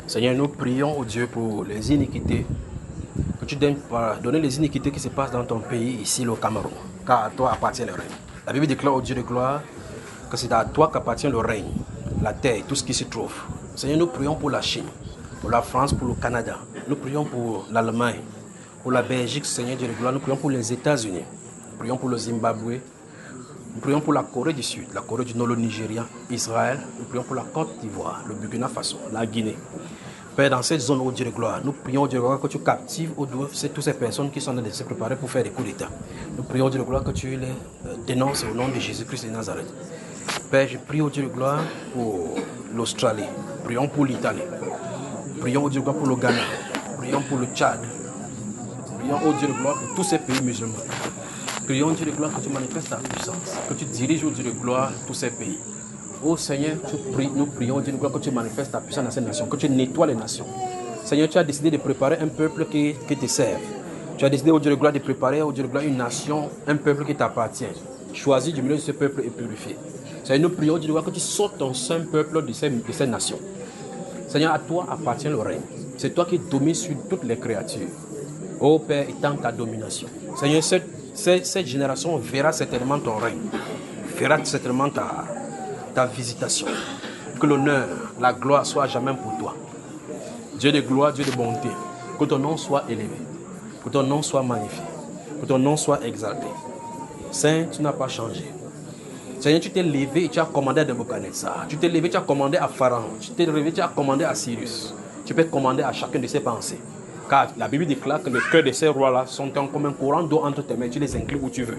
Seigneur, nous prions au Dieu pour les iniquités, que tu donnes les iniquités qui se passent dans ton pays, ici, le Cameroun, car à toi appartient le règne. La Bible déclare au Dieu de gloire que c'est à toi qu'appartient le règne, la terre, tout ce qui s'y trouve. Seigneur, nous prions pour la Chine, pour la France, pour le Canada. Nous prions pour l'Allemagne, pour la Belgique, Seigneur Dieu de gloire. Nous prions pour les États-Unis. Nous prions pour le Zimbabwe. Nous prions pour la Corée du Sud, la Corée du Nord, le Nigeria, Israël. Nous prions pour la Côte d'Ivoire, le Burkina Faso, la Guinée. Père, dans cette zone, ô Dieu de gloire, nous prions, Dieu de gloire, que tu captives toutes ces personnes qui sont en train de se préparer pour faire des coups d'État. Nous prions, Dieu de gloire, que tu les dénonces au nom de Jésus-Christ de Nazareth. Père, je prie, au Dieu de gloire, pour l'Australie. Prions pour l'Italie. Prions, au Dieu de gloire, pour le Ghana. Prions pour le Tchad. Prions, au Dieu de gloire, pour tous ces pays musulmans. Prions, Dieu de gloire, que tu manifestes ta puissance, que tu diriges, au Dieu de gloire, tous ces pays. Ô Seigneur, nous prions, Dieu de gloire, que tu manifestes ta puissance dans ces nations, que tu nettoies les nations. Seigneur, tu as décidé de préparer un peuple qui te serve. Tu as décidé, au Dieu de gloire, de préparer, au Dieu de gloire, une nation, un peuple qui t'appartient. Choisis du milieu de ce peuple et purifié. Seigneur, nous prions, Dieu de gloire, que tu sortes ton saint peuple de ces nations. Seigneur, à toi appartient le règne. C'est toi qui domines sur toutes les créatures. Ô Père, étends ta domination. Seigneur, cette génération verra certainement ton règne, verra certainement ta visitation. Que l'honneur, la gloire soit jamais pour toi. Dieu de gloire, Dieu de bonté, que ton nom soit élevé, que ton nom soit magnifié, que ton nom soit exalté. Saint, tu n'as pas changé. Seigneur, tu t'es levé et tu as commandé à Nebuchadnezzar. Tu t'es levé, tu as commandé à Pharaon. Tu t'es levé, tu as commandé à Cyrus. Tu peux commander à chacun de ses pensées. Car la Bible déclare que le cœur de ces rois-là sont comme un courant d'eau entre tes mains. Tu les inclines où tu veux.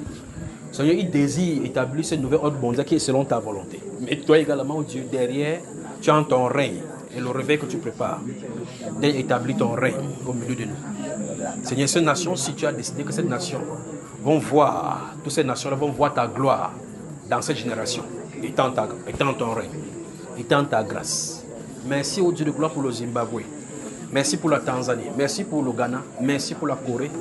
Seigneur, il désire établir ce nouvel ordre mondial qui est selon ta volonté. Mais toi également, oh Dieu, derrière, tu as ton règne et le réveil que tu prépares. D'établir ton règne au milieu de nous. Seigneur, cette nation, si tu as décidé que cette nation vont voir, toutes ces nations-là vont voir ta gloire dans cette génération, étant ton règne, étant ta grâce. Merci au Dieu de gloire pour le Zimbabwe. Merci pour la Tanzanie, merci pour le Ghana, merci pour la Corée,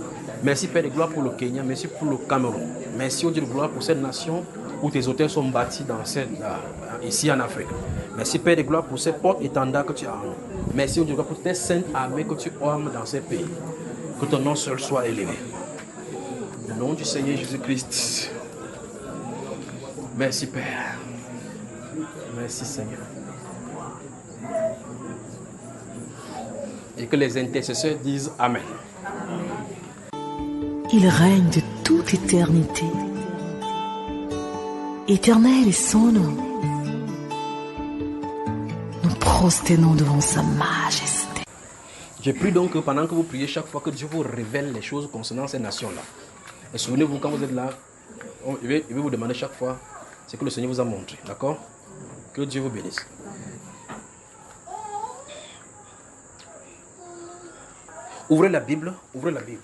merci Père de gloire pour le Kenya, merci pour le Cameroun. Merci au Dieu de gloire pour cette nation où tes hôtels sont bâtis ici en Afrique. Merci Père de gloire pour ces portes-étendards que tu as en nous. Merci au Dieu de gloire pour tes saintes armées que tu armes dans ces pays. Que ton nom seul soit élevé. Au nom du Seigneur Jésus-Christ. Merci Père. Merci Seigneur. Et que les intercesseurs disent Amen. Il règne de toute éternité. Éternel est son nom. Nous prosternons devant sa majesté. Je prie donc que pendant que vous priez chaque fois, que Dieu vous révèle les choses concernant ces nations-là. Et souvenez-vous, quand vous êtes là, je vais vous demander chaque fois ce que le Seigneur vous a montré. D'accord? Que Dieu vous bénisse. Ouvrez la Bible, ouvrez la Bible.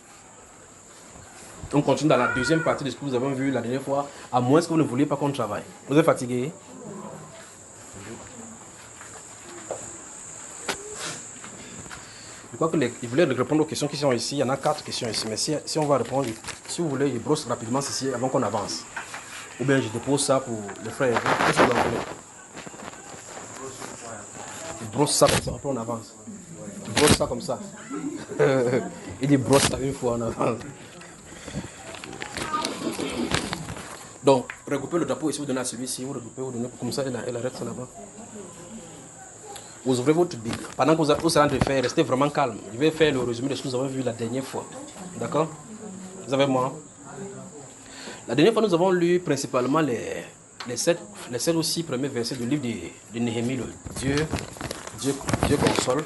On continue dans la deuxième partie de ce que vous avez vu la dernière fois, à moins que vous ne vouliez pas qu'on travaille. Vous êtes fatigué? Je crois que je voulais répondre aux questions qui sont ici. Il y en a 4 questions ici, mais si on va répondre, si vous voulez, je brosse rapidement ceci avant qu'on avance. Ou bien je dépose ça pour les frères et vous. Qu'est-ce que vous en voulez? Je brosse ça comme ça, après on avance. Je brosse ça comme ça. Il dit brosse ça une fois en avance. Donc, recoupez le drapeau ici, vous donnez à celui-ci, vous recoupez, vous donnez comme ça, elle arrête ça là-bas. Vous ouvrez votre Bible. Pendant que vous serez en train de faire, restez vraiment calme. Je vais faire le résumé de ce que nous avons vu la dernière fois. D'accord? Vous avez moi? La dernière fois, nous avons lu principalement les 7 ou 6 premiers versets du livre de Néhémie, le Dieu console.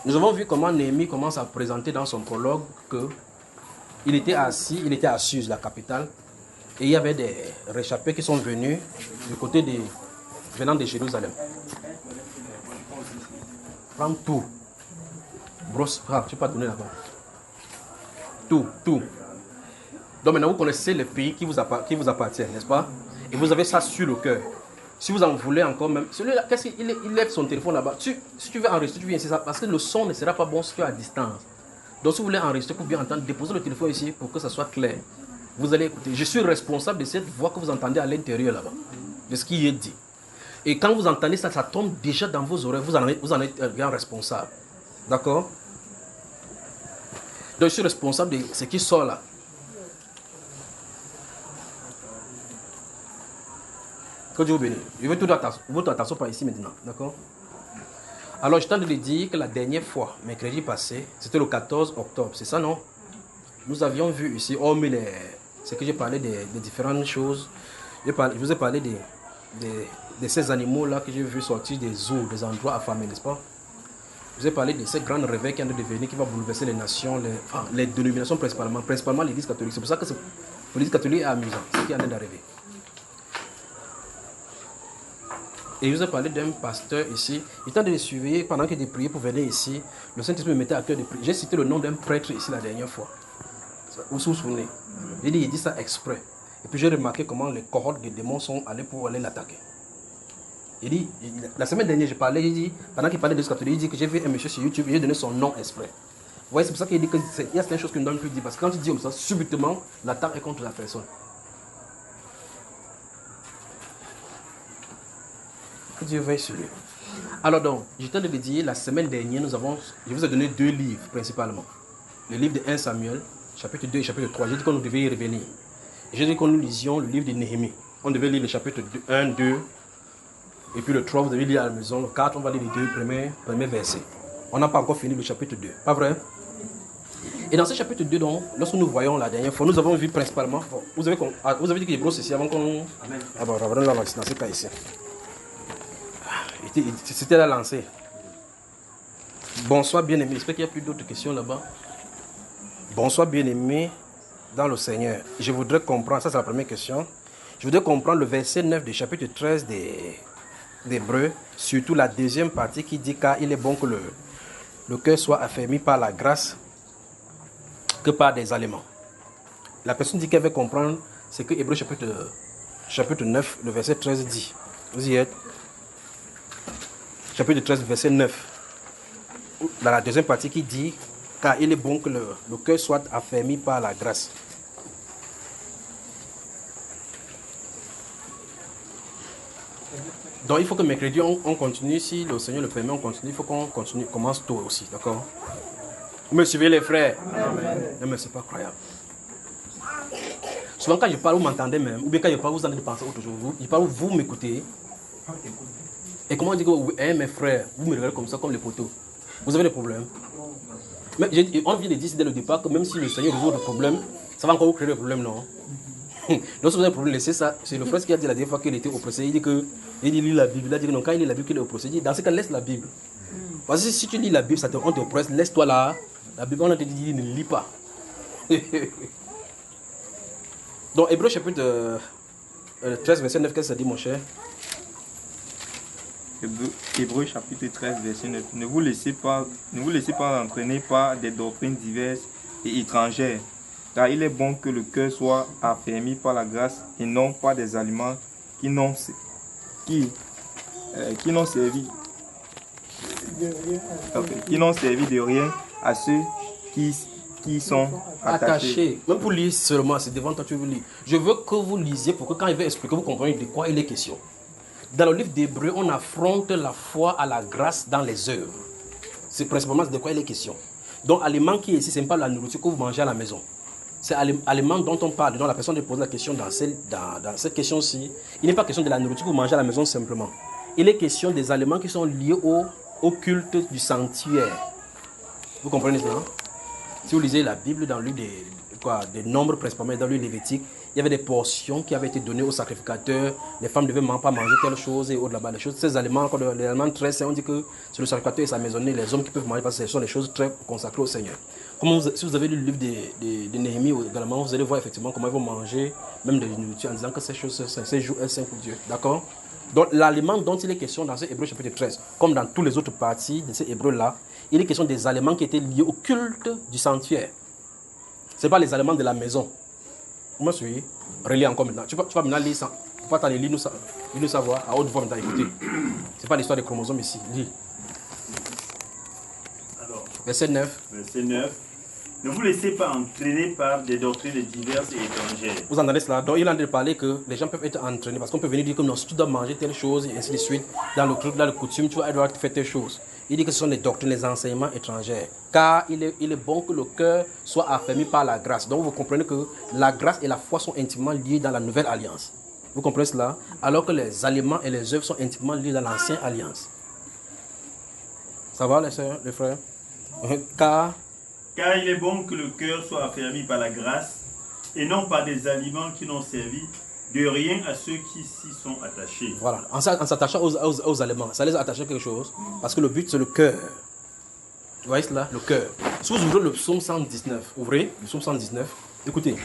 Nous avons vu comment Néhémie commence à présenter dans son prologue qu'il était assis, il était à Suse, la capitale, et il y avait des réchappés qui sont venus du côté venant de Jérusalem. Prends tout. Brosse, tu ne peux pas donner là-bas. Tout. Donc maintenant, vous connaissez le pays qui vous appartient, n'est-ce pas? Et vous avez ça sur le cœur. Si vous en voulez encore même, celui-là, qu'est-ce qu'il lève son téléphone là-bas. Si tu veux enregistrer, tu viens ici, parce que le son ne sera pas bon si tu es à distance. Donc si vous voulez enregistrer pour bien entendre, déposez le téléphone ici pour que ça soit clair. Vous allez écouter. Je suis responsable de cette voix que vous entendez à l'intérieur là-bas, de ce qui est dit. Et quand vous entendez ça, ça tombe déjà dans vos oreilles. Vous en êtes un grand responsable. D'accord? Donc, je suis responsable de ce qui sort là. Que Dieu vous bénisse. Je veux toute votre attention par ici maintenant. D'accord? Alors, je tente de dire que la dernière fois, mercredi passé, c'était le 14 octobre. C'est ça, non? Nous avions vu ici, hormis ce que j'ai parlé des différentes choses. Je vous ai parlé de ces animaux-là que j'ai vu sortir des zoos, des endroits affamés, n'est-ce pas? Je vous ai parlé de ces grands réveils qui ont devenir, qui va bouleverser les nations, les dénominations principalement l'Église catholique. C'est pour ça que l'Église catholique est amusant, ce qui en est d'arriver. Et je vous ai parlé d'un pasteur ici. Il tente de les surveiller pendant qu'il était prié pour venir ici. Le Saint-Esprit me mettait à cœur de prier. J'ai cité le nom d'un prêtre ici la dernière fois. Vous vous souvenez? Il dit ça exprès. Et puis j'ai remarqué comment les cohortes de démons sont allés pour aller l'attaquer. Il dit, la semaine dernière, j'ai parlé, il dit, pendant qu'il parlait de ce catholique, il dit que j'ai vu un monsieur sur YouTube, et j'ai donné son nom exprès. Vous voyez, c'est pour ça qu'il dit qu'il y a certaines choses qu'il ne donne plus dire. Parce que quand il dit comme ça, subitement, l'attaque est contre la personne. Que Dieu veille sur lui. Alors donc, j'étais de le dire, la semaine dernière, je vous ai donné 2 livres principalement. Le livre de 1 Samuel, chapitre 2 et chapitre 3. J'ai dit qu'on devait y revenir. J'ai dit que nous lisions le livre de Néhémie. On devait lire le chapitre 1, 2, et puis le 3, vous devez lire à la maison. Le 4, on va lire les 2 premiers versets. On n'a pas encore fini le chapitre 2, pas vrai? Et dans ce chapitre 2, donc, lorsque nous voyons la dernière fois, nous avons vu principalement, vous avez dit qu'il y a brosse ici avant qu'on... Ah bon, on va vraiment dans ce cas ici. C'était la lancée. Bonsoir bien-aimés, j'espère qu'il n'y a plus d'autres questions là-bas. Bonsoir bien-aimés dans le Seigneur. Je voudrais comprendre, ça c'est la première question. Je voudrais comprendre le verset 9 du chapitre 13 d'Hébreux, surtout la deuxième partie qui dit car il est bon que le cœur soit affermi par la grâce que par des aliments. La personne dit qu'elle veut comprendre ce que Hébreux chapitre 9, le verset 13 dit. Vous y êtes? Chapitre 13, verset 9. Dans la deuxième partie qui dit car il est bon que le cœur soit affermi par la grâce. Donc il faut que mercredi on continue, si le Seigneur le permet, on continue, il faut qu'on continue, commence tôt aussi, d'accord? Vous me suivez les frères? Amen. Non mais c'est pas croyable. Souvent quand je parle, vous m'entendez même, ou bien quand je parle, vous en allez penser autre chose. Je parle, vous m'écoutez. Et comment on dit que mes frères, vous me regardez comme ça, comme les poteaux? Vous avez des problèmes? Mais on vient de dire dès le départ que même si le Seigneur résout le problème, ça va encore vous créer des problèmes, non? Lorsque vous avez un problème, laissez ça. C'est le frère qui a dit la dernière fois qu'il était au procès. Il dit que il lit la Bible. Il a dit que non, quand il lit la Bible, qu'il est au procès. Il dit, dans ce cas, laisse la Bible. Parce que si tu lis la Bible, on te oppresse, laisse-toi là. La Bible, on a dit, ne lis pas. Donc, Hébreux chapitre 13, verset 9, qu'est-ce que ça dit, mon cher? Hébreux chapitre 13, verset 9. Ne vous laissez pas entraîner par des doctrines diverses et étrangères. Car il est bon que le cœur soit affermi par la grâce et non par des aliments qui n'ont servi de rien à ceux qui sont attachés. Même pour lire seulement, c'est devant toi que tu veux lire. Je veux que vous lisiez pour que quand il va expliquer, vous compreniez de quoi il est question. Dans le livre d'Hébreux, on affronte la foi à la grâce dans les œuvres. C'est principalement de quoi il est question. Donc, aliment qui est ici, ce n'est pas la nourriture que vous mangez à la maison. C'est l'aliment dont on parle, dont la personne pose la question dans cette question-ci. Il n'est pas question de la nourriture que vous mangez à la maison simplement. Il est question des aliments qui sont liés au culte du sanctuaire. Vous comprenez cela? Si vous lisez la Bible dans le livre des Nombres, principalement dans le livre Lévitique, il y avait des portions qui avaient été données aux sacrificateurs. Les femmes ne devaient pas manger telle chose et autres là-bas. Ces aliments, les aliments très sains, on dit que c'est le sacrificateur et sa maisonnée, les hommes qui peuvent manger parce que ce sont des choses très consacrées au Seigneur. Si vous avez lu le livre de Néhémie également, vous allez voir effectivement comment ils vont manger, même de nourriture, en disant que ces choses, ces jours, elles sont pour Dieu. D'accord? Donc l'aliment dont il est question dans ce Hébreux chapitre 13, comme dans toutes les autres parties de ces Hébreux-là, il est question des aliments qui étaient liés au culte du sanctuaire. Ce n'est pas les aliments de la maison. Vous me suivez? Relis encore maintenant. Tu vas maintenant lire ça. Tu vas t'aller lire nous savoir à haute voix maintenant. Écoutez. Ce n'est pas l'histoire des chromosomes ici. Lis. Alors, verset 9. Verset 9. Ne vous laissez pas entraîner par des doctrines diverses et étrangères. Vous entendez cela? Donc il est en train de parler que les gens peuvent être entraînés parce qu'on peut venir dire que non, si tu dois manger telle chose et ainsi de suite, dans le truc, dans le coutume, tu vas devoir faire telle chose. Il dit que ce sont des doctrines, des enseignements étrangers. Car il est bon que le cœur soit affermi par la grâce. Donc vous comprenez que la grâce et la foi sont intimement liées dans la nouvelle alliance. Vous comprenez cela? Alors que les aliments et les œuvres sont intimement liés dans l'ancienne alliance. Ça va les sœurs, les frères? Car il est bon que le cœur soit affermi par la grâce et non par des aliments qui n'ont servi de rien à ceux qui s'y sont attachés. Voilà, en s'attachant aux aliments, ça les a attachés à quelque chose, parce que le but c'est le cœur. Vous voyez cela? Le cœur. Si vous ouvrez le psaume 119, ouvrez le psaume 119, écoutez.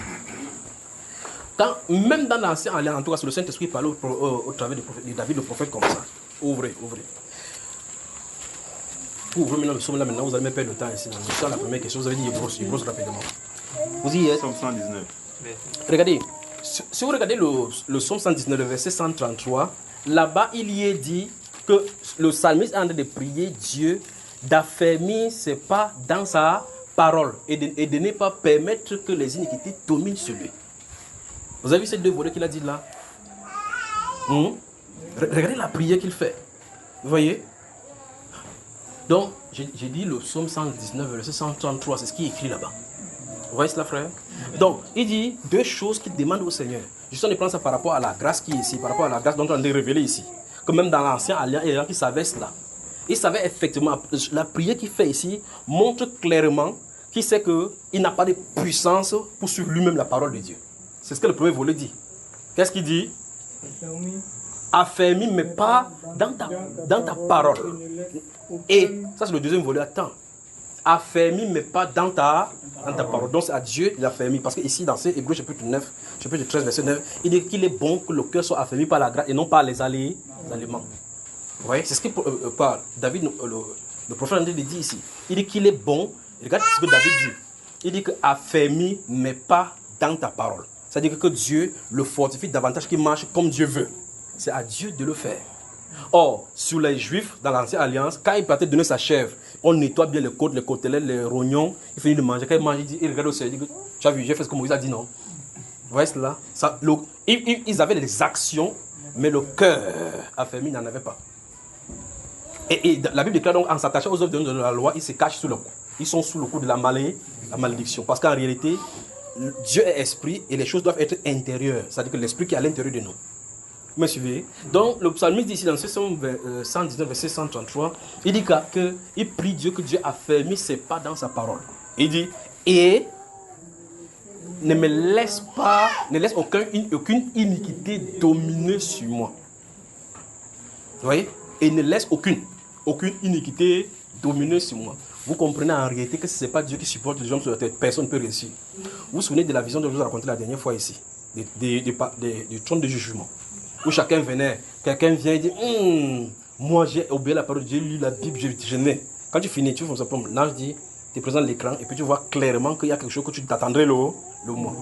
Même dans l'ancien alliance, en tout cas, le Saint-Esprit parlait au travers de David le prophète comme ça. Ouvrez. Vous ouvrez maintenant le psaume là, maintenant vous allez me perdre le temps ici. C'est la première question, vous avez dit il brosse rapidement. Vous y êtes? Psaume 119. Regardez, si vous regardez le psaume 119, le verset 133, là-bas il y est dit que le psalmiste est en train de prier Dieu d'affermir ses pas dans sa parole et de ne pas permettre que les iniquités dominent sur lui. Vous avez vu ces deux volets qu'il a dit là? Regardez la prière qu'il fait. Vous voyez? Donc, j'ai dit le psaume 119, verset 133, c'est ce qui est écrit là-bas. Vous voyez cela, frère? Donc, il dit deux choses qu'il demande au Seigneur. Je suis en train de prendre ça par rapport à la grâce qui est ici, par rapport à la grâce dont on est révélé ici. Que même dans l'ancien alliance, il y a des gens qui savaient cela. Il savait effectivement, la prière qu'il fait ici montre clairement qu'il sait qu'il n'a pas de puissance pour suivre lui-même la parole de Dieu. C'est ce que le premier volet dit. Qu'est-ce qu'il dit? Affermis mais pas dans ta parole. Et ça c'est le deuxième volet. Attends. Affermis mais pas dans ta parole. Donc c'est à Dieu il a affermi. Parce que ici dans ces Hébreux chapitre 9, chapitre 13, verset 9, il dit qu'il est bon que le cœur soit affermi par la grâce et non par les aliments. Vous voyez, c'est ce que David, le prophète André dit ici. Il dit qu'il est bon. Regarde ce que David dit. Il dit que affermi mais pas dans ta parole. C'est-à-dire que Dieu le fortifie davantage qu'il marche comme Dieu veut. C'est à Dieu de le faire. Or, sur les Juifs, dans l'Ancienne Alliance, quand il partait donner sa chèvre, on nettoie bien les côtes, les côtelettes, les rognons, il finit de manger. Quand il mange, il regarde au ciel, il dit, tu as vu, j'ai fait ce que Moïse a dit, non? Vous voyez cela? Ils avaient les actions, mais le cœur affermi n'en avait pas. Et la Bible déclare donc, en s'attachant aux œuvres de la loi, ils se cachent sous le coup. Ils sont sous le coup de la malédiction. Parce qu'en réalité, Dieu est esprit et les choses doivent être intérieures. C'est-à-dire que l'esprit qui est à l'intérieur de nous. Vous me suivez? Donc, le psalmiste dit ici dans ce psaume 119, verset 133, il dit qu'il prie Dieu que Dieu affermisse ses pas dans sa parole. Il dit, et ne laisse aucune iniquité dominer sur moi. Vous voyez? Et ne laisse aucune iniquité dominer sur moi. Vous comprenez en réalité que ce n'est pas Dieu qui supporte les hommes sur la terre. Personne ne peut réussir. Vous vous souvenez de la vision dont je vous ai raconté la dernière fois ici, du trône de jugement, où chacun venait, quelqu'un vient et dit, moi j'ai obéi à la parole de Dieu, j'ai lu la Bible, je n'ai. Quand tu finis, tu fais ça comme l'ange dit, tu présentes l'écran et puis tu vois clairement qu'il y a quelque chose que tu t'attendrais le mois.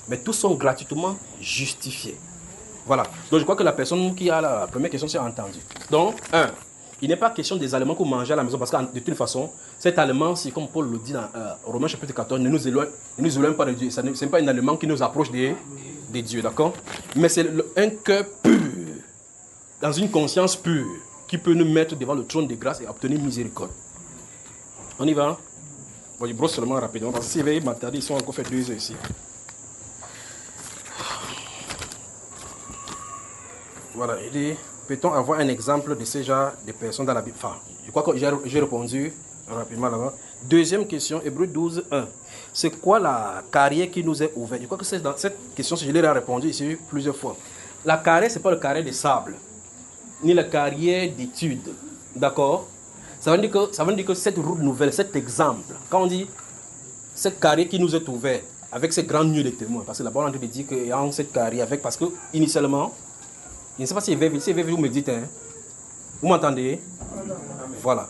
Mais tous sont gratuitement justifiés. Voilà. Donc je crois que la personne qui a la première question s'est entendue. Donc, il n'est pas question des aliments qu'on mange à la maison parce que de toute façon, cet aliment, c'est comme Paul le dit dans Romains chapitre 14, ne nous éloigne pas de Dieu. Ce n'est pas un aliment qui nous approche de Dieu, d'accord? Mais c'est un cœur pur, dans une conscience pure, qui peut nous mettre devant le trône de grâce et obtenir miséricorde. On y va? Bon, je brosse seulement rapidement parce que s'il y avait m'attarder, ils sont encore fait 2 heures ici. Voilà, il dit, peut-on avoir un exemple de ce genre de personnes dans la Bible? Enfin, je crois que j'ai répondu rapidement là-bas. Deuxième question, Hébreux 12, 1. C'est quoi la carrière qui nous est ouverte? Je crois que c'est dans cette question, je l'ai répondu ici plusieurs fois. La carrière, ce n'est pas le carrière de sable, ni la carrière d'études. D'accord? Ça veut dire que cette route nouvelle, cet exemple, quand on dit cette carrière qui nous est ouverte, avec ces grands lieux de témoins, parce que la parole dit qu'il y a cette carrière avec, parce que initialement, je ne sais pas si vous me dites, hein? Vous m'entendez? Voilà.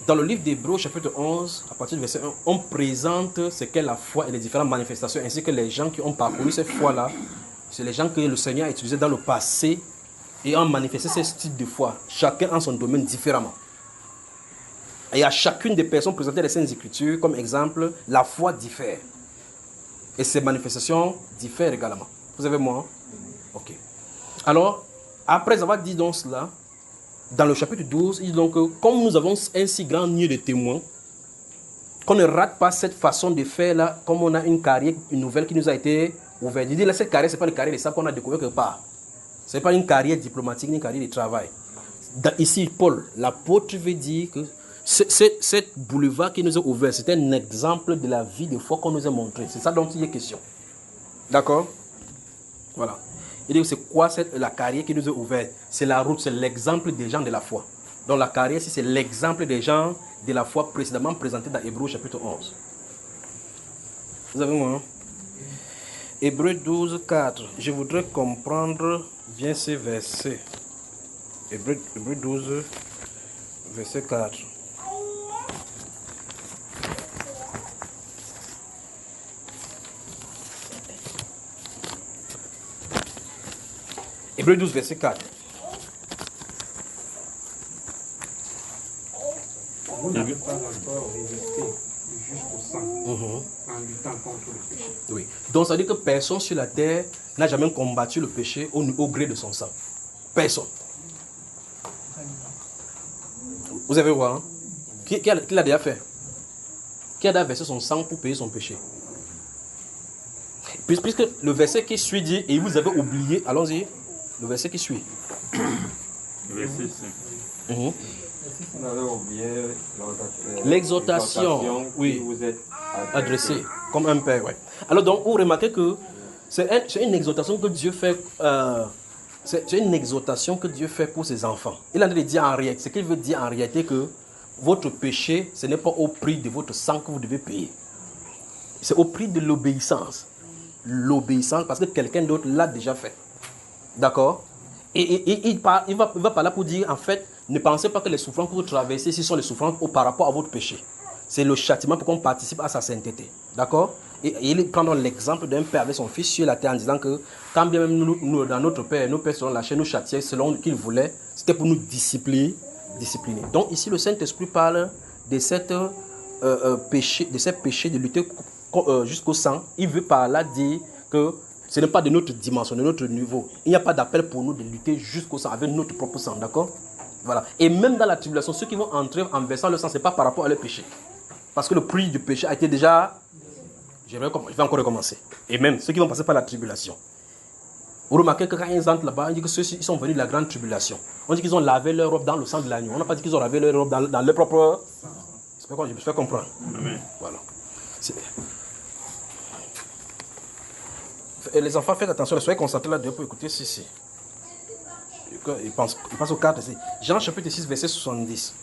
Dans le livre d'Hébreux, chapitre 11, à partir du verset 1, on présente ce qu'est la foi et les différentes manifestations, ainsi que les gens qui ont parcouru cette foi-là. C'est les gens que le Seigneur a utilisés dans le passé et ont manifesté ce type de foi, chacun en son domaine différemment. Et à chacune des personnes présentées dans les Saintes Écritures, comme exemple, la foi diffère. Et ses manifestations diffèrent également. Vous avez moi? Ok. Alors, après avoir dit donc cela, dans le chapitre 12, il dit donc que comme nous avons un si grand nier de témoins, qu'on ne rate pas cette façon de faire là, comme on a une carrière, une nouvelle qui nous a été ouverte. Il dit là, cette carrière, ce n'est pas une carrière de ça qu'on a découvert quelque part. Ce n'est pas une carrière diplomatique, ni une carrière de travail. Ici, Paul, l'apôtre veut dire que cette boulevard qui nous est ouvert, c'est un exemple de la vie de foi qu'on nous a montré. C'est ça dont il est question. D'accord? Voilà. Il dit c'est quoi la carrière qui nous est ouverte? C'est la route, c'est l'exemple des gens de la foi. Donc la carrière, c'est l'exemple des gens de la foi précédemment présenté dans Hébreux chapitre 11. Vous avez moi? Hébreux 12, 4. Je voudrais comprendre bien ces versets. Hébreux 12, verset 4. Hébreux 12, verset 4. Vous n'avez pas encore résisté jusqu'au sang en luttant contre le péché. Oui. Donc ça veut dire que personne sur la terre n'a jamais combattu le péché au gré de son sang. Personne. Vous avez vu, hein? Qui l'a déjà fait? Qui a déjà versé son sang pour payer son péché? Puisque le verset qui suit dit, et vous avez oublié, allons-y, le verset qui suit. Le verset 5. Vous avez oublié l'exhortation, oui, qui vous êtes adressée comme un père. Ouais. Alors donc, vous remarquez que c'est une exhortation que Dieu fait. C'est une exhortation que Dieu fait pour ses enfants. Il a de dire en réalité, ce qu'il veut dire en réalité que votre péché, ce n'est pas au prix de votre sang que vous devez payer. C'est au prix de l'obéissance. L'obéissance parce que quelqu'un d'autre l'a déjà fait. D'accord? Et il va par là pour dire, en fait, ne pensez pas que les souffrances que vous traversez, ce sont les souffrances par rapport à votre péché. C'est le châtiment pour qu'on participe à sa sainteté. D'accord? Et il prend l'exemple d'un père avec son fils sur la terre en disant que quand bien même nous dans notre père, nos pères selon la chair, nous châtiaient selon qu'il voulait, c'était pour nous discipliner. Donc ici, le Saint-Esprit parle de cette péché, de ces péchés de lutter jusqu'au sang. Il veut par là dire que ce n'est pas de notre dimension, de notre niveau. Il n'y a pas d'appel pour nous de lutter jusqu'au sang avec notre propre sang, d'accord? Voilà. Et même dans la tribulation, ceux qui vont entrer en versant le sang, ce n'est pas par rapport à leur péché. Parce que le prix du péché a été déjà... Je vais encore recommencer. Et même ceux qui vont passer par la tribulation. Vous remarquez que quand ils entrent là-bas, on dit que ceux-ci sont venus de la grande tribulation. On dit qu'ils ont lavé leur robe dans le sang de l'agneau. On n'a pas dit qu'ils ont lavé leur robe dans leur propre... Je me fais comprendre. Amen. Voilà. Et les enfants, faites attention, soyez concentrés là-dedans pour écouter ceci. Il passe au 4 ici. Jean chapitre 6, verset 70.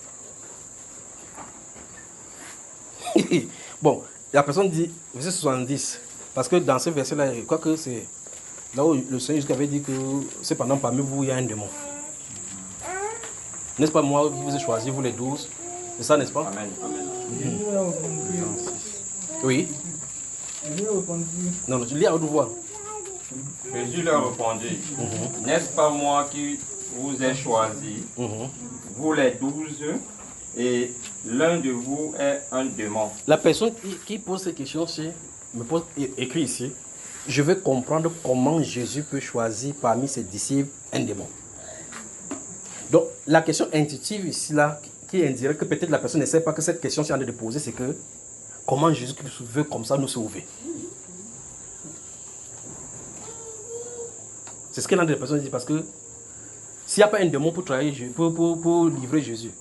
Bon, la personne dit verset 70. Parce que dans ce verset-là, je crois que c'est là où le Seigneur avait dit que c'est pendant parmi vous, il y a un démon. N'est-ce pas moi qui vous ai choisi, vous les 12? C'est ça, n'est-ce pas? Amen. Oui. Non, je lis à haute voix. Jésus leur répondit, n'est-ce pas moi qui vous ai choisi, vous les 12, et l'un de vous est un démon. La personne qui pose cette question, écrit ici, je veux comprendre comment Jésus peut choisir parmi ses disciples un démon. Donc, la question intuitive ici, là, qui indique que peut-être la personne ne sait pas que cette question est en train de poser, c'est que comment Jésus veut comme ça nous sauver. C'est ce que l'un des personnes dit, parce que s'il n'y a pas un démon pour travailler, pour livrer Jésus,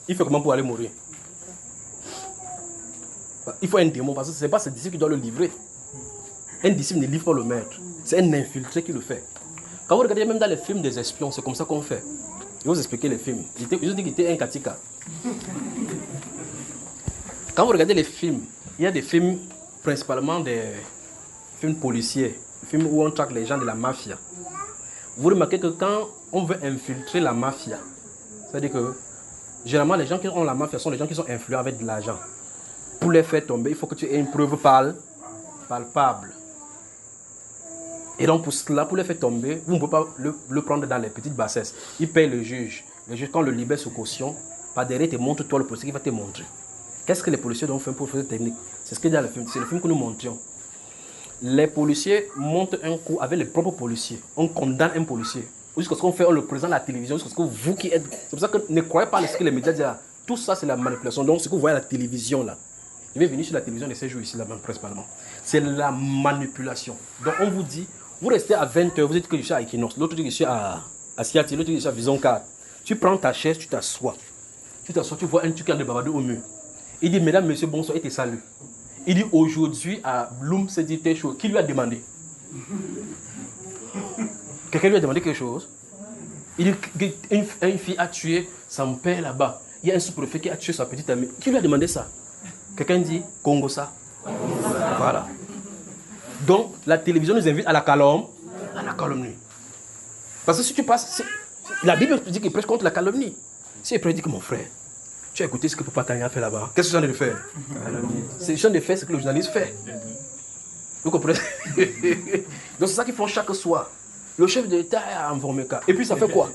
il fait comment pour aller mourir? Il faut un démon, parce que ce n'est pas ce disciple qui doit le livrer. Un disciple ne livre pas le maître. C'est un infiltré qui le fait. Quand vous regardez même dans les films des espions, c'est comme ça qu'on fait. Je vais vous expliquer les films. Je vous dis qu'il était un katika. Quand vous regardez les films, il y a des films, principalement des films policiers, des films où on traque les gens de la mafia. Vous remarquez que quand on veut infiltrer la mafia, c'est-à-dire que généralement les gens qui ont la mafia sont les gens qui sont influents avec de l'argent. Pour les faire tomber, il faut que tu aies une preuve palpable. Et donc pour cela, pour les faire tomber, vous ne pouvez pas le prendre dans les petites bassesses. Il paye le juge. Le juge, quand le libère sous caution, par derrière te montre toi le policier qui va te montrer. Qu'est-ce que les policiers doivent faire pour faire cette technique? C'est ce qu'il y a dans le film. C'est le film que nous montrions. Les policiers montent un coup avec les propres policiers. On condamne un policier. Jusqu'à ce qu'on fait, on le présente à la télévision, jusqu'à ce que vous qui êtes... C'est pour ça que ne croyez pas à ce que les médias disent. Tout ça, c'est la manipulation. Donc, ce que vous voyez à la télévision, là, je vais venir sur la télévision de ces jours ici, là, même principalement. C'est la manipulation. Donc, on vous dit, vous restez à 20h, vous dites que je suis à Equinox, l'autre dit que je suis à Siati, l'autre dit que je suis à Vision 4. Tu prends ta chaise, tu t'assois. Tu t'assois, tu vois un truc qui a de babado au mur. Il dit, mesdames, messieurs, bonsoir, et te salue. Il dit, aujourd'hui, à Bloom, c'est dit telle chose. Qui lui a demandé? Quelqu'un lui a demandé quelque chose? Il dit, une fille a tué son père là-bas. Il y a un sous-préfet qui a tué sa petite amie. Qui lui a demandé ça? Quelqu'un dit, Congo ça. Voilà. Donc, la télévision nous invite à la calomnie. Parce que si tu passes, la Bible dit qu'il prêche contre la calomnie. Si il prêche, dit que mon frère, tu as écouté ce que Papa Tanya a fait là-bas. Qu'est-ce que tu as de faire? C'est le genre de faire ce que le journaliste fait. Vous comprenez? Donc c'est ça qu'ils font chaque soir. Le chef de l'État a informé ça. Et puis ça fait quoi?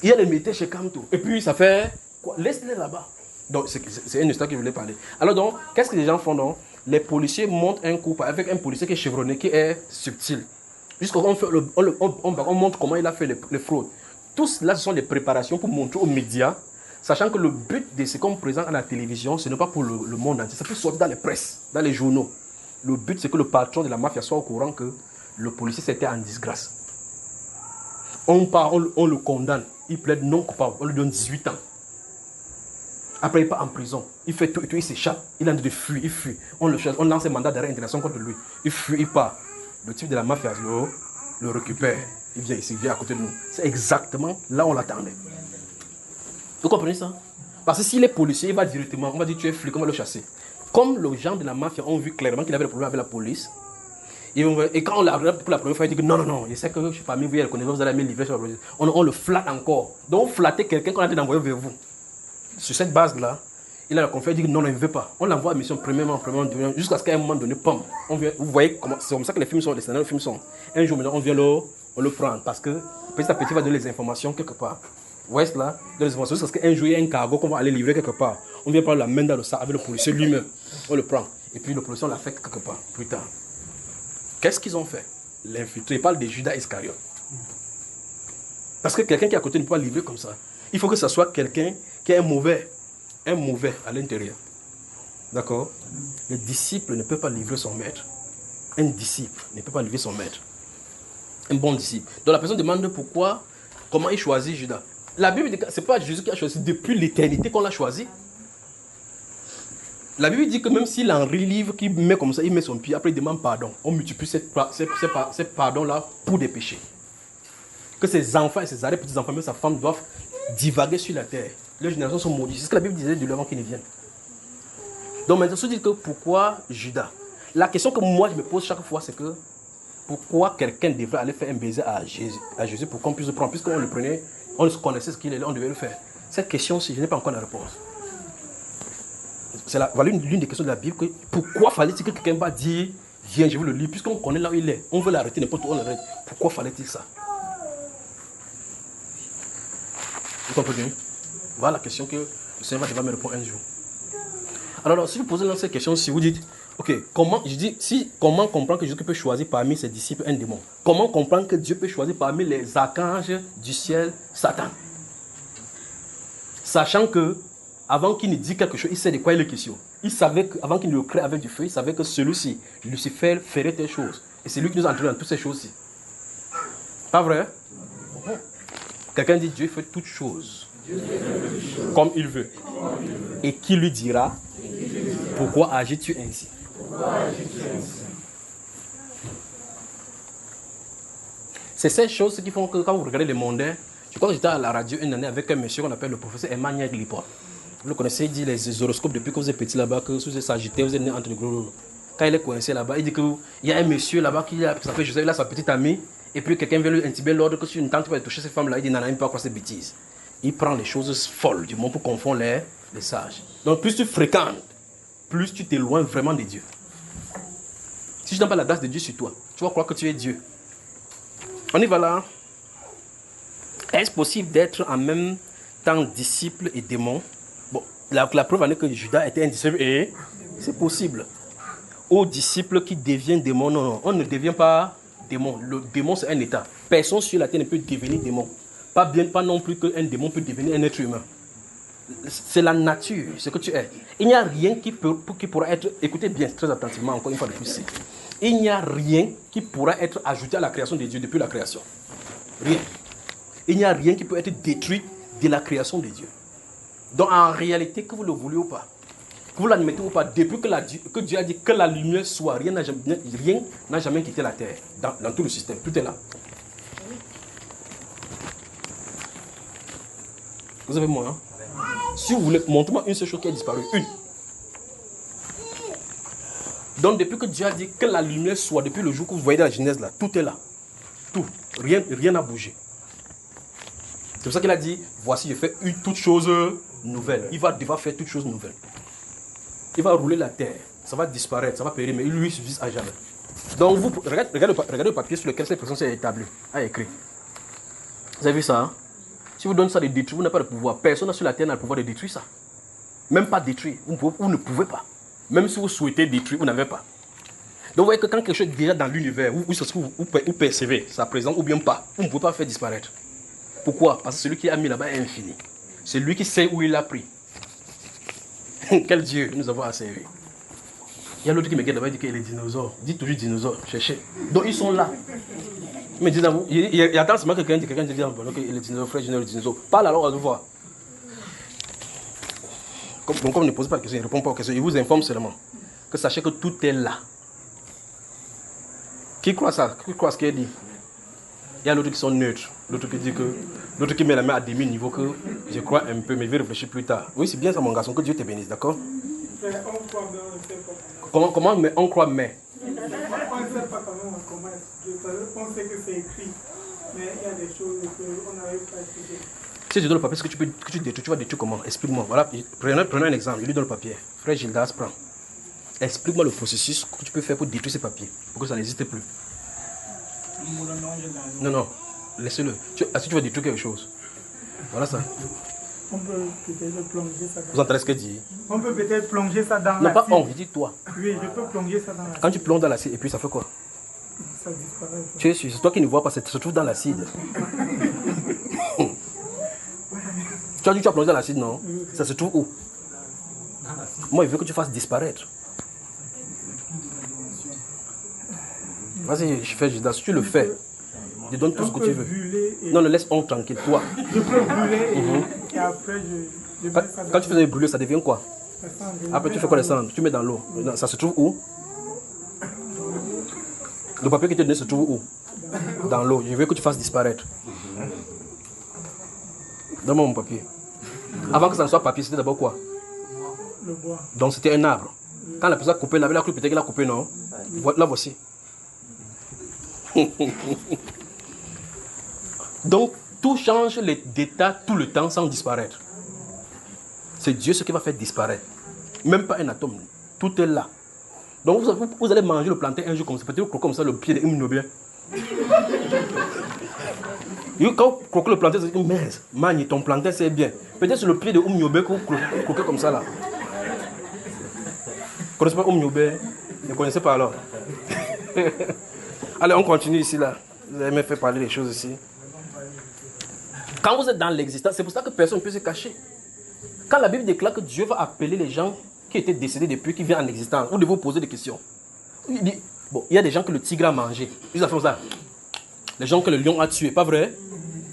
Il y a les métiers chez Kamto. Et puis ça fait quoi? Laisse-les là-bas. Donc c'est une histoire que je voulais parler. Alors donc, qu'est-ce que les gens font donc? Les policiers montent un coup avec un policier qui est chevronné, qui est subtil. Jusqu'à on montre comment il a fait les fraudes. Tout cela, ce sont des préparations pour montrer aux médias, sachant que le but de ce qu'on présente à la télévision, ce n'est pas pour le monde entier. Ça peut sortir dans les presses, dans les journaux. Le but, c'est que le patron de la mafia soit au courant que le policier s'était en disgrâce. On part, on le condamne. Il plaide non coupable. On lui donne 18 ans. Après, il part en prison. Il fait tout et tout, il s'échappe. Il est en train de fuir, il fuit. On le cherche, on lance un mandat d'arrêt international contre lui. Il fuit, il part. Le type de la mafia le récupère. Il vient ici, il vient à côté de nous. C'est exactement là où on l'attendait. Vous comprenez ça? Parce que s'il est policier, il va directement, on va dire tu es flic, on va le chasser. Comme les gens de la mafia ont vu clairement qu'il avait des problèmes avec la police, et quand on l'a appelé pour la première fois, il dit que non, je sais que je suis parmi vous, vous allez me livrer sur la police. On le flatte encore. Donc flatter quelqu'un qu'on a dit d'envoyer vers vous. Sur cette base-là, il a la confiance, il dit que non, il ne veut pas. On l'envoie à mission premièrement, jusqu'à ce qu'à un moment donné, pom, on vient, vous voyez comment, c'est comme ça que les films sont, les scénarios de films sont. Un jour maintenant, on vient on le prend parce que petit à petit, il va donner les informations quelque part. Ouest là, donner les informations, parce qu'un jour, il y a un cargo qu'on va aller livrer quelque part. On vient prendre la main dans le sac avec le policier lui-même. On le prend. Et puis le policier, on l'a fait quelque part, plus tard. Qu'est-ce qu'ils ont fait? L'infiltré, il parle de Judas Iscariote. Parce que quelqu'un qui est à côté ne peut pas livrer comme ça. Il faut que ce soit quelqu'un qui est un mauvais à l'intérieur. D'accord? Le disciple ne peut pas livrer son maître. Un disciple ne peut pas livrer son maître. Un bon disciple. Donc la personne demande comment il choisit Judas. La Bible dit que ce n'est pas Jésus qui a choisi depuis l'éternité qu'on l'a choisi. La Bible dit que même s'il en livre, qu'il met comme ça, il met son pied, après il demande pardon. On multiplie ces pardons-là pour des péchés. Que ses enfants et ses petits-enfants, même sa femme, doivent divaguer sur la terre. Les générations sont maudites. C'est ce que la Bible disait de l'avant qu'ils ne viennent. Donc maintenant, se dit que pourquoi Judas? La question que moi je me pose chaque fois, c'est que pourquoi quelqu'un devrait aller faire un baiser à Jésus pour qu'on puisse le prendre? Puisqu'on le prenait, on connaissait ce qu'il est, on devait le faire. Cette question-ci, je n'ai pas encore la réponse. C'est l'une des questions de la Bible. Pourquoi fallait-il que quelqu'un va dire, viens, je veux le lire, puisqu'on connaît là où il est. On veut l'arrêter, n'importe où on l'arrête. Pourquoi fallait-il ça? Vous comprenez? Voilà la question que le Seigneur va me répondre un jour. Alors, si vous posez cette question, si vous dites, ok, comment comprendre que Dieu peut choisir parmi ses disciples un démon? Comment comprendre que Dieu peut choisir parmi les archanges du ciel Satan? Sachant que, avant qu'il ne dise quelque chose, il sait de quoi il est question. Il savait qu'avant qu'il ne le crée avec du feu, il savait que celui-ci, Lucifer, ferait telle chose. Et c'est lui qui nous a entraîné dans toutes ces choses-ci. Pas vrai? Quelqu'un dit Dieu fait toutes choses comme il veut. Et qui lui dira pourquoi agis-tu ainsi? C'est ces choses qui font que quand vous regardez les mondains, je crois que j'étais à la radio une année avec un monsieur qu'on appelle le professeur Emmanuel Glipot. Vous le connaissez, il dit les horoscopes depuis que vous êtes petit là-bas, que si vous êtes sagittaire, vous êtes né entre les gros. Quand il est coincé là-bas, il dit qu'il y a un monsieur là-bas qui s'appelle Joseph, il a sa petite amie. Et puis quelqu'un vient lui intimer l'ordre que si une tante va toucher cette femme-là, il dit, non, il ne peut pas croire ces bêtises. Il prend les choses folles du monde pour confondre les sages. Donc plus tu fréquentes, plus tu t'éloignes vraiment de Dieu. Si je n'ai pas la grâce de Dieu sur toi, tu vas croire que tu es Dieu. On y va là. Est-ce possible d'être en même tant disciple et démon. Bon, la preuve en est que Judas était un disciple et c'est possible. Aux disciples qui deviennent démons, non, on ne devient pas démon. Le démon, c'est un état. Personne sur la terre ne peut devenir démon. Pas non plus qu'un démon peut devenir un être humain. C'est la nature, ce que tu es. Il n'y a rien qui pourra être, écoutez bien, très attentivement, encore une fois de plus. Il n'y a rien qui pourra être ajouté à la création de Dieu depuis la création. Rien. Il n'y a rien qui peut être détruit de la création de Dieu. Donc en réalité, que vous le voulez ou pas, que vous l'admettez ou pas, depuis que Dieu a dit que la lumière soit, rien n'a jamais quitté la terre, dans tout le système, tout est là. Vous avez moi, hein? Si vous voulez, montrez-moi une seule chose qui a disparu. Une. Donc depuis que Dieu a dit que la lumière soit, depuis le jour que vous voyez dans la Genèse là, tout est là. Tout. Rien n'a bougé. C'est pour ça qu'il a dit, voici je fais toute chose nouvelle. Il va devoir faire toute chose nouvelle. Il va rouler la terre. Ça va disparaître, ça va périr, mais il lui subsiste à jamais. Donc vous, regardez le papier sur lequel cette personne s'est établie, a écrit. Vous avez vu ça, hein? Si vous donnez ça de détruire, vous n'avez pas de pouvoir. Personne sur la terre n'a le pouvoir de détruire ça. Même pas détruire. Vous ne pouvez pas. Même si vous souhaitez détruire, vous n'avez pas. Donc vous voyez que quand quelque chose est déjà dans l'univers, vous percevez sa présence ou bien pas, vous ne pouvez pas le faire disparaître. Pourquoi? Parce que celui qui a mis là-bas est infini. C'est lui qui sait où il l'a pris. Quel Dieu nous avons à servir. Il y a l'autre qui me regarde là-bas et dit qu'il y a les dinosaures. Dites toujours dinosaures, cherchez. Donc ils sont là. Mais disent à vous, il y a tant seulement quelqu'un dit les dinosaures, frère, les dinosaures. Parle alors à nous voir. Comme ne posez pas de questions, il ne répond pas aux questions, il vous informe seulement. Que sachez que tout est là. Qui croit ça? Qui croit ce qu'il dit? Il y a l'autre qui sont neutres. L'autre qui dit que. L'autre qui met la main à demi-niveau que je crois un peu, mais je vais réfléchir plus tard. Oui, c'est bien ça, mon garçon, que Dieu te bénisse, d'accord? Comment mais on croit, mais. On ne sait pas comment expliquer. On sait que c'est écrit, mais il y a des choses qu'on n'arrive pas à expliquer. Si je donne le papier, est-ce que tu détruis? Tu vas détruire comment? Explique-moi. Voilà, prenons un exemple. Je lui donne le papier. Frère Gildas, prends. Explique-moi le processus que tu peux faire pour détruire ces papiers, pour que ça n'existe plus. Non, laissez-le. Est-ce que tu vas détruire quelque chose? Voilà ça. On peut peut-être plonger ça dans... Vous entendez ce que dit? On peut peut-être plonger ça dans non, pas on, je dis toi. Oui, je peux plonger ça dans l'acide. Quand tu plonges dans l'acide, et puis ça fait quoi? Ça disparaît. Tu es sûr, c'est toi qui ne vois pas, ça se trouve dans l'acide. Tu as dit que tu as plongé dans l'acide, non? Ça se trouve où? Moi, je veux que tu fasses disparaître. Vas-y, je fais juste. Si tu le fais, je donne tout ce que tu veux. Non, ne laisse honte tranquille, toi. Je peux brûler et après je mets ça dans quand tu fais brûler, ça devient quoi? Après, tu fais quoi les cendres? Tu mets dans l'eau. Ça se trouve où? Le papier qui te donne se trouve où? Dans l'eau. Je veux que tu fasses disparaître. Donne-moi mon papier. Avant que ça ne soit papier, c'était d'abord quoi? le bois. Donc c'était un arbre. Quand la personne a coupé, la cru peut-être qu'il a coupé, non? Là voici. Donc tout change d'état tout le temps sans disparaître. C'est Dieu ce qui va faire disparaître. Même pas un atome. Tout est là. Donc vous allez manger le plantain un jour comme ça, peut-être comme ça le pied de Imnobien. Quand vous croquez le plantain, vous dites, mince, Mani, ton plantain c'est bien. Peut-être sur le pied de Oumniobé que vous croquez comme ça là. Vous ne connaissez pas Oumniobé? Ne connaissez pas alors? Allez, on continue ici là. Vous avez même fait parler des choses ici. Quand vous êtes dans l'existence, c'est pour ça que personne ne peut se cacher. Quand la Bible déclare que Dieu va appeler les gens qui étaient décédés depuis, qui viennent en existence, vous devez vous poser des questions. Il dit, bon, il y a des gens que le tigre a mangé. Ils ont fait ça. Les gens que le lion a tué, pas vrai?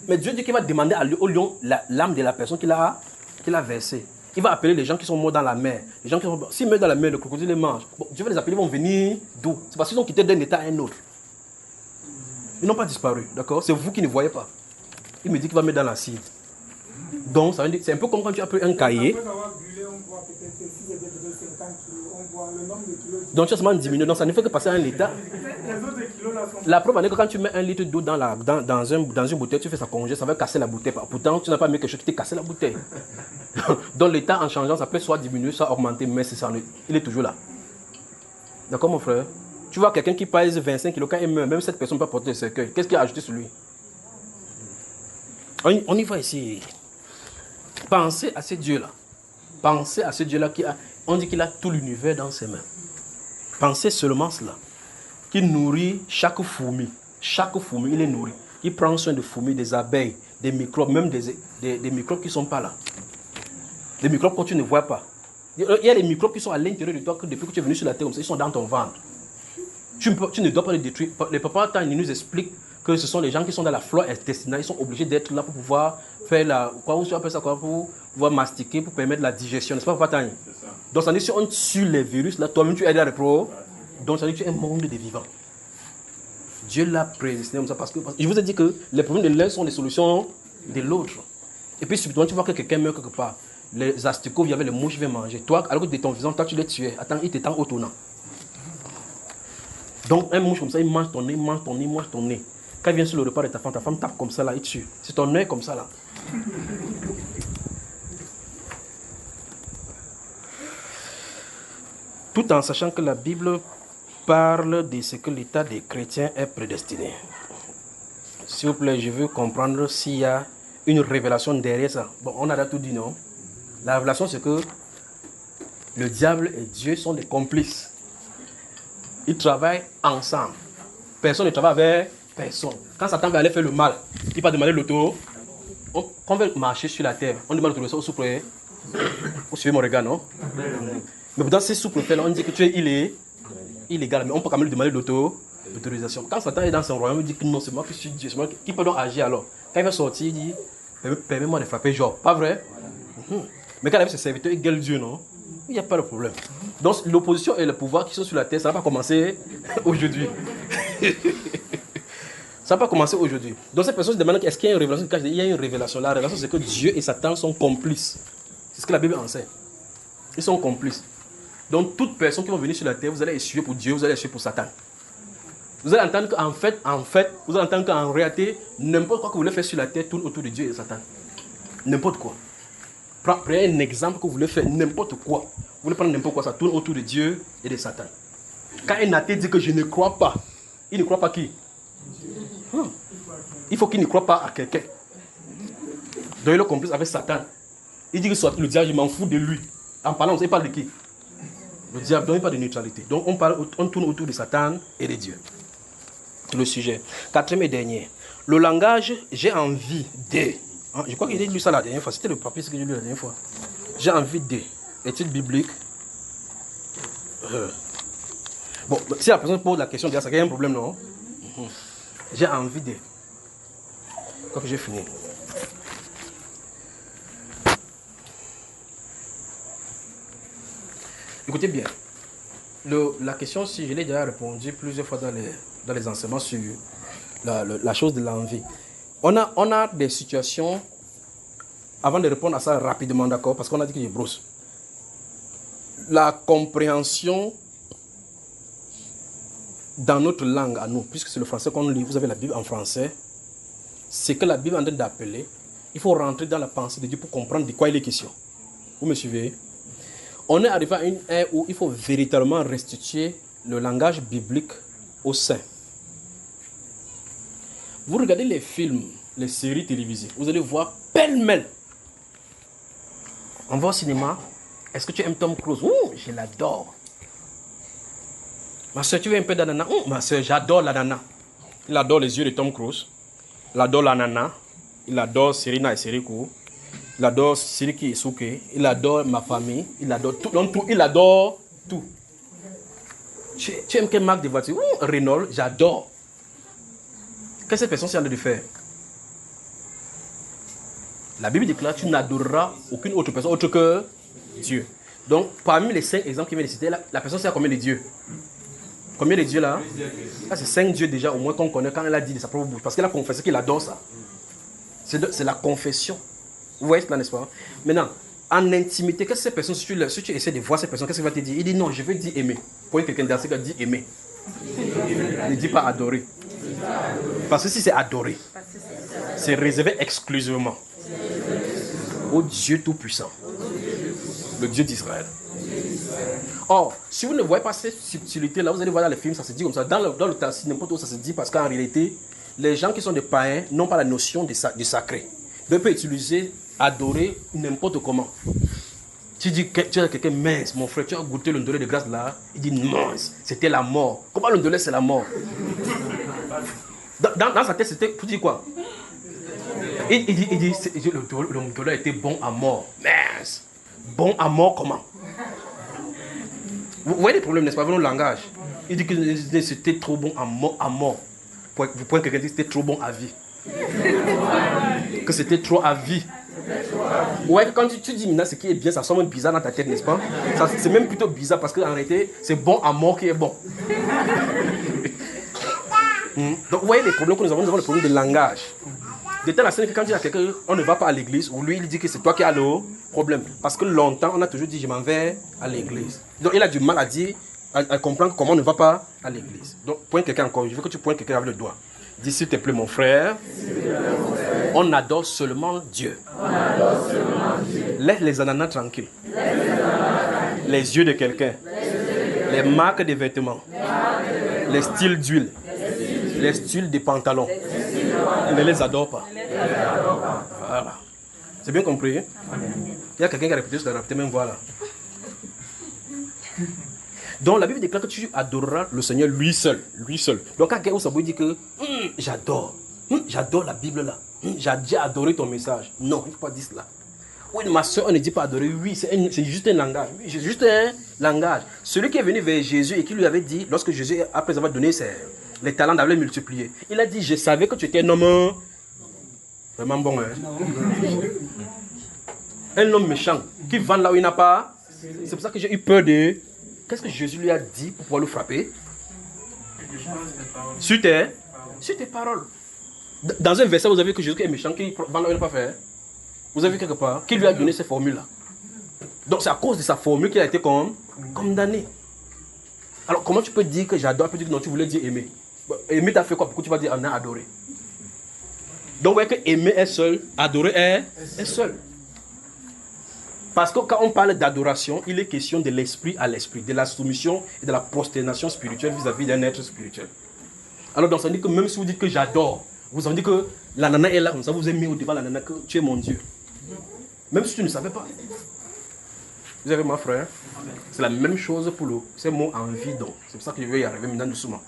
Mais Dieu dit qu'il va demander au lion l'âme de la personne qu'il a versée. Il va appeler les gens qui sont morts dans la mer. Les gens qui sont morts. S'ils meurent dans la mer, le crocodile les mange. Bon, Dieu va les appeler, ils vont venir d'où? C'est parce qu'ils ont quitté d'un état à un autre. Ils n'ont pas disparu, d'accord? C'est vous qui ne voyez pas. Il me dit qu'il va mettre dans l'acide. Donc, ça veut dire, c'est un peu comme quand tu as pris un cahier. Après avoir brûlé, on voit peut-être que si c'était de 50 kilos, on voit le nombre de kilos. Donc, tu as seulement diminué. Donc, ça ne fait que passer à un état. Les autres kilos là sont... La preuve en est que quand tu mets un litre d'eau dans une bouteille, tu fais ça congeler, ça va casser la bouteille. Pourtant, tu n'as pas mis quelque chose qui t'a cassé la bouteille. Donc, l'état en changeant, ça peut soit diminuer, soit augmenter, mais c'est ça, il est toujours là. D'accord, mon frère? Tu vois quelqu'un qui pèse 25 kilos, quand il meurt, même cette personne peut porter le cercueil. Qu'est-ce qu'il a ajouté sur lui? On y va ici. Pensez à ce Dieu-là. Pensez à ce Dieu-là on dit qu'il a tout l'univers dans ses mains. Pensez seulement cela. Qui nourrit chaque fourmi. Chaque fourmi, il est nourri. Il prend soin des fourmis, des abeilles, des microbes, même des microbes qui ne sont pas là. Des microbes que tu ne vois pas. Il y a des microbes qui sont à l'intérieur de toi que depuis que tu es venu sur la terre, ils sont dans ton ventre. Tu ne dois pas les détruire. Les papas, quand ils nous expliquent que ce sont les gens qui sont dans la flore intestinale, ils sont obligés d'être là pour pouvoir faire la... Quoi, on appelle ça quoi, pour pouvoir mastiquer, pour permettre la digestion. N'est-ce pas, papa? Donc, ça veut dire que si on tue les virus, là, toi-même, tu es là, donc, ça veut dire que tu es un monde des vivants. Dieu l'a prédestiné comme ça parce que je vous ai dit que les problèmes de l'un sont les solutions de l'autre. Et puis, subitement, tu vois que quelqu'un meurt quelque part. Les asticots, il y avait les mouches qui viennent manger. Toi, alors que de ton vivant, toi, tu les tuais. Attends, il t'étend au tournant. Donc, un mouche comme ça, il mange ton nez, mange ton nez, mange ton nez. Quand il vient sur le repas de ta femme tape comme ça, là, il tue. C'est ton nez comme ça, là. Tout en sachant que la Bible parle de ce que l'état des chrétiens est prédestiné. S'il vous plaît, je veux comprendre s'il y a une révélation derrière ça. Bon, on a tout dit, non? La révélation, c'est que le diable et Dieu sont des complices. Ils travaillent ensemble. Personne ne travaille avec personne. Quand Satan va aller faire le mal, il va demander l'auto. Quand on veut marcher sur la terre, on demande l'autorisation au souple. Vous suivez mon regard, non? Mais dans ces souples, on dit que tu es illégal, mais on peut quand même lui demander l'autorisation. Quand Satan est dans son royaume, il dit que non, c'est moi qui suis Dieu, c'est moi qui peut donc agir alors. Quand il va sortir, il dit, permets-moi de frapper, genre, pas vrai? Mais quand il avait ses serviteurs, il gueule Dieu, non? Il n'y a pas de problème. Donc l'opposition et le pouvoir qui sont sur la terre, ça n'a pas commencé aujourd'hui. Ça n'a pas commencé aujourd'hui. Donc cette personne se demande est-ce qu'il y a une révélation? Il y a une révélation. La révélation, c'est que Dieu et Satan sont complices. C'est ce que la Bible enseigne. Ils sont complices. Donc toute personne qui va venir sur la terre, vous allez essuyer pour Dieu, vous allez essuyer pour Satan. Vous allez entendre qu'en fait, vous allez entendre qu'en réalité, n'importe quoi que vous voulez faire sur la terre tourne autour de Dieu et de Satan. N'importe quoi. Prenez un exemple que vous voulez faire, n'importe quoi. Vous voulez prendre n'importe quoi, ça tourne autour de Dieu et de Satan. Quand un athée dit que je ne crois pas, il ne croit pas qui? Il faut qu'il ne croit pas à quelqu'un. Donc il est complice avec Satan. Il dit que le diable, je m'en fous de lui. En parlant, il parle de qui? Le diable, donc il parle de neutralité. Donc on tourne autour de Satan et de Dieu. C'est le sujet. Quatrième et dernier. Le langage, j'ai envie de... Je crois qu'il a lu ça la dernière fois. C'était le papier que j'ai lu la dernière fois. J'ai envie de... Étude biblique. Bon, si la personne pose la question, déjà, ça y a un problème, non? J'ai envie de... Je crois que j'ai fini. Écoutez bien. La question, si je l'ai déjà répondu plusieurs fois dans les enseignements sur la chose de l'envie. On a des situations, avant de répondre à ça rapidement, d'accord, parce qu'on a dit que je brosse. La compréhension dans notre langue à nous, puisque c'est le français qu'on lit, vous avez la Bible en français, c'est que la Bible est en train d'appeler, il faut rentrer dans la pensée de Dieu pour comprendre de quoi il est question. Vous me suivez? On est arrivé à une ère où il faut véritablement restituer le langage biblique au sein. Vous regardez les films, les séries télévisées, vous allez voir pêle-mêle. On va au cinéma. Est-ce que tu aimes Tom Cruise? Je l'adore. Ma soeur, tu veux un peu d'ananas? Ma soeur, j'adore l'ananas. Il adore les yeux de Tom Cruise. Il adore l'ananas. Il adore Serena et Serikou. Il adore Siriki et Souke. Il adore ma famille. Il adore tout. Donc, tout. Il adore tout. Tu aimes quelle marque de voiture? Renault, j'adore. Qu'est-ce que cette personne est en train de faire? La Bible déclare tu n'adoreras aucune autre personne autre que Dieu. Donc, parmi les 5 exemples qu'il vient de citer, la personne sait à combien de dieux? Combien de dieux là? Là, c'est 5 dieux déjà, au moins qu'on connaît quand elle a dit de sa propre bouche. Parce qu'elle a confessé qu'il adore ça. C'est la confession. Vous voyez cela, n'est-ce pas? Maintenant, en intimité, qu'est-ce que ces personnes, si tu essaies de voir ces personnes, qu'est-ce qu'il va te dire? Il dit non, je veux dire aimer. Pour quelqu'un dans ce cas, dit aimer. Ne dit pas adorer. Parce que si c'est adorer, c'est réservé exclusivement au Dieu Tout-Puissant, le Dieu d'Israël. Or, si vous ne voyez pas cette subtilité-là, vous allez voir dans les films, ça se dit comme ça. Dans le Talmud, n'importe où, ça se dit parce qu'en réalité, les gens qui sont des païens n'ont pas la notion du sacré. Ils peuvent utiliser adorer n'importe comment. Tu dis que tu as quelqu'un mince, mon frère, tu as goûté l'ondolé de grâce là. Il dit mince, c'était la mort. Comment l'ondolé c'est la mort? Dans sa tête, c'était, tu dis quoi? Il dit l'ondolé était bon à mort. Mince. Bon à mort comment? Vous voyez les problèmes, n'est-ce pas, avec le langage? Il dit que c'était trop bon à mort. Vous pouvez quelqu'un dire que c'était trop bon à vie. Que c'était trop à vie. Ouais, quand tu dis maintenant ce qui est bien, ça semble bizarre dans ta tête, n'est-ce pas? C'est même plutôt bizarre parce qu'en réalité, c'est bon à mort qui est bon. Donc, vous voyez les problèmes que nous avons les problèmes de langage. De telle façon que quand il y a quelqu'un, on ne va pas à l'église, ou lui il dit que c'est toi qui as le problème. Parce que longtemps, on a toujours dit je m'en vais à l'église. Donc, il a du mal à dire, à comprendre comment on ne va pas à l'église. Donc, pointe quelqu'un encore, je veux que tu pointes quelqu'un avec le doigt. Dis s'il te plaît, mon frère, on adore seulement Dieu. Laisse les ananas tranquilles. Les yeux de quelqu'un. Les marques des vêtements. Les styles d'huile. Les styles des pantalons. Ne les adore pas. Voilà. C'est bien compris? Hein? Il y a quelqu'un qui a répété, je l'ai répété même, voilà. Donc la Bible déclare que tu adoreras le Seigneur lui seul. Lui seul. Donc quand quelqu'un vous dit que j'adore la Bible là. J'ai adoré ton message. Non, il ne faut pas dire cela. Oui, ma soeur, on ne dit pas adorer. Oui, c'est juste un langage. Oui, c'est juste un langage. Celui qui est venu vers Jésus et qui lui avait dit, lorsque Jésus, après avoir donné les talents, d'avoir multiplié, il a dit, je savais que tu étais un homme vraiment bon. Hein? Un homme méchant qui vend là où il n'a pas. C'est pour ça que j'ai eu peur de... Qu'est-ce que Jésus lui a dit pour pouvoir le frapper? Sur tes paroles. Dans un verset, vous avez vu que Jésus est méchant, qui vend là où il n'a pas fait. Vous avez vu quelque part, qui lui a donné ces formules-là. Donc c'est à cause de sa formule qu'il a été condamné. Alors comment tu peux dire que j'adore, tu peux dire que non, tu voulais dire aimer. Aimer t'as fait quoi? Pourquoi tu vas dire on a adoré? Donc vous voyez que aimer est seul, adorer est seul. Parce que quand on parle d'adoration, il est question de l'esprit à l'esprit, de la soumission et de la prosternation spirituelle vis-à-vis d'un être spirituel. Alors donc ça veut dire que même si vous dites que j'adore, vous en dites que la nana est là, comme ça vous aimez au devant la nana que tu es mon Dieu. Même si tu ne savais pas. Vous avez ma frère? C'est la même chose pour ces mots envie donc. C'est pour ça que je vais y arriver maintenant doucement.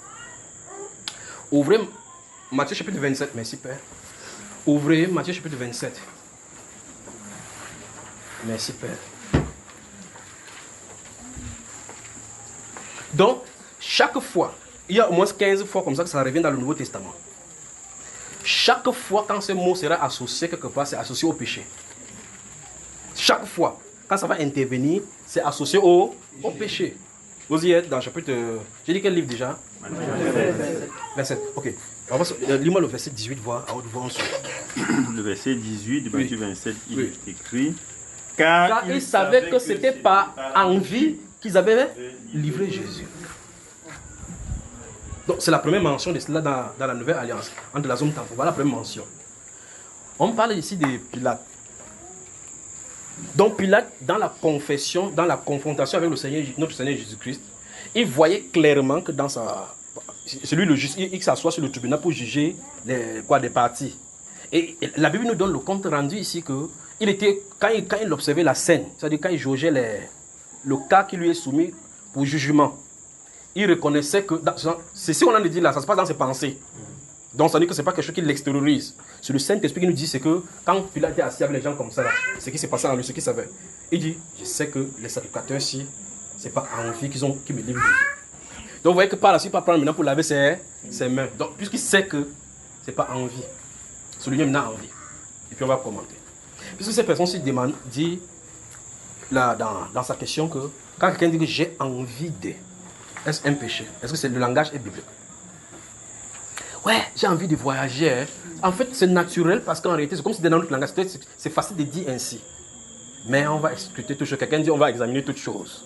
Ouvrez Matthieu chapitre 27, merci Père. Ouvrez Matthieu chapitre 27. Merci Père. Donc, chaque fois, il y a au moins 15 fois comme ça que ça revient dans le Nouveau Testament. Chaque fois quand ce mot sera associé quelque part, c'est associé au péché. Chaque fois, quand ça va intervenir, c'est associé au péché. Vous y êtes dans le chapitre... J'ai dit quel livre déjà? 27. Ok. Lis-moi le verset 18, voir à haute voix ensuite. Le verset 18 de Matthieu 27, il est écrit... Car ils savaient que ce n'était pas envie qu'ils avaient livré Jésus. Donc c'est la première mention de cela dans la nouvelle alliance, entre la zone temporelle. Voilà la première mention. On parle ici de Pilate. Donc Pilate, dans la confession, dans la confrontation avec notre Seigneur Jésus-Christ, il voyait clairement que dans sa... C'est lui le juge, il s'assoit sur le tribunal pour juger des parties. Et la Bible nous donne le compte rendu ici que il était, quand il observait la scène, c'est-à-dire quand il jaugeait le cas qui lui est soumis pour jugement, il reconnaissait que, c'est ce qu'on a dit là, ça se passe dans ses pensées. Donc ça veut dire que ce n'est pas quelque chose qui l'extériorise. C'est le Saint-Esprit qui nous dit, c'est que quand Pilate était assis avec les gens comme ça, là, ce qui s'est passé en lui, ce qu'il savait, il dit, je sais que les sacrificateurs-ci, ce n'est pas envie qui me livrent Jésus. Donc vous voyez que par la suite, il va prendre maintenant pour laver ses mains. Donc puisqu'il sait que ce n'est pas envie, celui-là maintenant envie. Et puis on va commenter. Puisque cette personne dit là, dans sa question que quand quelqu'un dit que j'ai envie de, est-ce un péché? Est-ce que le langage est biblique? Ouais, j'ai envie de voyager. Hein. En fait, c'est naturel parce qu'en réalité, c'est comme si dans notre langage, c'est facile de dire ainsi. Mais on va expliquer toutes choses. Quelqu'un dit on va examiner toutes choses.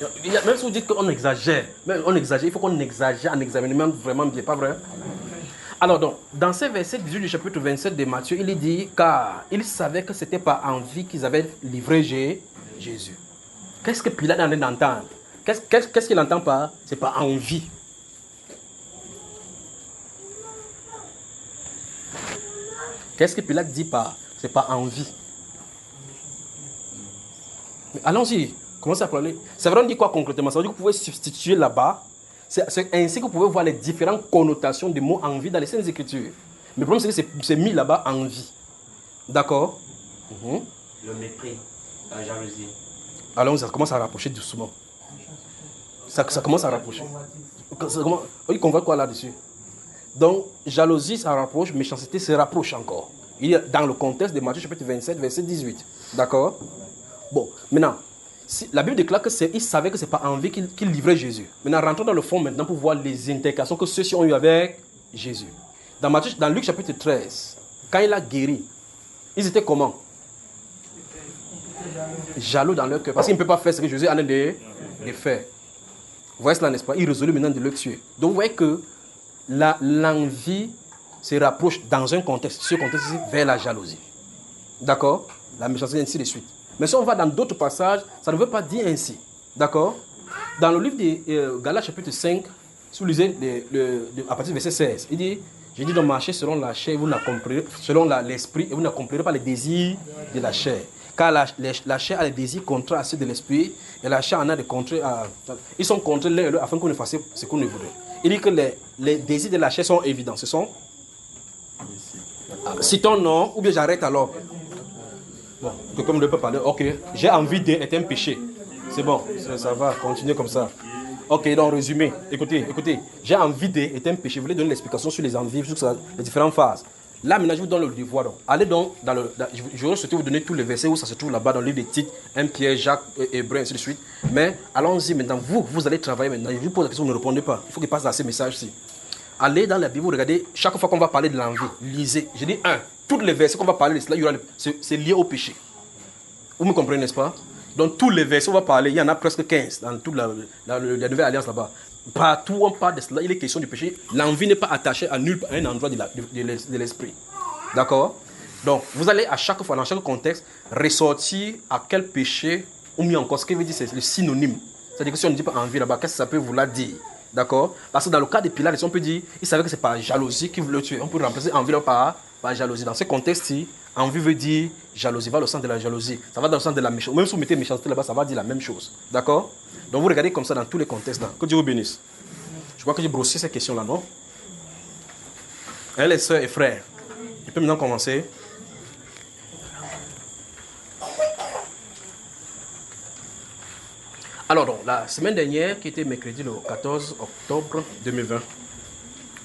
Même si vous dites qu'on exagère, il faut qu'on exagère en examinant vraiment bien, pas vrai? Alors donc, dans ces versets 18 du chapitre 27 de Matthieu, il est dit, car ils savaient que ce n'était pas en vie qu'ils avaient livré Jésus. Qu'est-ce que Pilate est en train d'entendre? Qu'est-ce qu'il entend par c'est pas en vie? Qu'est-ce que Pilate dit par c'est pas envie? Mais allons-y, commencez à parler. C'est vrai, on dit quoi concrètement? Ça veut dire que vous pouvez substituer là-bas. C'est ainsi que vous pouvez voir les différentes connotations des mots envie dans les Saintes Écritures. Mais le problème, c'est que c'est mis là-bas envie. D'accord? Le mépris, la jalousie. Alors, ça commence à rapprocher doucement. Ça commence à rapprocher. Il convoque quoi là-dessus? Donc, jalousie, ça rapproche, méchanceté se rapproche encore. Il est dans le contexte de Matthieu chapitre 27, verset 18. D'accord? Bon, maintenant, la Bible déclare qu'il savait que ce n'est pas envie qu'il livrait Jésus. Maintenant, rentrons dans le fond maintenant pour voir les interactions que ceux-ci ont eues avec Jésus. Dans Luc chapitre 13, quand il a guéri, ils étaient comment? Jaloux dans leur cœur. Parce qu'ils ne peuvent pas faire ce que Jésus en a de faire. Vous voyez cela, n'est-ce pas? Il résolut maintenant de le tuer. Donc vous voyez que l'envie se rapproche dans un contexte, ce contexte ici, vers la jalousie. D'accord? La méchanceté, ainsi de suite. Mais si on va dans d'autres passages, ça ne veut pas dire ainsi. D'accord? Dans le livre de Galates chapitre 5, si vous lisez à partir du verset 16, il dit, j'ai dit de marcher selon la chair, vous n'accomplirez, selon l'esprit, et vous n'accomplirez pas les désirs de la chair. Car la chair a les désirs contraires à ceux de l'esprit, et la chair en a des contraires à... Ils sont contraires l'un et l'autre afin qu'on ne fasse ce qu'on ne voudrait. Il dit que les désirs de la chair sont évidents. Ce sont... Citons non, ou bien j'arrête alors. Bon, quelqu'un ne peut parler. Ok, j'ai envie d'être un péché. C'est bon, ça va, continuer comme ça. Ok, donc résumé. Écoutez. J'ai envie d'être un péché. Vous voulez donner l'explication sur les envies, sur les différentes phases. Là, maintenant, je vous donne le devoir. Donc. Allez donc dans le... Je vais souhaiter vous donner tous les versets où ça se trouve là-bas dans le livre des titres, 1 Pierre, Jacques, Hébreu, ainsi de suite. Mais allons-y maintenant. Vous allez travailler maintenant. Je vous pose la question, vous ne répondez pas. Il faut qu'il passe à ces messages-ci. Allez dans la Bible, regardez, chaque fois qu'on va parler de l'envie, lisez. Je dis tous les versets qu'on va parler de cela, c'est lié au péché. Vous me comprenez, n'est-ce pas? Donc tous les versets qu'on va parler, il y en a presque 15 dans toute la Nouvelle Alliance là-bas. Partout où on parle de cela, il est question du péché. L'envie n'est pas attachée à un endroit de l'esprit. D'accord? Donc vous allez à chaque fois, dans chaque contexte, ressortir à quel péché, ou mieux encore, ce qui veut dire c'est le synonyme. C'est-à-dire que si on ne dit pas envie là-bas, qu'est-ce que ça peut vouloir dire? D'accord? Parce que dans le cas de Pilate, on peut dire, il savait que c'est par jalousie qu'il voulait le tuer. On peut remplacer envie par jalousie. Dans ce contexte-ci, envie veut dire jalousie, va dans le sens de la jalousie. Ça va dans le sens de la méchanceté. Même si vous mettez méchanceté là-bas, ça va dire la même chose. D'accord? Donc vous regardez comme ça dans tous les contextes là. Que Dieu vous bénisse. Je crois que j'ai brossé ces questions-là, non? Les sœurs et frères, je peux maintenant commencer. Alors, donc, la semaine dernière, qui était mercredi le 14 octobre 2020,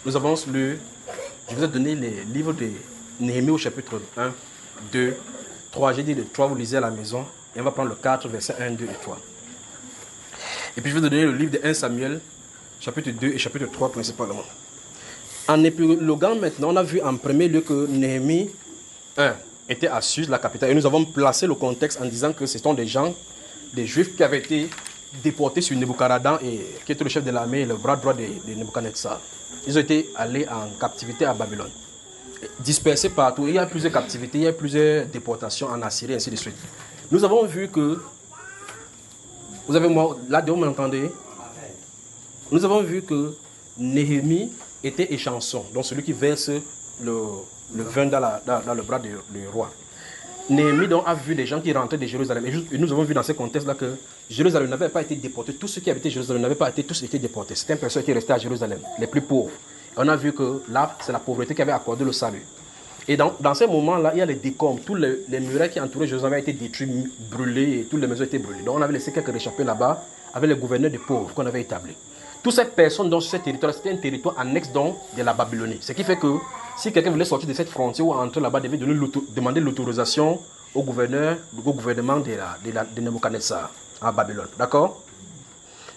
nous avons lu, je vous ai donné les livres de Néhémie au chapitre 1, 2, 3. J'ai dit le 3, vous lisez à la maison, et on va prendre le 4, verset 1, 2 et 3. Et puis je vais vous donner le livre de 1 Samuel, chapitre 2 et chapitre 3 principalement. En épiloguant maintenant, on a vu en premier lieu que Néhémie 1 était à Suse, la capitale, et nous avons placé le contexte en disant que ce sont des gens, des Juifs qui avaient été déportés sur Nebuchadnezzar, qui était le chef de l'armée et le bras droit de Nebuchadnezzar. Ils ont été allés en captivité à Babylone. Dispersés partout, il y a plusieurs captivités, il y a plusieurs déportations en Assyrie, ainsi de suite. Nous avons vu que, vous avez moi, là, vous m'entendez? Nous avons vu que Néhémie était échanson, donc celui qui verse le vin dans le bras du roi. Néhémie donc a vu des gens qui rentraient de Jérusalem. Et nous avons vu dans ce contexte-là que Jérusalem n'avait pas été déporté. Tous ceux qui habitaient Jérusalem n'avaient pas tous été déportés. C'était une personne qui restait à Jérusalem, les plus pauvres. Et on a vu que là, c'est la pauvreté qui avait accordé le salut. Et dans ces moments-là, il y a les décombres. Tous les murailles qui entouraient Jérusalem avaient été détruits, brûlés, et toutes les maisons étaient brûlées. Donc on avait laissé quelques réchappés là-bas avec les gouverneurs des pauvres qu'on avait établis. Toutes ces personnes dans ce territoire, c'était un territoire annexe donc de la Babylonie. Ce qui fait que si quelqu'un voulait sortir de cette frontière ou entrer là-bas, devait demander l'autorisation au gouvernement de Nebuchadnezzar à Babylone. D'accord?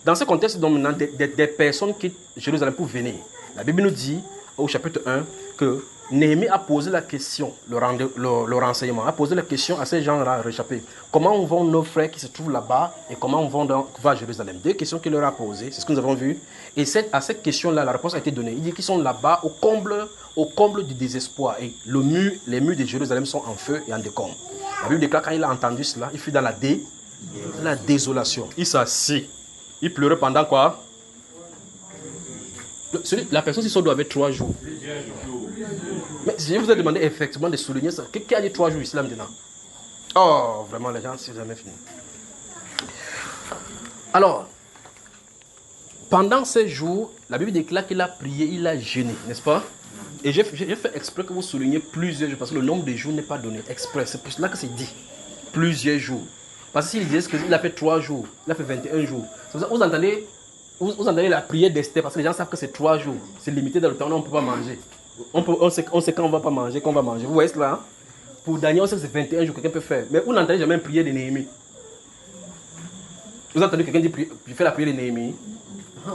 Dans ce contexte, donc, maintenant, des personnes quittent Jérusalem pour venir. La Bible nous dit au chapitre 1 que Néhémie a posé la question, le renseignement, a posé la question à ces gens-là réchappés. Comment vont nos frères qui se trouvent là-bas et comment vont à Jérusalem? Deux questions qu'il leur a posées, c'est ce que nous avons vu. Et à cette question-là, la réponse a été donnée. Il dit qu'ils sont là-bas au comble du désespoir. Et les murs de Jérusalem sont en feu et en décombre. La Bible déclare quand il a entendu cela, il fut dans la désolation. Il s'assit. Il pleurait pendant quoi? La personne, si ça doit avoir 3 jours. Mais je vous ai demandé effectivement de souligner ça. Qui a dit 3 jours ici là maintenant? Oh, vraiment, les gens, c'est jamais fini. Alors, pendant ces jours, la Bible déclare qu'il a prié, il a jeûné, n'est-ce pas? Et j'ai fait exprès que vous souligniez plusieurs jours, parce que le nombre de jours n'est pas donné exprès. C'est pour cela que c'est dit plusieurs jours. Parce que s'il disait qu'il a fait 3 jours, il a fait 21 jours. C'est pour ça que vous entendez la prière d'Esther, parce que les gens savent que c'est 3 jours. C'est limité dans le temps, on ne peut pas manger. On sait quand on ne va pas manger, qu'on va manger. Vous voyez cela, hein? Pour Daniel, on sait que c'est 21 jours, quelqu'un peut faire. Mais vous n'entendez jamais une prière de Néhémie. Vous entendez quelqu'un dire, je fais la prière de Néhémie?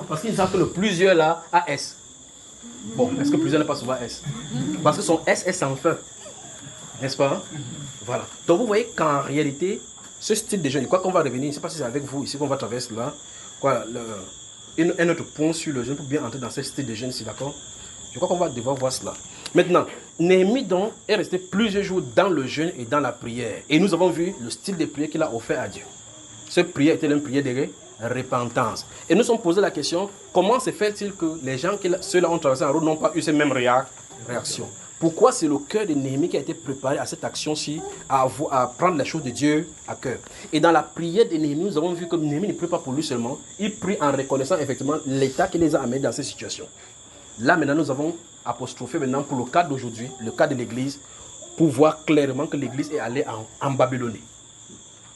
Parce qu'ils savent que le plusieurs là a S. Bon, est-ce que plusieurs n'est pas souvent S? Parce que son S est sans fin. N'est-ce pas? Voilà. Donc vous voyez qu'en réalité, ce style de jeûne, quoi qu'on va revenir, je ne sais pas si c'est avec vous ici qu'on va traverser là, un autre point sur le jeûne pour bien entrer dans ce style de jeûne ici, d'accord? Je crois qu'on va devoir voir cela. Maintenant, Néhémie donc est resté plusieurs jours dans le jeûne et dans la prière. Et nous avons vu le style de prière qu'il a offert à Dieu. Cette prière était une prière de repentance. Et nous nous sommes posé la question, comment se fait-il que les gens, ceux-là ont traversé la route, n'ont pas eu ces mêmes réactions? Pourquoi c'est le cœur de Néhémie qui a été préparé à cette action-ci, à prendre les choses de Dieu à cœur? Et dans la prière de Néhémie, nous avons vu que Néhémie ne prie pas pour lui seulement, il prie en reconnaissant effectivement l'état qui les a amenés dans cette situation. Là maintenant, nous avons apostrophé maintenant pour le cas d'aujourd'hui, le cas de l'Église, pour voir clairement que l'Église est allée en Babylonie.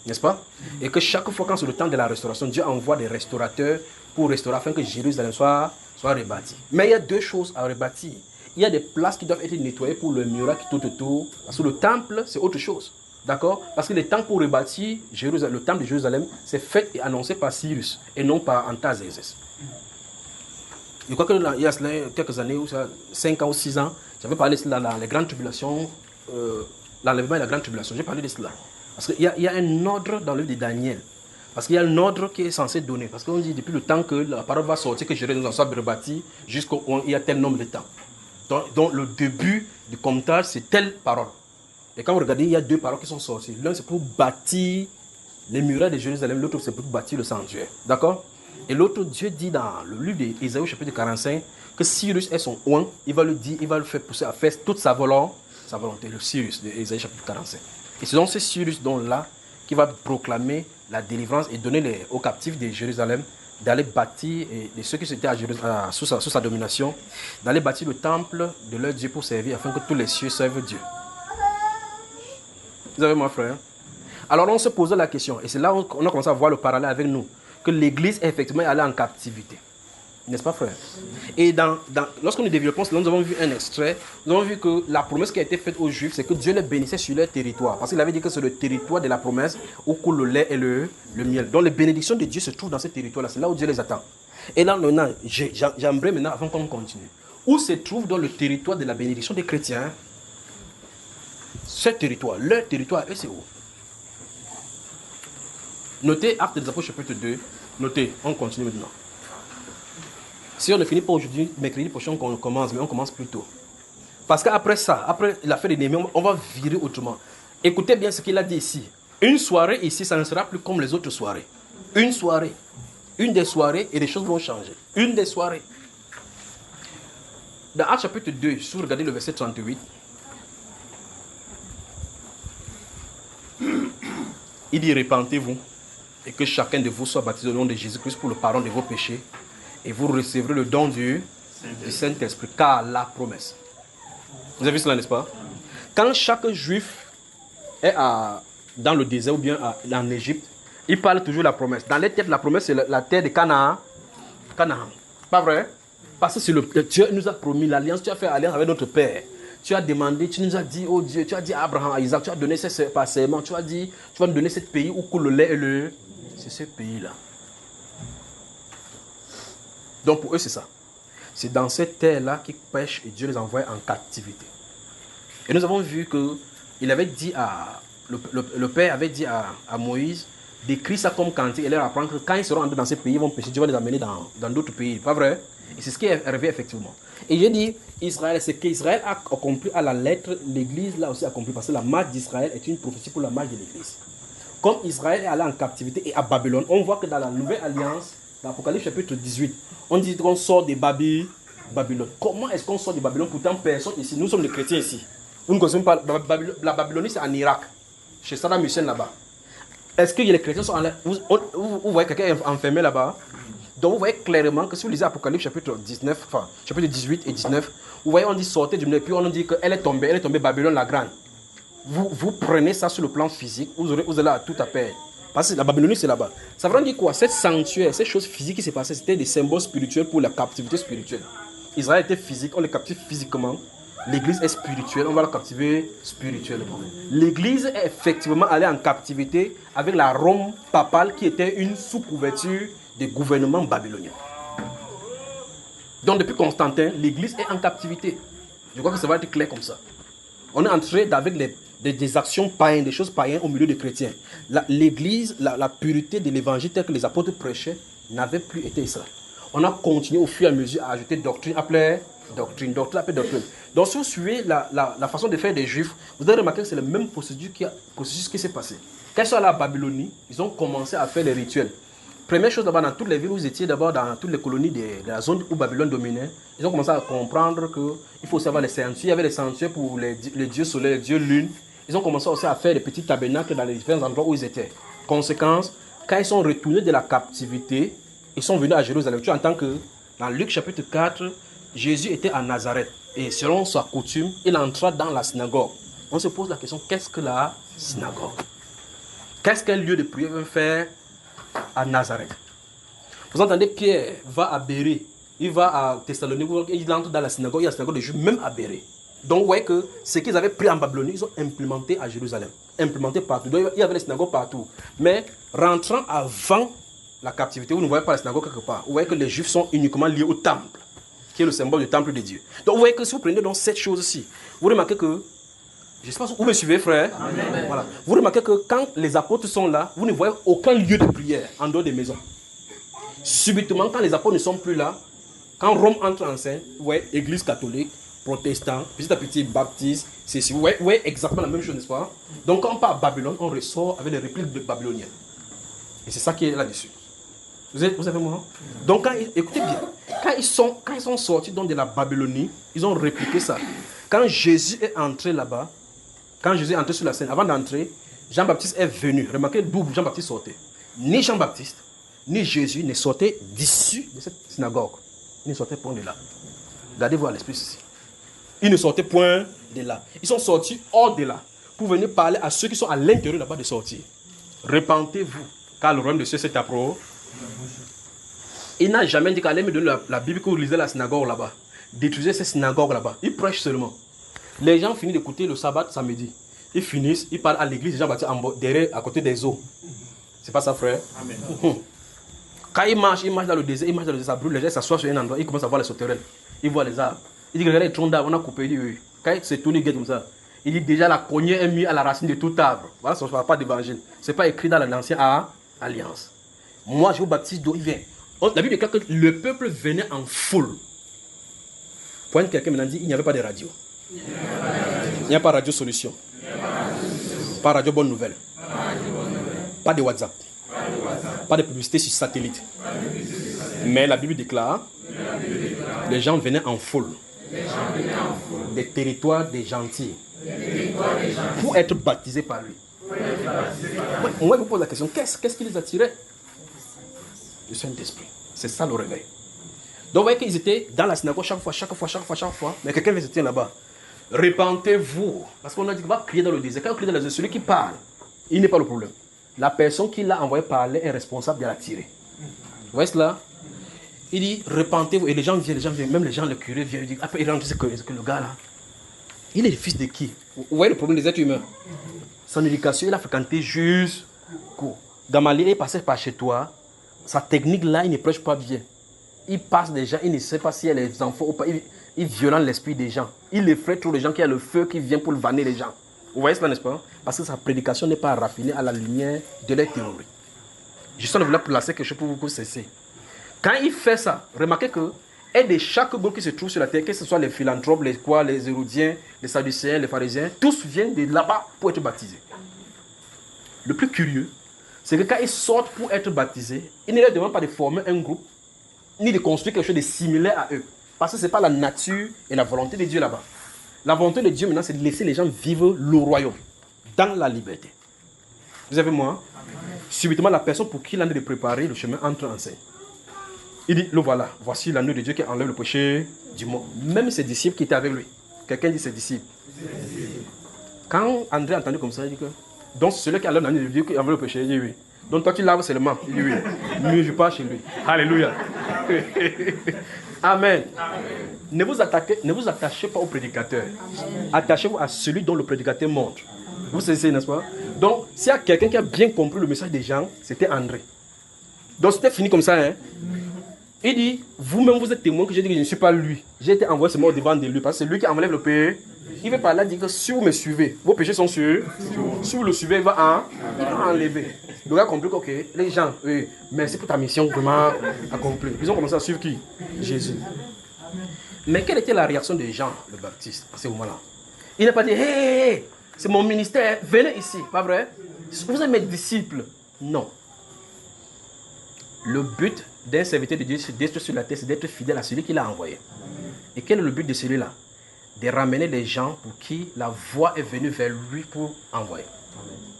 N'est-ce pas? Et que chaque fois quand c'est le temps de la restauration, Dieu envoie des restaurateurs pour restaurer afin que Jérusalem soit rebâti. Mais il y a 2 choses à rebâtir. Il y a des places qui doivent être nettoyées pour le muraille tout autour. Parce que le temple, c'est autre chose. D'accord? Parce que le temps pour rebâtir le temple de Jérusalem, c'est fait et annoncé par Cyrus et non par Antazézès. Je crois qu'il y a quelques années, 5 ans ou 6 ans, j'avais parlé de cela dans les grandes tribulations, l'enlèvement et la grande tribulation. J'ai parlé de cela. Parce qu'il y a un ordre dans le livre de Daniel. Parce qu'il y a un ordre qui est censé donner. Parce qu'on dit depuis le temps que la parole va sortir, que Jérusalem en soit rebâti, jusqu'au il y a tel nombre de temps. Donc le début du comptage, c'est telle parole. Et quand vous regardez, il y a 2 paroles qui sont sorties. L'un, c'est pour bâtir les murailles de Jérusalem. L'autre, c'est pour bâtir le sanctuaire. D'accord? Et l'autre, Dieu dit dans le livre d'Ésaïe, chapitre 45, que Cyrus est son oint. Il va le faire pousser à faire toute sa volonté. Le Cyrus d'Ésaïe, chapitre 45. Et c'est donc ce Cyrus là qui va proclamer la délivrance et donner aux captifs de Jérusalem d'aller bâtir, et ceux qui étaient sous sa domination, d'aller bâtir le temple de leur Dieu pour servir, afin que tous les cieux servent Dieu. Vous avez mon frère? Alors on se posait la question, et c'est là qu'on a commencé à voir le parallèle avec nous, que l'Église est effectivement allée en captivité. N'est-ce pas, frère? Et lorsque nous développons cela, nous avons vu un extrait. Nous avons vu que la promesse qui a été faite aux Juifs, c'est que Dieu les bénissait sur leur territoire. Parce qu'il avait dit que c'est le territoire de la promesse où coule le lait et le miel. Donc les bénédictions de Dieu se trouvent dans ce territoire-là. C'est là où Dieu les attend. Et là, maintenant, j'aimerais maintenant, avant qu'on continue, où se trouve dans le territoire de la bénédiction des chrétiens? Ce territoire, leur territoire, et c'est où? Notez Actes des Apôtres, chapitre 2. Notez, on continue maintenant. Si on ne finit pas aujourd'hui, mercredi prochain, on commence, mais on commence plus tôt. Parce qu'après ça, après l'affaire de Néhémie, on va virer autrement. Écoutez bien ce qu'il a dit ici. Une soirée ici, ça ne sera plus comme les autres soirées. Une soirée. Une des soirées et les choses vont changer. Une des soirées. Dans Actes chapitre 2, si vous regardez le verset 38, il dit: repentez-vous et que chacun de vous soit baptisé au nom de Jésus-Christ pour le pardon de vos péchés. Et vous recevrez le don du Saint-Esprit, car la promesse. Vous avez vu cela, n'est-ce pas? Quand chaque juif est dans le désert ou bien en Égypte, il parle toujours de la promesse. Dans les têtes, la promesse, c'est la terre de Canaan. Pas vrai? Parce que c'est Dieu nous a promis l'alliance. Tu as fait alliance avec notre Père. Tu as demandé, tu nous as dit, oh Dieu, tu as dit à Abraham, à Isaac, tu as donné ce serment. Tu as dit, tu vas nous donner ce pays où coule le lait et le... C'est ce pays-là. Donc pour eux, c'est ça. C'est dans cette terre-là qu'ils pêchent et Dieu les envoie en captivité. Et nous avons vu que il avait dit le Père avait dit à Moïse d'écrire ça comme cantique et leur apprendre que quand ils seront entrés dans ces pays, ils vont pêcher, Dieu va les amener dans d'autres pays. Pas vrai? Et c'est ce qui est arrivé effectivement. Et j'ai dit, Israël, c'est qu'Israël a accompli à la lettre, l'Église l'a aussi accompli, parce que la marche d'Israël est une prophétie pour la marche de l'Église. Comme Israël est allé en captivité et à Babylone, on voit que dans la Nouvelle Alliance, dans l'Apocalypse chapitre 18, on dit qu'on sort de Babylone. Babylone. Comment est-ce qu'on sort de Babylone? Pourtant, personne ici, nous sommes les chrétiens ici. Vous ne connaissez pas la Babylonie, c'est en Irak, chez Saddam Hussein là-bas. Est-ce que les chrétiens sont en vous voyez quelqu'un enfermé là-bas? Donc vous voyez clairement que si vous lisez Apocalypse chapitre 19, enfin chapitre 18 et 19, vous voyez on dit sortez du milieu, puis on dit qu'elle est tombée Babylone la grande. Vous prenez ça sur le plan physique, vous allez à tout à perdre. Parce que la Babylonie c'est là-bas. Ça veut dire quoi? Cette sanctuaire, ces choses physiques qui s'est passées, c'était des symboles spirituels pour la captivité spirituelle. Israël était physique, on les captive physiquement. L'église est spirituelle, on va la captiver spirituellement. L'église est effectivement allée en captivité avec la Rome papale qui était une sous-couverture des gouvernements babyloniens. Donc depuis Constantin, l'église est en captivité. Je crois que ça va être clair comme ça. On est entré avec des actions païennes, des choses païennes au milieu des chrétiens. L'église, la pureté de l'évangile tel que les apôtres prêchaient n'avait plus été ça. On a continué au fur et à mesure à ajouter doctrine après doctrine. Donc si vous suivez la façon de faire des Juifs, vous allez remarquer que c'est la même procédure qui s'est passée. Quand ils sont allés à Babylonie, ils ont commencé à faire les rituels. Première chose d'abord, dans toutes les villes où vous étiez, d'abord dans toutes les colonies de la zone où Babylone dominait, ils ont commencé à comprendre qu'il faut aussi avoir les sanctuaires. Il y avait les sanctuaires pour les dieux soleil, les dieux lune. Ils ont commencé aussi à faire des petits tabernacles dans les différents endroits où ils étaient. Conséquence, quand ils sont retournés de la captivité, ils sont venus à Jérusalem. Tu entends que dans Luc chapitre 4, Jésus était à Nazareth. Et selon sa coutume, il entra dans la synagogue. On se pose la question, qu'est-ce que la synagogue? Qu'est-ce qu'un lieu de prière veut faire à Nazareth? Vous entendez, Pierre va à Bérée, il va à Thessalonique, il entre dans la synagogue, il y a la synagogue de Juifs, même à Bérée. Donc, vous voyez que ce qu'ils avaient pris en Babylonie, ils ont implémenté à Jérusalem, implémenté partout. Donc, il y avait les synagogues partout. Mais rentrant avant la captivité, vous ne voyez pas la synagogue quelque part. Vous voyez que les Juifs sont uniquement liés au temple, qui est le symbole du temple de Dieu. Donc, vous voyez que si vous prenez donc cette chose-ci, vous remarquez que, je ne sais pas si vous me suivez, frère. Amen. Voilà. Vous remarquez que quand les apôtres sont là, vous ne voyez aucun lieu de prière en dehors des maisons. Subitement, quand les apôtres ne sont plus là, quand Rome entre en scène, vous voyez église catholique, protestant, petit à petit baptiste, c'est vous voyez exactement la même chose, n'est-ce pas? Donc quand on part à Babylone, on ressort avec les répliques de babyloniens. Et c'est ça qui est là-dessus. Vous avez moi? Donc écoutez bien, quand ils sont sortis donc de la Babylonie, ils ont répliqué ça. Quand Jésus est entré là-bas, quand Jésus est entré sur la scène, avant d'entrer, Jean-Baptiste est venu. Remarquez d'où Jean-Baptiste sortait. Ni Jean-Baptiste, ni Jésus ne sortaient d'issue de cette synagogue. Ils ne sortaient point de là. Regardez voir l'esprit ici. Ils ne sortaient point de là. Ils sont sortis hors de là pour venir parler à ceux qui sont à l'intérieur là-bas de sortir. Repentez-vous, car le royaume de Dieu s'est approché. Il n'a jamais dit qu'allez me donner la Bible que vous lisez la synagogue là-bas. Détruisez ces synagogues là-bas. Il prêche seulement. Les gens finissent d'écouter le sabbat samedi. Ils finissent, ils parlent à l'église, les gens bâtis derrière, à côté des eaux. C'est pas ça, frère? Amen. Quand ils marchent dans le désert, ça brûle, les gens s'assoient sur un endroit, ils commencent à voir les sauterelles. Ils voient les arbres. Ils disent, regardez les troncs d'arbres, on a coupé. Il dit, oui. Quand il se tourne, il guette comme ça. Il dit, déjà la cognée est mise à la racine de tout arbre. Voilà, ça ne parle pas d'évangile. Ce n'est pas écrit dans l'ancienne alliance. Moi, je vous baptise d'eau, il vient. La Bible déclare que le peuple venait en foule. Point quelqu'un maintenant dit, il n'y avait pas de radio. Il n'y a pas radio solution. Pas radio bonne nouvelle. Pas de WhatsApp. Pas de publicité sur satellite. Mais la Bible déclare, les gens venaient en foule. Des territoires des gentils. Pour être baptisés par lui. Moi, je vous pose la question, qu'est-ce qui les attirait? Le Saint-Esprit. C'est ça le réveil. Donc, vous voyez qu'ils étaient dans la synagogue chaque fois. Mais quelqu'un vient se tenir là-bas. Repentez-vous. Parce qu'on a dit qu'il va crier dans le désert. Quand on crie dans le désert, celui qui parle, il n'est pas le problème. La personne qui l'a envoyé parler est responsable de la tirer. Vous voyez cela? Il dit, repentez-vous. Et les gens viennent, même les gens, le curé viennent. Ils disent, après, il rentre, c'est que le gars là, il est le fils de qui? Vous voyez le problème des êtres humains? Son éducation, il a fréquenté jusqu'où? Gamaliel est passé par chez toi. Sa technique là, il ne prêche pas bien. Il passe des gens, il ne sait pas s'il y a les enfants ou pas. Il violente l'esprit des gens. Il effraie trop les gens qu'il y a le feu qui vient pour le vanner les gens. Vous voyez cela, n'est-ce pas? Parce que sa prédication n'est pas raffinée à la lumière de la théorie. Je suis voulu placer quelque chose pour vous cesser. Quand il fait ça, remarquez que et de chaque groupe qui se trouve sur la terre, que ce soit les philanthropes, les hérodiens, les sadducéens, les pharisiens, tous viennent de là-bas pour être baptisés. Le plus curieux, c'est que quand ils sortent pour être baptisés, ils ne leur demandent pas de former un groupe, ni de construire quelque chose de similaire à eux. Parce que ce n'est pas la nature et la volonté de Dieu là-bas. La volonté de Dieu maintenant, c'est de laisser les gens vivre le royaume dans la liberté. Vous avez moi? Subitement, la personne pour qui il en est de préparer le chemin entre en scène. Il dit, le voilà, voici l'agneau de Dieu qui enlève le péché du monde. Même ses disciples qui étaient avec lui. Quelqu'un dit ses disciples. Quand André a entendu comme ça, il dit que, donc celui qui enlève l'agneau de Dieu qui enlève le péché, il dit oui. Donc toi tu laves seulement, il dit oui. Mieux je pars chez lui. Alléluia. Amen. Ne vous attachez pas au prédicateur. Attachez-vous à celui dont le prédicateur montre. Vous savez, n'est-ce pas? Donc, s'il y a quelqu'un qui a bien compris le message des gens, c'était André. Donc c'était fini comme ça, hein. Il dit, vous-même vous êtes témoin que j'ai dit que je ne suis pas lui. J'ai été envoyé seulement au devant de lui, parce que c'est lui qui enlève le péché. Il veut par là dire que si vous me suivez, vos péchés sont sûrs. Si vous le suivez, il va enlever. Donc il a compris que ok, les gens, oui, merci pour ta mission vraiment accomplie. Ils ont commencé à suivre qui? Jésus. Mais quelle était la réaction de Jean le Baptiste à ce moment-là? Il n'a pas dit, hey, c'est mon ministère, venez ici, pas vrai? Vous êtes mes disciples. Non. Le but d'un serviteur de Dieu, c'est d'être sur la terre, c'est d'être fidèle à celui qui l'a envoyé. Et quel est le but de celui-là? De ramener les gens pour qui la voix est venue vers lui pour envoyer.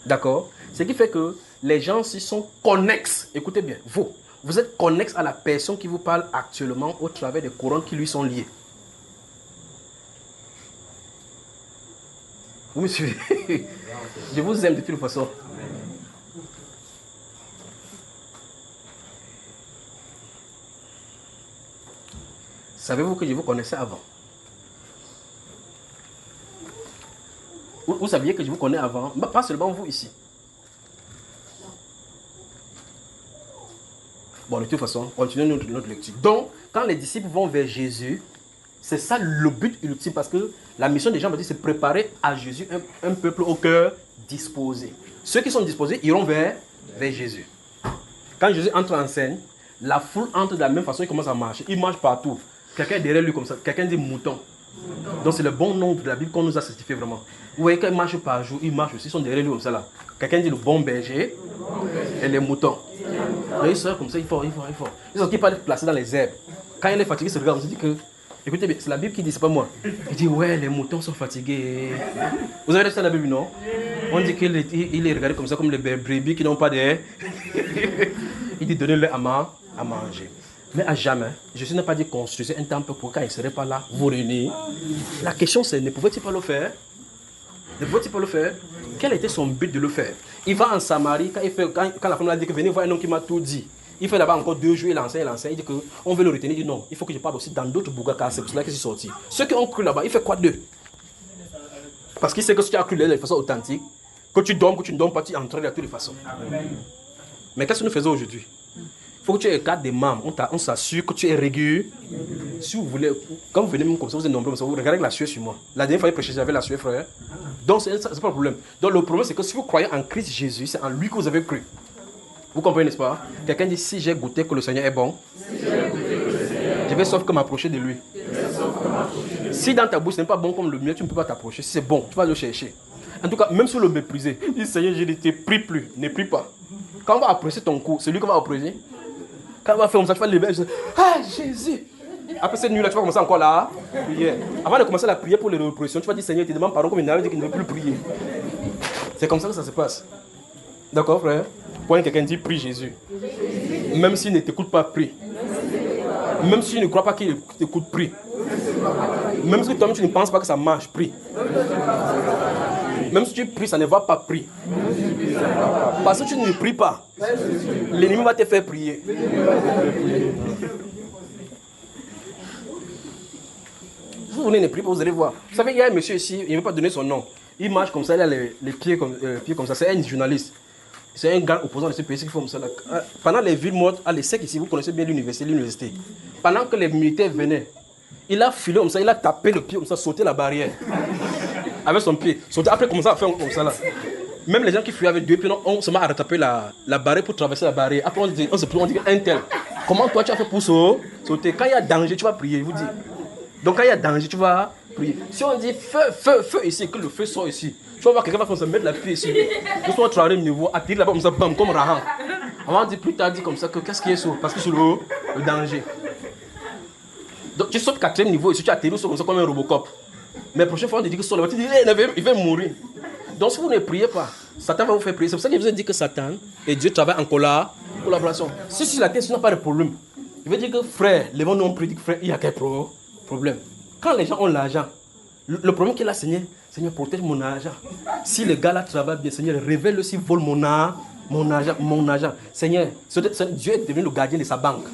D'accord? Ce qui fait que les gens s'y sont connexes. Écoutez bien, vous êtes connexes à la personne qui vous parle actuellement au travers des couronnes qui lui sont liées. Vous me suivez? Je vous aime de toute façon. Savez-vous que je vous connaissais avant? Vous saviez que je vous connais avant? Pas seulement vous ici. Bon, de toute façon, continuons notre lecture. Donc, quand les disciples vont vers Jésus, c'est ça le but ultime, parce que la mission des gens, c'est préparer à Jésus un peuple au cœur disposé. Ceux qui sont disposés iront vers Jésus. Quand Jésus entre en scène, la foule entre de la même façon, il commence à marcher. Il marche partout. Quelqu'un est derrière lui comme ça. Quelqu'un dit mouton. Donc c'est le bon nom de la Bible qu'on nous a certifié vraiment. Vous voyez qu'il marche par jour, il marche aussi, ils sont derrière lui comme ça là. Quelqu'un dit le bon berger et les moutons. Et ils sortent comme ça, il faut. Ils sont qui pas placés dans les herbes. Quand il est fatigué, il se regarde, on se dit que, écoutez bien, c'est la Bible qui dit, c'est pas moi. Il dit ouais, les moutons sont fatigués. Vous avez ça dans la Bible, non? On dit qu'il est regardé comme ça, comme les brebis qui n'ont pas d'air. Il dit donnez-leur à manger. Mais à jamais, Jésus n'a pas dit construisez un temple pour quand il ne serait pas là, vous réunir. La question c'est, ne pouvait-il pas le faire? Ne pouvait-il pas le faire? Quel était son but de le faire? Il va en Samarie, quand la femme a dit que venez voir un homme qui m'a tout dit. Il fait là-bas encore 2 jours, il enseigne, il dit qu'on veut le retenir, il dit non, il faut que je parle aussi dans d'autres bougakas, c'est pour cela que je suis sorti. Ceux qui ont cru là-bas, il fait quoi d'eux? Parce qu'il sait que si tu as cru de façon authentique, que tu dormes, que tu ne dormes pas, tu entraînes de toutes les façons. Mais qu'est-ce que nous faisons aujourd'hui? Il faut que tu écartes des membres, on s'assure que tu es régulier. Si vous voulez, quand vous venez même comme ça, vous êtes nombreux, vous regardez la sueur sur moi. La dernière fois, il prêchait, j'avais la sueur, frère. Donc, c'est pas le problème. Donc, le problème, c'est que si vous croyez en Christ Jésus, c'est en lui que vous avez cru. Vous comprenez, n'est-ce pas? Quelqu'un dit, si j'ai goûté que le Seigneur est bon, je vais sauf que m'approcher de lui. Si dans ta bouche, ce n'est pas bon comme le mien, tu ne peux pas t'approcher. Si c'est bon, tu vas le chercher. En tout cas, même si le mépriser, dis Seigneur, je ne te prie plus, ne prie pas. Quand on va apprécier ton cou, c'est lui qui va apprécier. Quand on va faire comme ça, tu vas lever, je dis, ah Jésus. Après cette nuit-là, tu vas commencer encore là, prier. Avant de commencer la prière pour les répressions, tu vas dire Seigneur, tu demandes pardon comme il avait dit qu'il ne veut plus prier. C'est comme ça que ça se passe. D'accord, frère? Quand quelqu'un dit prie Jésus, même s'il ne t'écoute pas, prie. Même s'il ne croit pas qu'il t'écoute, prie. Même si toi-même tu ne penses pas que ça marche, prie. Même si tu pries, ça ne va pas, prie. Parce que tu ne pries pas, l'ennemi va te faire prier. Vous venez ne priez pas, vous allez voir. Vous savez, il y a un monsieur ici, il ne veut pas donner son nom. Il marche comme ça, il a les pieds comme ça. C'est un journaliste. C'est un grand opposant de ce pays qui fait comme ça. Pendant les villes mortes, à l'ESSEC ici, vous connaissez bien l'université. Pendant que les militaires venaient, il a filé comme ça, il a tapé le pied comme ça, sauté la barrière. Avec son pied. Sauté, après, commencer à faire comme ça là. Même les gens qui fuyaient avec 2 pieds, on se met à retaper la barrière pour traverser la barrière. Après, on dit un tel. Comment toi tu as fait pour sauter? Quand il y a danger, tu vas prier, je vous dis. Donc quand il y a danger, tu vas prier. Si on dit feu ici, que le feu sort ici, tu vas voir quelqu'un va se mettre la pied ici. Tu vas travailler au niveau, attirer là-bas comme ça, bam, comme Rahan. Avant, on dit plus tard, dit comme ça que qu'est-ce qui est saut? Parce que c'est le danger. Donc tu sautes 4e niveau et si tu atterris comme ça comme un Robocop. Mais la prochaine fois on te dit que sur la voiture, tu dis il va mourir. Donc si vous ne priez pas, Satan va vous faire prier. C'est pour ça que je vous ai dit que Satan et Dieu travaillent en collaboration. Si sur la terre, tu n'as pas de problème. Je veux dire que frère, les gens nous ont prédit que frère, il y a quel problème. Quand les gens ont l'argent, le problème qu'il a, Seigneur, protège mon argent. Si le gars là travaille bien, Seigneur, révèle-le s'il vole mon argent. Seigneur, Dieu est devenu le gardien de sa banque.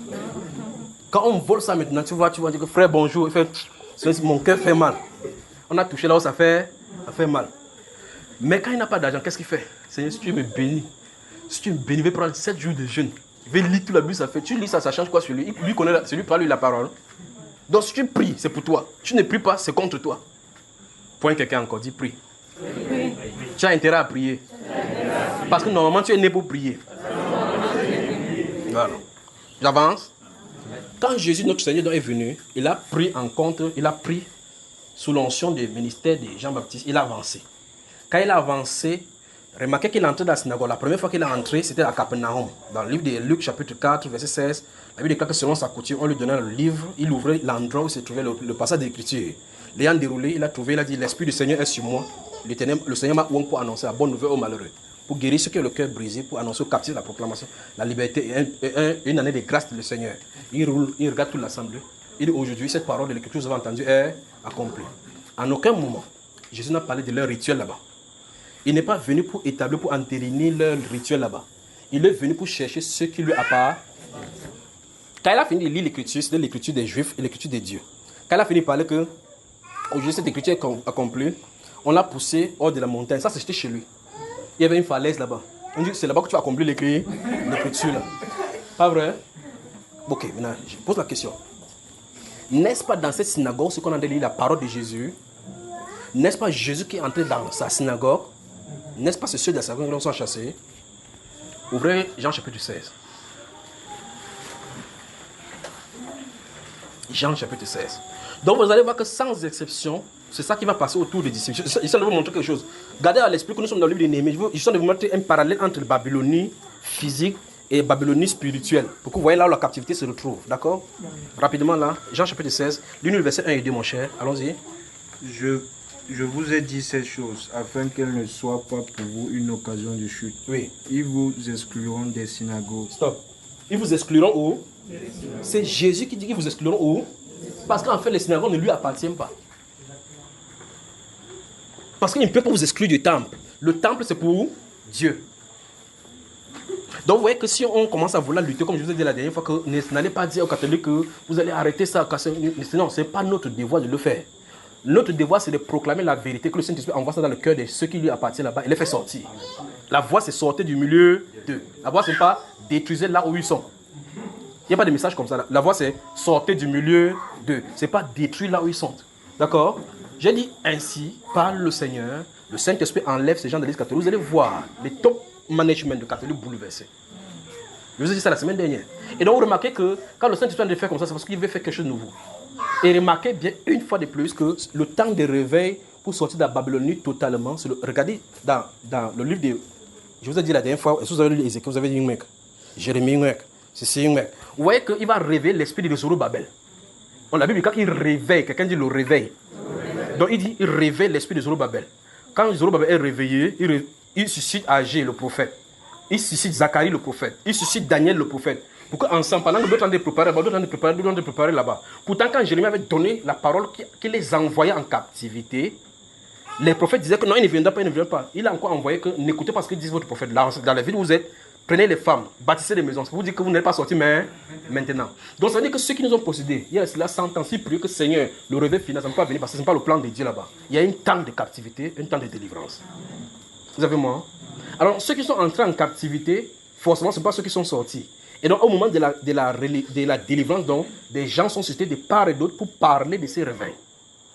Quand on vole ça maintenant, tu vois dire que frère, bonjour, il fait, mon cœur fait mal. On a touché là où ça fait mal. Mais quand il n'a pas d'argent, qu'est-ce qu'il fait? Seigneur, si tu me bénis, il va prendre 7 jours de jeûne. Il va lire tout la Bible, ça fait. Tu lis ça, ça change quoi sur lui? Lui connaît, c'est lui parle la parole. Donc si tu pries, c'est pour toi. Tu ne pries pas, c'est contre toi. Point quelqu'un encore, dit prie. Oui. Tu as intérêt à prier. Parce que normalement, tu es né pour prier. Voilà. J'avance. Quand Jésus, notre Seigneur, est venu, il a pris en compte, il a pris sous l'onction du ministère de Jean-Baptiste, il a avancé. Quand il a avancé, remarquez qu'il est entré dans la synagogue. La première fois qu'il est entré, c'était à Capernaum. Dans le livre de Luc, chapitre 4, verset 16, la Bible déclare que selon sa coutume, on lui donnait le livre, il ouvrait l'endroit où se trouvait le passage d'écriture. L'ayant déroulé, il a trouvé, il a dit, l'Esprit du Seigneur est sur moi. Le Seigneur m'a oint pour annoncer la bonne nouvelle aux malheureux, pour guérir ceux qui ont le cœur brisé, pour annoncer aux captifs la proclamation, la liberté et une année de grâce du Seigneur. Il regarde toute l'assemblée. Il dit, aujourd'hui, cette parole de l'Écriture que vous avez entendue est accomplie. En aucun moment, Jésus n'a parlé de leur rituel là-bas. Il n'est pas venu pour établir, pour entériner leur rituel là-bas. Il est venu pour chercher ce qui lui appartient. Quand il a fini de lire l'écriture, c'était l'écriture des Juifs et l'écriture des dieux. Quand il a fini de parler que aujourd'hui cette écriture est accomplie, on l'a poussé hors de la montagne. Ça, c'était chez lui. Il y avait une falaise là-bas. On dit que c'est là-bas que tu as accompli l'écriture là. Pas vrai? Ok, maintenant, je pose la question. N'est-ce pas dans cette synagogue, ce qu'on a lu la parole de Jésus? N'est-ce pas Jésus qui est entré dans sa synagogue? N'est-ce pas ceux de la synagogue qui l'ont chassé? Ouvrez Jean chapitre 16. Jean chapitre 16. Donc vous allez voir que sans exception, c'est ça qui va passer autour des disciples. Je vais vous montrer quelque chose. Gardez à l'esprit que nous sommes dans le livre de Néhémie. Je suis en train de vous montrer un parallèle entre la Babylonie physique et la Babylonie spirituelle. Pour que vous voyez là où la captivité se retrouve. D'accord? Rapidement là, Jean chapitre 16, lis-nous le verset 1 et 2 mon cher. Allons-y. Je vous ai dit ces choses afin qu'elles ne soient pas pour vous une occasion de chute. Oui. Ils vous excluront des synagogues. Stop. Ils vous excluront où? C'est Jésus qui dit qu'ils vous excluront où? Parce qu'en fait, les synagogues ne lui appartiennent pas. Parce qu'il ne peut pas vous exclure du temple. Le temple, c'est pour Dieu. Donc, vous voyez que si on commence à vouloir lutter, comme je vous ai dit la dernière fois, que n'allez pas dire aux catholiques que vous allez arrêter ça. Non, ce n'est pas notre devoir de le faire. Notre devoir, c'est de proclamer la vérité, que le Saint-Esprit envoie ça dans le cœur de ceux qui lui appartiennent là-bas et les fait sortir. La voix, c'est sortir du milieu d'eux. La voix, c'est pas détruire là où ils sont. Il n'y a pas de message comme ça. La voix, c'est sortir du milieu d'eux. Ce n'est pas détruire là où ils sont. D'accord? J'ai dit ainsi, parle le Seigneur, le Saint-Esprit enlève ces gens de l'Église catholique. Vous allez voir les top management de catholiques bouleversés. Je vous ai dit ça la semaine dernière. Et donc, vous remarquez que quand le Saint-Esprit de faire comme ça, c'est parce qu'il veut faire quelque chose de nouveau. Et remarquez bien une fois de plus que le temps de réveil pour sortir de la Babylonie totalement, regardez dans le livre de... Je vous ai dit la dernière fois, vous avez lu Ézéchiel, vous avez dit mec, Jérémie mec, c'est mec. Vous voyez qu'il va réveiller l'esprit de Zorobabel. On l'a vu, quand il réveille, quelqu'un dit le réveil. Donc il dit, il réveille l'esprit de Zorobabel. Quand Zorobabel est réveillé, il suscite Agé le prophète. Il suscite Zacharie le prophète. Il suscite Daniel le prophète. Pour qu'ensemble, pendant que d'autres ont préparé là-bas, d'autres ont préparé là-bas. Pourtant, quand Jérémie avait donné la parole qui les envoyait en captivité, les prophètes disaient que non, il ne viendra pas, il ne viendra pas. Il a encore envoyé que n'écoutez pas ce que dit votre prophète. Là, dans la ville où vous êtes, prenez les femmes, bâtissez des maisons. Ça vous dit que vous n'êtes pas sortis, mais maintenant. Donc, ça veut dire que ceux qui nous ont possédés, il y a cela 100 ans, si prier que Seigneur, le réveil final, ça ne peut pas venir parce que ce n'est pas le plan de Dieu là-bas. Il y a un temps de captivité, un temps de délivrance. Vous avez moi? Alors, ceux qui sont entrés en captivité, forcément, ce ne sont pas ceux qui sont sortis. Et donc, au moment de la délivrance, donc, des gens sont cités de part et d'autre pour parler de ces réveils.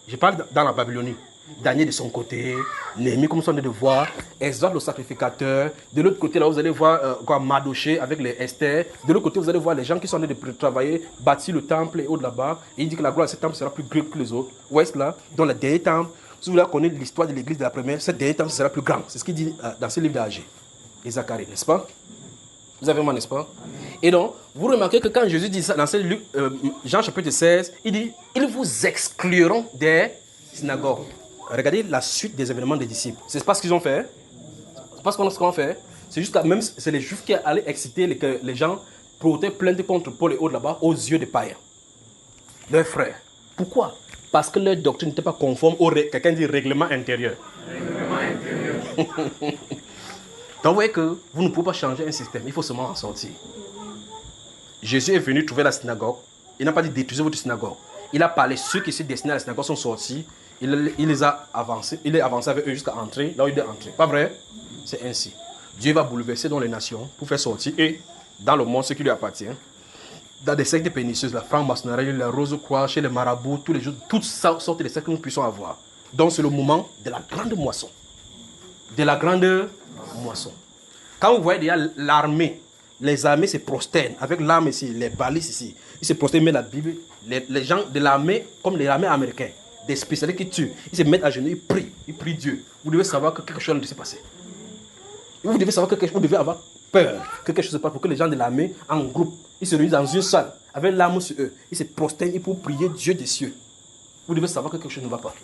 Je parle dans la Babylonie. Daniel de son côté, Néhémie comme son de voir, Esdras le sacrificateur. De l'autre côté, là, vous allez voir Mardoché avec les Esther. De l'autre côté, vous allez voir les gens qui sont en train de travailler, bâtir le temple et autres là-bas. Et il dit que la gloire de ce temple sera plus grande que les autres. Où est-ce là? Dans le dernier temple, si vous voulez connaître l'histoire de l'église de la première, ce dernier temple sera plus grand. C'est ce qu'il dit dans ce livre d'Agé et Zacharie, n'est-ce pas? Vous avez moi, n'est-ce pas? Et donc, vous remarquez que quand Jésus dit ça dans Jean chapitre 16, il dit, ils vous excluront des synagogues. Regardez la suite des événements des disciples. C'est pas ce qu'ils ont fait. C'est pas ce qu'on a fait. C'est juste que même c'est les Juifs qui allaient exciter que les gens portaient plainte contre Paul et autres là-bas aux yeux des païens. Leurs frères. Pourquoi? Parce que leur doctrine n'était pas conforme au quelqu'un dit règlement intérieur. Donc vous voyez que vous ne pouvez pas changer un système, il faut seulement en sortir. Jésus est venu trouver la synagogue. Il n'a pas dit détruisez votre synagogue. Il a parlé, ceux qui étaient destinés à la synagogue sont sortis. Il les a avancés. Il est avancé avec eux jusqu'à entrer là où il est entré. Pas vrai? C'est ainsi. Dieu va bouleverser dans les nations pour faire sortir et dans le monde ce qui lui appartient. Dans des sectes pernicieuses, la franc-maçonnerie, la rose-croix, chez les marabouts, tous les jours, toutes sortes de sectes que nous puissions avoir. Donc c'est le moment de la grande moisson. De la grande moisson. Quand vous voyez déjà l'armée, les armées se prosternent avec l'arme ici, les balises ici. Ils se prosternent, mais la Bible, les gens de l'armée, comme les armées américaines, des spécialistes qui tuent, ils se mettent à genoux, ils prient Dieu. Vous devez savoir que quelque chose ne s'est passé. Vous devez savoir que vous devez avoir peur que quelque chose se passe pour que les gens de l'armée, en groupe, ils se réunissent dans une salle avec l'arme sur eux. Ils se prosternent pour prier Dieu des cieux. Vous devez savoir que quelque chose ne va pas.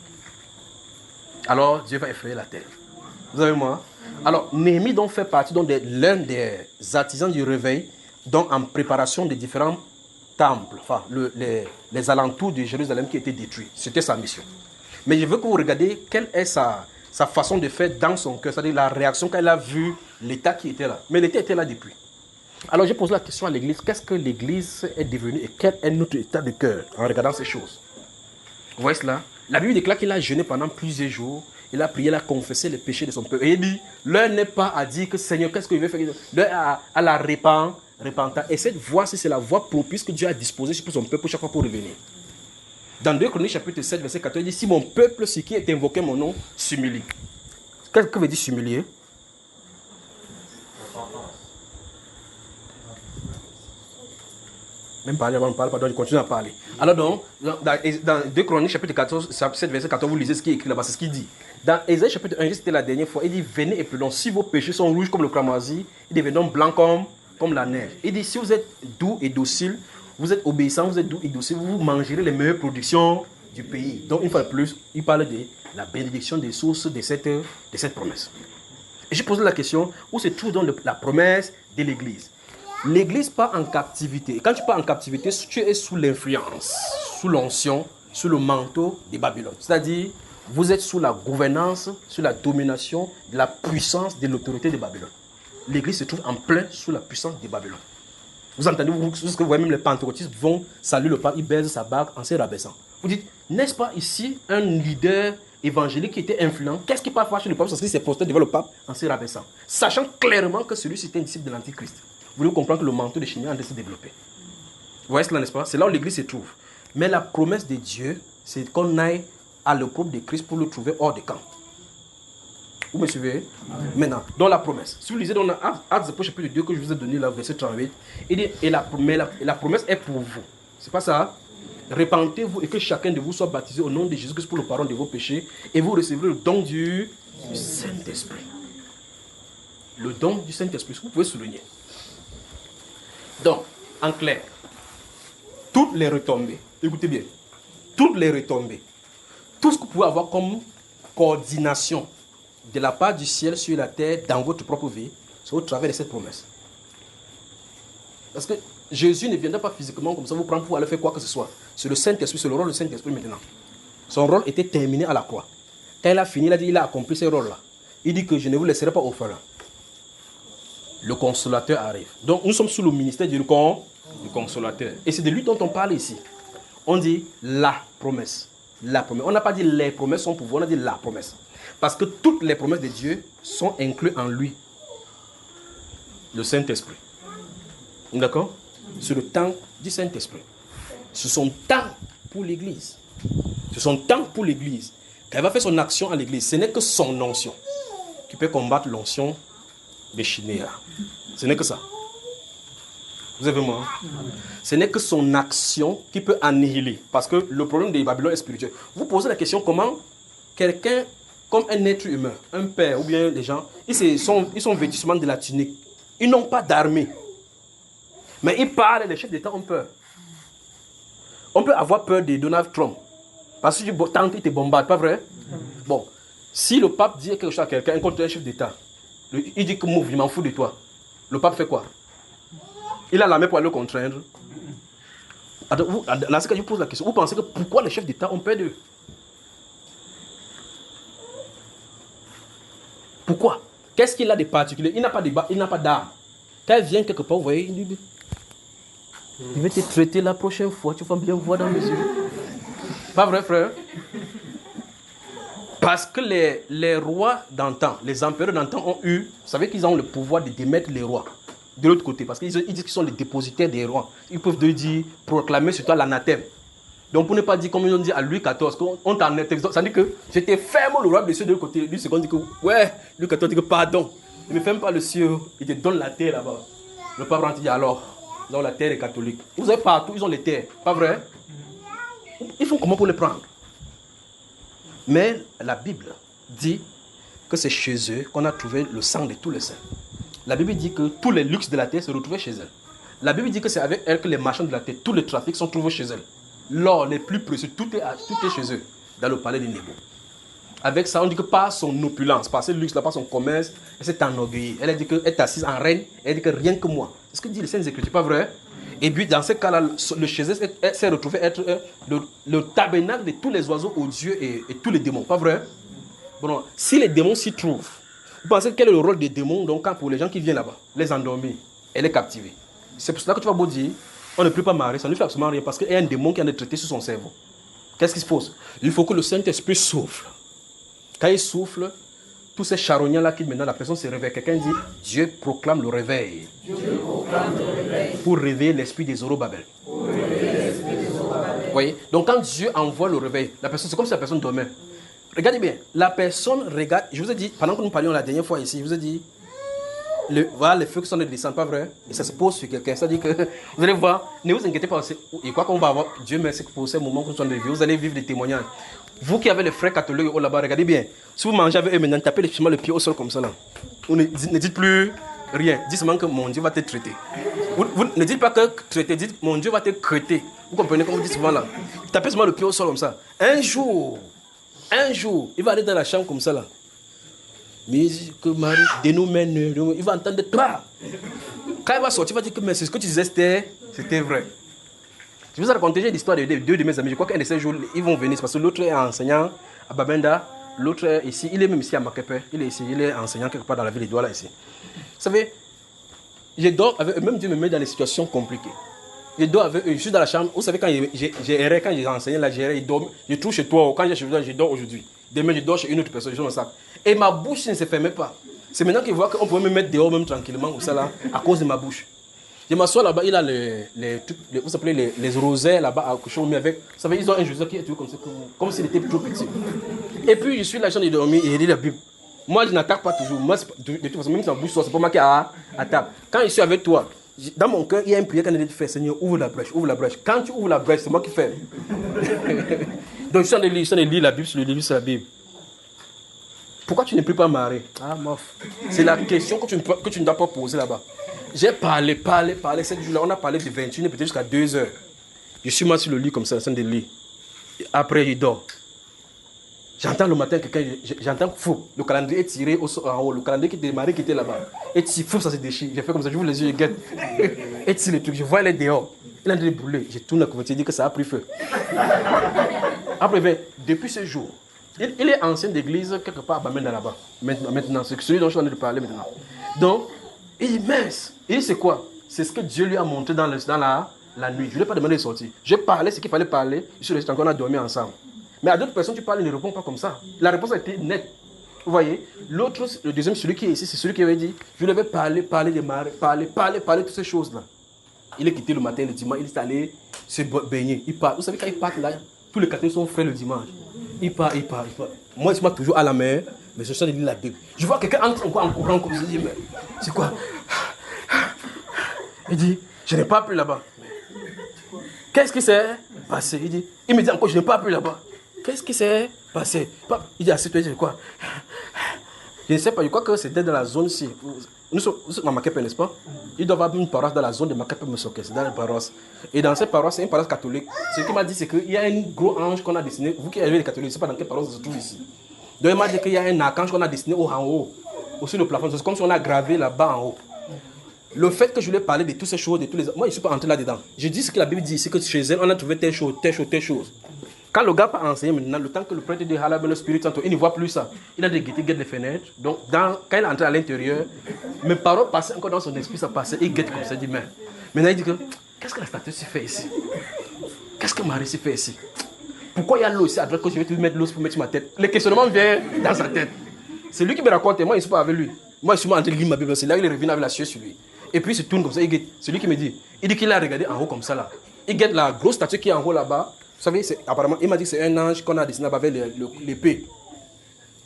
Alors Dieu va effrayer la terre. Vous avez moi? Alors Néhémie donc fait partie l'un des artisans du réveil, donc en préparation des différents temples, enfin les alentours de Jérusalem qui étaient détruits. C'était sa mission. Mais je veux que vous regardiez quelle est sa façon de faire dans son cœur, c'est-à-dire la réaction quand elle a vu l'état qui était là. Mais l'état était là depuis. Alors j'ai posé la question à l'église, qu'est-ce que l'église est devenue et quel est notre état de cœur en regardant ces choses? Vous voyez cela? La Bible déclare qu'il a jeûné pendant plusieurs jours, il a prié, il a confessé les péchés de son peuple. Et il dit, l'heure n'est pas à dire que Seigneur, qu'est-ce que je vais faire? L'heure à la repentance. Essaie de voir si c'est la voie propice que Dieu a disposée pour son peuple chaque fois pour revenir. Dans 2 Chroniques chapitre 7, verset 14, il dit, si mon peuple, ce qui est invoqué mon nom, s'humilie. Qu'est-ce que veut dire s'humilier? Même parler avant, on ne parle pas, donc je continue à parler. Alors donc, dans 2 Chroniques chapitre 14, 7, verset 14, vous lisez ce qui est écrit là-bas, c'est ce qu'il dit. Dans Ésaïe chapitre 1, c'était la dernière fois, il dit, venez et prenons, si vos péchés sont rouges comme le cramoisi, ils deviendront blancs comme la neige. Il dit, si vous êtes doux et docile, vous êtes obéissant, vous êtes doux et docile, vous mangerez les meilleures productions du pays. Donc une fois de plus, il parle de la bénédiction des sources de cette promesse. Et j'ai posé la question, où se trouve donc la promesse de l'Église? L'Église part en captivité. Et quand tu pars en captivité, tu es sous l'influence, sous l'onction, sous le manteau de Babylone. C'est-à-dire, vous êtes sous la gouvernance, sous la domination de la puissance de l'autorité de Babylone. L'Église se trouve en plein sous la puissance de Babylone. Vous entendez, ce que vous voyez, même les pentecôtistes vont saluer le pape, ils baisent sa barque en se rabaissant. Vous dites, n'est-ce pas ici un leader évangélique qui était influent? Qu'est-ce qui part chez le pape? Parce qu'il s'est posté devant le pape en se rabaissant. Sachant clairement que celui-ci était un disciple de l'Antichrist. Vous devez comprendre que le manteau de Chimie a de se développer. Vous voyez cela, n'est-ce pas? C'est là où l'Église se trouve. Mais la promesse de Dieu, c'est qu'on aille à l'opprobre de Christ pour le trouver hors de camp. Vous me suivez? Maintenant, dans la promesse. Si vous lisez dans Actes chapitre 2 que je vous ai donné, là, verset 38, il dit, et la promesse est pour vous. C'est pas ça? Repentez-vous et que chacun de vous soit baptisé au nom de Jésus-Christ pour le pardon de vos péchés et vous recevrez le don du Saint-Esprit. Le don du Saint-Esprit, vous pouvez souligner. Donc, en clair, toutes les retombées, écoutez bien, toutes les retombées, tout ce que vous pouvez avoir comme coordination de la part du ciel sur la terre dans votre propre vie, c'est au travers de cette promesse. Parce que Jésus ne viendra pas physiquement comme ça vous prendre pour aller faire quoi que ce soit. C'est le Saint-Esprit, c'est le rôle du Saint-Esprit maintenant. Son rôle était terminé à la croix. Quand il a fini, il a dit, il a accompli ce rôle-là. Il dit que je ne vous laisserai pas orphelin. Le consolateur arrive. Donc nous sommes sous le ministère du consolateur. Et c'est de lui dont on parle ici. On dit la promesse. La promesse. On n'a pas dit les promesses sont pour vous, on a dit la promesse. Parce que toutes les promesses de Dieu sont incluses en lui. Le Saint-Esprit. D'accord? C'est le temps du Saint-Esprit. C'est son temps pour l'Église. C'est son temps pour l'Église. Quand il va faire son action à l'Église, ce n'est que son onction qui peut combattre l'onction de Chinéa. Ce n'est que ça. Vous avez moi? Ce n'est que son action qui peut annihiler. Parce que le problème de Babylone est spirituel. Vous posez la question comment quelqu'un, comme un être humain, un père ou bien des gens, ils sont vêtus de la tunique. Ils n'ont pas d'armée. Mais il parle, les chefs d'État ont peur. On peut avoir peur de Donald Trump. Parce que tant qu'il te bombarde, pas vrai? Bon, si le pape dit quelque chose à quelqu'un contre un chef d'État, il dit que move, je m'en fous de toi. Le pape fait quoi? Il a la main pour aller le contraindre. Dans ce cas, je pose la question. Vous pensez que pourquoi les chefs d'État ont peur d'eux? Pourquoi? Qu'est-ce qu'il a de particulier? Il n'a pas d'armes. Quand il vient quelque part, vous voyez, il dit, je vais te traiter la prochaine fois, tu vas bien voir dans mes yeux. Pas vrai, frère? Parce que les rois d'antan, les empereurs d'antan ont eu, vous savez qu'ils ont le pouvoir de démettre les rois. De l'autre côté, parce qu'ils disent qu'ils sont les dépositaires des rois. Ils peuvent dire, proclamer sur toi l'anathème. Donc pour ne pas dire comme ils ont dit à Louis XIV, on t'en est. Ça dit que j'étais ferme le roi de ceux de l'autre côté. Lui, second dit que, ouais, Louis XIV dit que pardon. Ne me ferme pas le ciel, il te donne la terre là-bas. Le pape rentre dit alors, là la terre est catholique. Vous avez partout, ils ont les terres, pas vrai? Ils font comment pour les prendre? Mais la Bible dit que c'est chez eux qu'on a trouvé le sang de tous les saints. La Bible dit que tous les luxes de la terre se retrouvaient chez elle. La Bible dit que c'est avec elle que les marchands de la terre, tous les trafics sont trouvés chez elle. L'or, les plus précieux, tout est chez eux, dans le palais de Nébo. Avec ça, on dit que par son opulence, par ce luxe-là, par son commerce, elle s'est enorgueillie. Elle a dit qu'elle est assise en reine, elle dit que rien que moi. C'est ce que dit les Saintes Écritures, pas vrai? Et puis, dans ce cas-là, le chez elle s'est retrouvé être le tabernacle de tous les oiseaux odieux et tous les démons, pas vrai? Bon, si les démons s'y trouvent, vous pensez quel est le rôle des démons donc, pour les gens qui viennent là-bas? Les endormir et les captiver. C'est pour cela que tu vas beau dire, on ne peut pas marrer, ça ne fait absolument rien parce qu'il y a un démon qui en est traité sur son cerveau. Qu'est-ce qui se passe? Il faut que le Saint-Esprit souffle. Quand il souffle, tous ces charognards-là qui maintenant la personne se réveille. Quelqu'un dit, Dieu proclame le réveil. Dieu proclame le réveil. Pour réveiller l'esprit des Zorobabel. Vous voyez? Donc quand Dieu envoie le réveil, la personne, c'est comme si la personne dormait. Regardez bien, la personne regarde, je vous ai dit, pendant que nous parlions la dernière fois ici, je vous ai dit, voilà les feux qui sont de descendre, pas vrai? Et ça se pose sur quelqu'un. Ça dit que, vous allez voir, ne vous inquiétez pas, et quoi qu'on va avoir, Dieu merci pour ces moments que nous sommes de vie, vous allez vivre des témoignages. Vous qui avez les frères catholiques là-bas, regardez bien. Si vous mangez avec eux maintenant, tapez le pied au sol comme ça là. Vous ne dites plus rien. Dites seulement que mon Dieu va te traiter. Vous ne dites pas que traiter, dites mon Dieu va te traiter. Vous comprenez comme vous dites souvent là. Tapez seulement le pied au sol comme ça. Un jour, il va aller dans la chambre comme ça là. Mais que Marie, de nous mène, il va entendre toi. Quand il va sortir, il va dire que mais c'est ce que tu disais, c'était vrai. Je vous ai raconté l'histoire de deux de mes amis. Je crois qu'un de ces jours, ils vont venir. Parce que l'autre est enseignant à Babenda. L'autre est ici. Il est même ici à Makepe. Il est ici. Il est enseignant quelque part dans la ville de Douala ici. Vous savez, je dors avec eux. Même Dieu me met dans des situations compliquées. Je dors avec eux. Je suis dans la chambre. Vous savez, quand j'ai enseigné là, je trouve chez toi. Quand j'ai chez toi, je dors aujourd'hui. Demain, je dors chez une autre personne. Je suis dans ça. Et ma bouche ne se fermait pas. C'est maintenant qu'ils voient qu'on pouvait me mettre dehors même tranquillement comme ça là, à cause de ma bouche. Je m'assois là-bas, il a vous appelez les rosaires là-bas à coucher avec. Vous savez, ils ont un Joseph qui est tout comme s'il était trop petit. Et puis je suis là, de dormir et je lis la Bible. Moi, je n'attaque pas toujours. Moi, de toute façon, même si ma bouche sort, c'est pas moi qui attaque. Quand je suis avec toi, dans mon cœur, il y a une prière qu'on a dit de faire. Seigneur, ouvre la brèche, ouvre la brèche. Quand tu ouvres la brèche, c'est moi qui fais. Donc je suis en train de lire la Bible sur le livre sur la Bible. Pourquoi tu ne peux pas marrer? Ah, mof. C'est la question que tu ne dois pas poser là-bas. J'ai parlé. Cette jour-là, on a parlé de 21 peut-être jusqu'à 2 heures. Je suis moi sur le lit comme ça, en train de lire. Après, je dors. J'entends le matin quelqu'un, j'entends fou. Le calendrier est tiré en haut. Le calendrier qui était là-bas. Et fou, ça se déchire. J'ai fait comme ça, j'ouvre les yeux, je guette. Et tire le truc, je vois elle est dehors. Il est en train de brûler. Je tourne la couverture, il dit que ça a pris feu. Après, depuis ce jour, il est ancien d'église quelque part à Bamenda là-bas. Maintenant, c'est celui dont je suis en train de parler maintenant. Donc, il est mince. Et c'est quoi? C'est ce que Dieu lui a montré dans la nuit. Je ne lui ai pas demandé de sortir. Je parlais ce qu'il fallait parler. Je suis resté encore, on a dormi ensemble. Mais à d'autres personnes, tu parles, ils ne répondent pas comme ça. La réponse a été nette. Vous voyez? L'autre, le deuxième, celui qui est ici, c'est celui qui avait dit, je lui avais parlé de marée, parler de toutes ces choses-là. Il est quitté le matin, le dimanche, il est allé se baigner. Il part. Vous savez, quand il part là, tous les catholiques sont frais le dimanche. Il part. Moi, je suis toujours à la mer, mais je suis en train de lire la Bible. Je vois quelqu'un entre encore en courant comme ça. Je dis, mais c'est quoi? Il dit, je n'ai pas appris là-bas. Qu'est-ce qui s'est passé? Il me dit encore, je n'ai pas appris là-bas. Qu'est-ce qui s'est passé? Il dit, assieds-toi, il dit quoi? Je ne sais pas, je crois que c'était dans la zone ci. Nous sommes à Makepe, n'est-ce pas? Il doit y avoir une paroisse dans la zone de Makepe Mosoke, c'est dans la paroisse. Et dans cette paroisse, c'est une paroisse catholique. Ce qu'il m'a dit, c'est qu'il y a un gros ange qu'on a dessiné. Vous qui avez les catholiques, je ne sais pas dans quelle paroisse ça se trouve ici. Donc il m'a dit qu'il y a un archange qu'on a dessiné en haut, au-dessus du plafond. C'est comme si on a gravé là-bas en haut. Le fait que je lui ai parlé de toutes ces choses, de tous les... moi je ne suis pas entré là-dedans. Je dis ce que la Bible dit, c'est que chez elle, on a trouvé telle chose, telle chose, telle chose. Quand le gars a enseigné maintenant, le temps que le prêtre dit Halab le Spirit Santo, il ne voit plus ça. Il a des guettes, guette les fenêtres. Donc, quand il est entré à l'intérieur, mes paroles passaient encore dans son esprit, ça passait. Il guette comme ça, il dit, mais maintenant il dit que, qu'est-ce que la statue s'est fait ici? Qu'est-ce que Marie s'est fait ici? Pourquoi il y a l'eau ici à droite que je vais te mettre l'eau pour mettre sur ma tête? Les questionnements viennent dans sa tête. C'est lui qui me raconte, moi je ne suis pas avec lui. Moi je suis en train de lire ma Bible, c'est là qu'il est revenu avec la sueur sur lui. Et puis il se tourne comme ça, il guette. C'est lui qui me dit. Il dit qu'il a regardé en haut comme ça là. Il guette la grosse statue qui est en haut là-bas. Vous savez, apparemment, il m'a dit que c'est un ange qu'on a dessiné avec l'épée.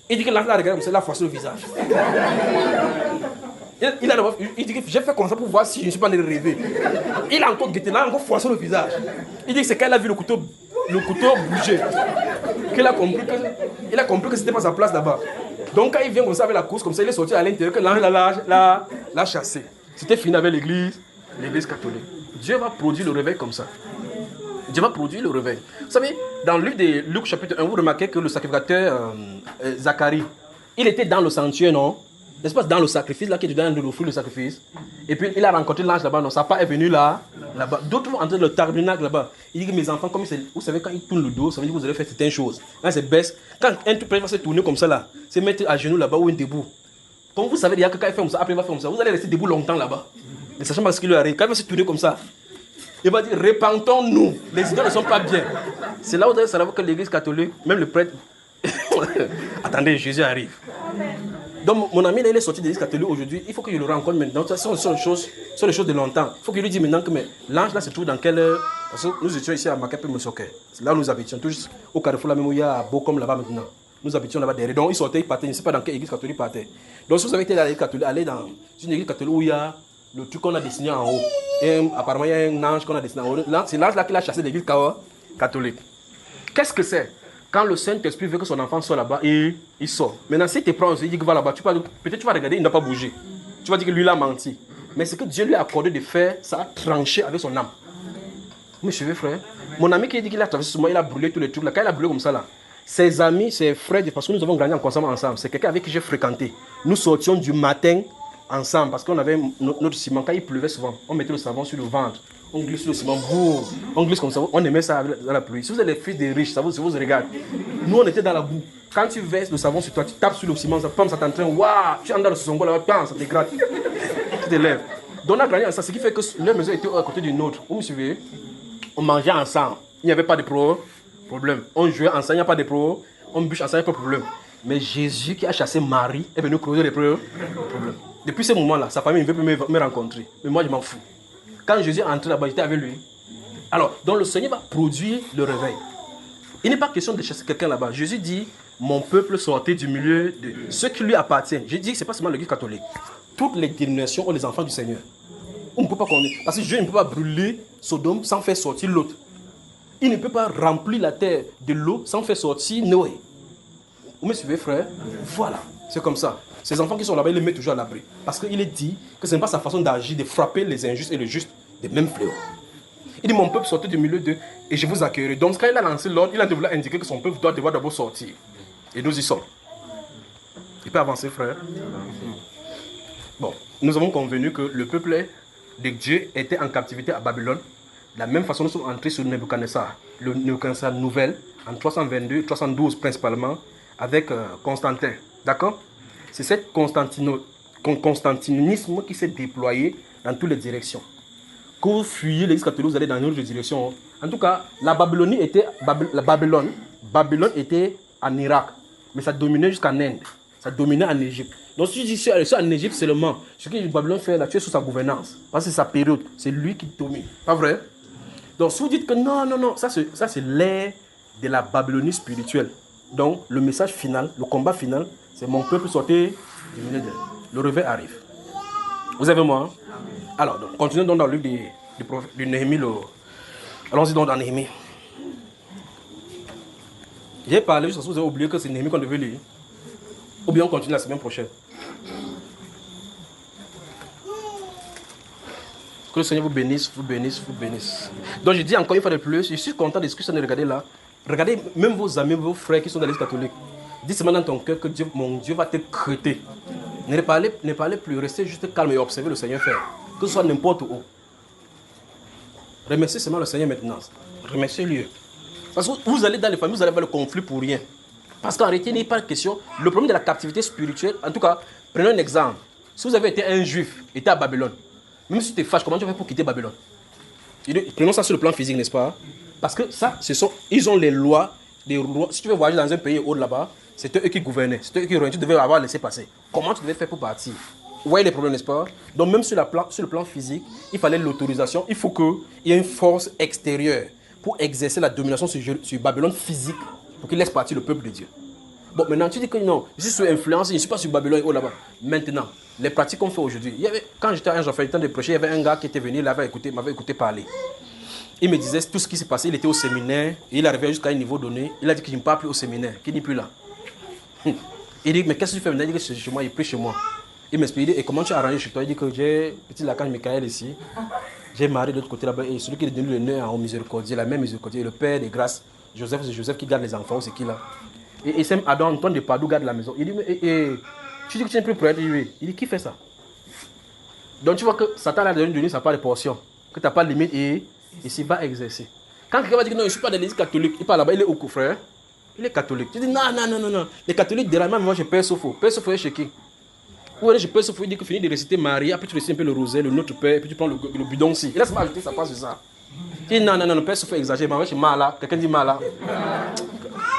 Il dit que l'ange l'a regardé comme ça, il a forcé le visage. Il dit que j'ai fait comme ça pour voir si je ne suis pas en train de rêver. Il a encore guetté, il a encore forcé le visage. Il dit que c'est quand il a vu le couteau bouger qu'il a compris que c'était pas sa place là-bas. Donc quand il vient comme ça avec la course, comme ça, il est sorti à l'intérieur, que l'ange l'a chassé. C'était fini avec l'église catholique. Dieu va produire le réveil comme ça. Dieu va produire le réveil. Vous savez, dans le livre de Luc chapitre 1, vous remarquez que le sacrificateur Zacharie, il était dans le sanctuaire, non? N'est-ce pas dans le sacrifice, là, qui est dedans de l'offrir le sacrifice? Et puis il a rencontré l'ange là-bas, non? Sa part est venu là-bas. D'autres vont entrer dans le tabernacle là-bas. Il dit que mes enfants, comme vous savez, quand ils tournent le dos, ça veut dire que vous allez faire certaines choses. Là, c'est baisse. Quand un tout prêtre va se tourner comme ça, là, c'est mettre à genoux là-bas ou un debout. Comme vous savez, il y a que quand il fait comme ça, après il va faire comme ça, vous allez rester debout longtemps là-bas. Ne sachant pas ce qui lui arrive. Quand il va se tourner comme ça, il va dire, repentons-nous. Les idées ne sont pas bien. C'est là où vous allez savoir que l'église catholique, même le prêtre... Attendez, Jésus arrive. Donc mon ami, là, il est sorti de l'église catholique aujourd'hui. Il faut que je le rencontre maintenant. Ce sont les choses de longtemps. Il faut qu'il lui dise maintenant que l'ange là se trouve dans quelle heure. Parce que nous étions ici à Makepe Mosoke. C'est là où nous habitions. Tous au carrefour là même où il y a Bokom là-bas maintenant. Nous habitions là-bas derrière. Donc il sortait, il partait. Je ne sais pas dans quelle église catholique il partait. Donc si vous avez été dans l'église catholique, allez dans une église catholique où il y a le truc qu'on a dessiné en haut. Et apparemment, il y a un ange qu'on a dessiné en haut. C'est l'ange là qui a chassé l'église catholique. Qu'est-ce que c'est? Quand le Saint-Esprit veut que son enfant soit là-bas, il sort. Maintenant, si tu prends, il dit qu'il va là-bas, peut-être tu vas regarder, il n'a pas bougé. Tu vas dire que lui, il a menti. Mais c'est que Dieu lui a accordé de faire, ça a tranché avec son âme. Mes cheveux, frère. Mon ami qui dit qu'il a traversé sur moi, il a brûlé tous les trucs là. Quand il a brûlé comme ça là, ses amis, ses frères, parce que nous avons grandi ensemble, c'est quelqu'un avec qui j'ai fréquenté. Nous sortions du matin ensemble parce qu'on avait notre ciment. Quand il pleuvait souvent, on mettait le savon sur le ventre. On glisse le ciment, boum, on glisse comme ça, on aimait ça dans la pluie. Si vous êtes les fils des riches, ça vous regarde. Nous, on était dans la boue. Quand tu verses le savon sur toi, tu tapes sur le ciment, ça t'entraîne, waouh, tu entres dans le songo là-bas, ça te gratte. Tu te lèves. Donc, on a grandi ensemble, ce qui fait que leur maison était à côté d'une autre. Vous me suivez? On mangeait ensemble, il n'y avait pas de problème. On jouait ensemble, il n'y a pas de problème. On bûche ensemble, il n'y a pas de problème. Mais Jésus qui a chassé Marie est venu creuser les problèmes. Depuis ce moment-là, sa famille ne veut plus me rencontrer. Mais moi, je m'en fous. Quand Jésus est entré là-bas, j'étais avec lui. Alors, donc le Seigneur va produire le réveil. Il n'est pas question de chasser quelqu'un là-bas. Jésus dit, mon peuple sortait du milieu de ceux qui lui appartiennent. Je dis que ce n'est pas seulement l'église catholique. Toutes les dénominations ont les enfants du Seigneur. On ne peut pas connaître. Parce que Dieu ne peut pas brûler Sodome sans faire sortir l'autre. Il ne peut pas remplir la terre de l'eau sans faire sortir Noé. Vous me suivez, frère? Voilà, c'est comme ça. Ces enfants qui sont là-bas, il les met toujours à l'abri. Parce qu'il est dit que ce n'est pas sa façon d'agir, de frapper les injustes et les justes des mêmes fléaux. Il dit, mon peuple sortez du milieu d'eux et je vous accueillerai. Donc quand il a lancé l'ordre, il a voulu indiquer que son peuple doit devoir d'abord sortir. Et nous y sommes. Il peut avancer, frère. Bon, nous avons convenu que le peuple de Dieu était en captivité à Babylone. De la même façon, nous sommes entrés sur Nebuchadnezzar. Le Nebuchadnezzar nouvelle, en 322, 312 principalement, avec Constantin. D'accord? C'est ce constantinisme qui s'est déployé dans toutes les directions. Quand vous fuyez l'église catholique, vous allez dans une autre direction. En tout cas, la Babylonie était, Babylone était en Irak, mais ça dominait jusqu'en Inde, ça dominait en Égypte. Donc si je dis en Égypte seulement, ce que Babylone fait là, tu es sous sa gouvernance, parce que c'est sa période, c'est lui qui domine, pas vrai? Donc si vous dites que non, ça c'est l'ère de la Babylonie spirituelle. Donc le message final, le combat final, c'est mon peuple sortez du milieu d'eux. Le réveil arrive. Vous avez moi? Alors, donc, continuons donc dans le livre de Néhémie. Allons-y donc dans Néhémie. J'ai parlé juste parce que vous avez oublié que c'est Néhémie qu'on devait lire. Ou bien on continue la semaine prochaine. Que le Seigneur vous bénisse, vous bénisse, vous bénisse. Donc je dis encore une fois de plus, je suis content de ce que je suis en train de regarder là. Regardez même vos amis, vos frères qui sont dans l'église catholique. Dis seulement dans ton cœur que Dieu, mon Dieu va te crêter. Ne parlez plus, restez juste calme et observez le Seigneur faire. Que ce soit n'importe où. Remerciez seulement le Seigneur maintenant. Remerciez-lui. Parce que vous allez dans les familles, vous allez avoir le conflit pour rien. Parce qu'en réalité, il n'est pas question. Le problème de la captivité spirituelle, en tout cas, prenons un exemple. Si vous avez été un juif, été à Babylone, même si tu es fâche, comment tu vas faire pour quitter Babylone? Prenons ça sur le plan physique, n'est-ce pas? Parce que ça, ils ont les lois, Si tu veux voyager dans un pays haut là-bas, c'est eux qui gouvernaient, c'est eux qui gouvernaient. Tu devais avoir laissé passer. Comment tu devais faire pour partir? Vous voyez les problèmes, n'est-ce pas? Donc même sur le plan physique, il fallait l'autorisation. Il faut qu'il y ait une force extérieure pour exercer la domination sur Babylone physique, pour qu'il laisse partir le peuple de Dieu. Bon, maintenant tu dis que non, je suis sous influence, je ne suis pas sur Babylone haut là-bas. Maintenant, les pratiques qu'on fait aujourd'hui. Quand j'étais à Jean-Philippe, le temps de prêcher, il y avait un gars qui était venu, il m'avait écouté parler. Il me disait tout ce qui s'est passé, il était au séminaire, et il arrivait jusqu'à un niveau donné. Il a dit qu'il ne part plus au séminaire, qu'il n'est plus là. Il dit, mais qu'est-ce que tu fais maintenant? Il dit que chez moi, il prie chez moi. Il m'explique, et comment tu as arrangé chez toi? Il dit que j'ai petit l'archange Michael ici, j'ai marié de l'autre côté là-bas, et celui qui est devenu le nœud en miséricordieux, la même miséricordieux, le Père des grâces, Joseph, c'est Joseph qui garde les enfants, c'est qui là? Et c'est Adam Antoine de Padoue garde la maison. Il dit, mais tu dis que tu n'es plus prêtre? Il dit, qui fait ça? Donc tu vois que Satan a donné sa part de portion, que tu n'as pas de limite et s'il va exercer. Quand quelqu'un va dire que non, je ne suis pas de l'église catholique, il parle là-bas, il est au frère, il est catholique. Tu dis non. Les catholiques dérangent, même moi je père Sopho. Père Sopho est chez qui? Ou je père Sopho, il dit que finis de réciter Marie, après tu récites un peu le rosaire, le Notre Père, et puis tu prends le bidon aussi. Il laisse moi ajouter sa part sur ça. Il dit non, père Sopho exagère, mais je suis mal là. Quelqu'un dit mal là.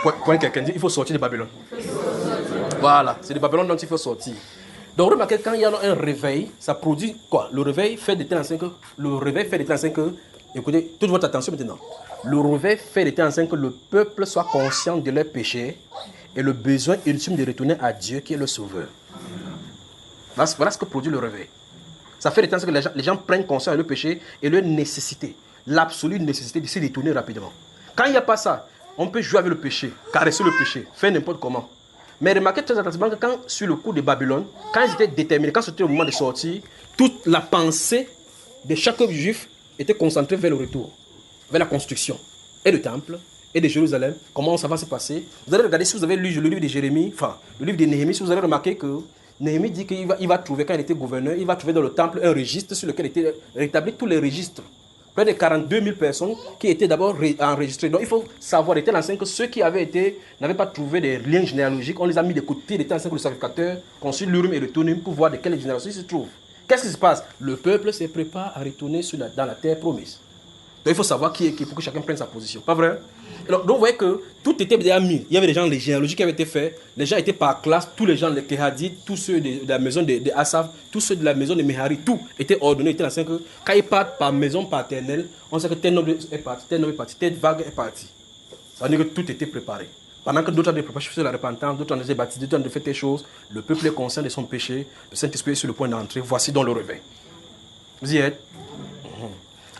Quand quelqu'un dit, il faut sortir de Babylone. Voilà, c'est de Babylone dont il faut sortir. Donc remarquez, quand il y a un réveil, ça produit quoi? Le réveil fait de telle enceinte que, écoutez, toute votre attention maintenant. Le réveil fait de telle enceinte que le peuple soit conscient de leurs péchés et le besoin ultime de retourner à Dieu qui est le sauveur. Voilà ce que produit le réveil. Ça fait de telle enceinte que les gens prennent conscience de leurs péchés et leur nécessité, l'absolue nécessité de se détourner rapidement. Quand il n'y a pas ça, on peut jouer avec le péché, caresser le péché, faire n'importe comment. Mais remarquez très attentivement que quand, sur le coup de Babylone, quand ils étaient déterminés, quand c'était le moment de sortir, toute la pensée de chaque juif était concentrée vers le retour, vers la construction, et du temple, et de Jérusalem. Comment ça va se passer? Vous allez regarder, si vous avez lu le livre de Jérémie, enfin, le livre de Néhémie, si vous avez remarqué que Néhémie dit qu'il va trouver, quand il était gouverneur, il va trouver dans le temple un registre sur lequel étaient rétablis tous les registres. Près de 42 000 personnes qui étaient d'abord enregistrées. Donc il faut savoir, il était l'enseigne que ceux qui n'avaient pas trouvé des liens généalogiques, on les a mis de côté, il était l'enseigne que le sacrificateur consulte l'Urim et le Thummim pour voir de quelle génération ils se trouvent. Qu'est-ce qui se passe? Le peuple se prépare à retourner dans la terre promise. Donc il faut savoir qui est qui pour que chacun prenne sa position. Pas vrai? Donc vous voyez que tout était déjà mis. Il y avait des gens, les généalogies qui avaient été faits. Les gens étaient par classe. Tous les gens, les Kéhadites, tous ceux de la maison de Asaph, tous ceux de la maison de Mehari, tout était ordonné. Était l'enseigne que quand ils partent par maison paternelle, on sait que tel noble est parti, tel vague est parti. Ça veut dire que tout était préparé. Pendant que d'autres ont des préparations sur la repentance, d'autres ont été baptisés, d'autres ont fait des choses, le peuple est conscient de son péché, le Saint-Esprit est sur le point d'entrer. Voici donc le réveil. Vous y êtes?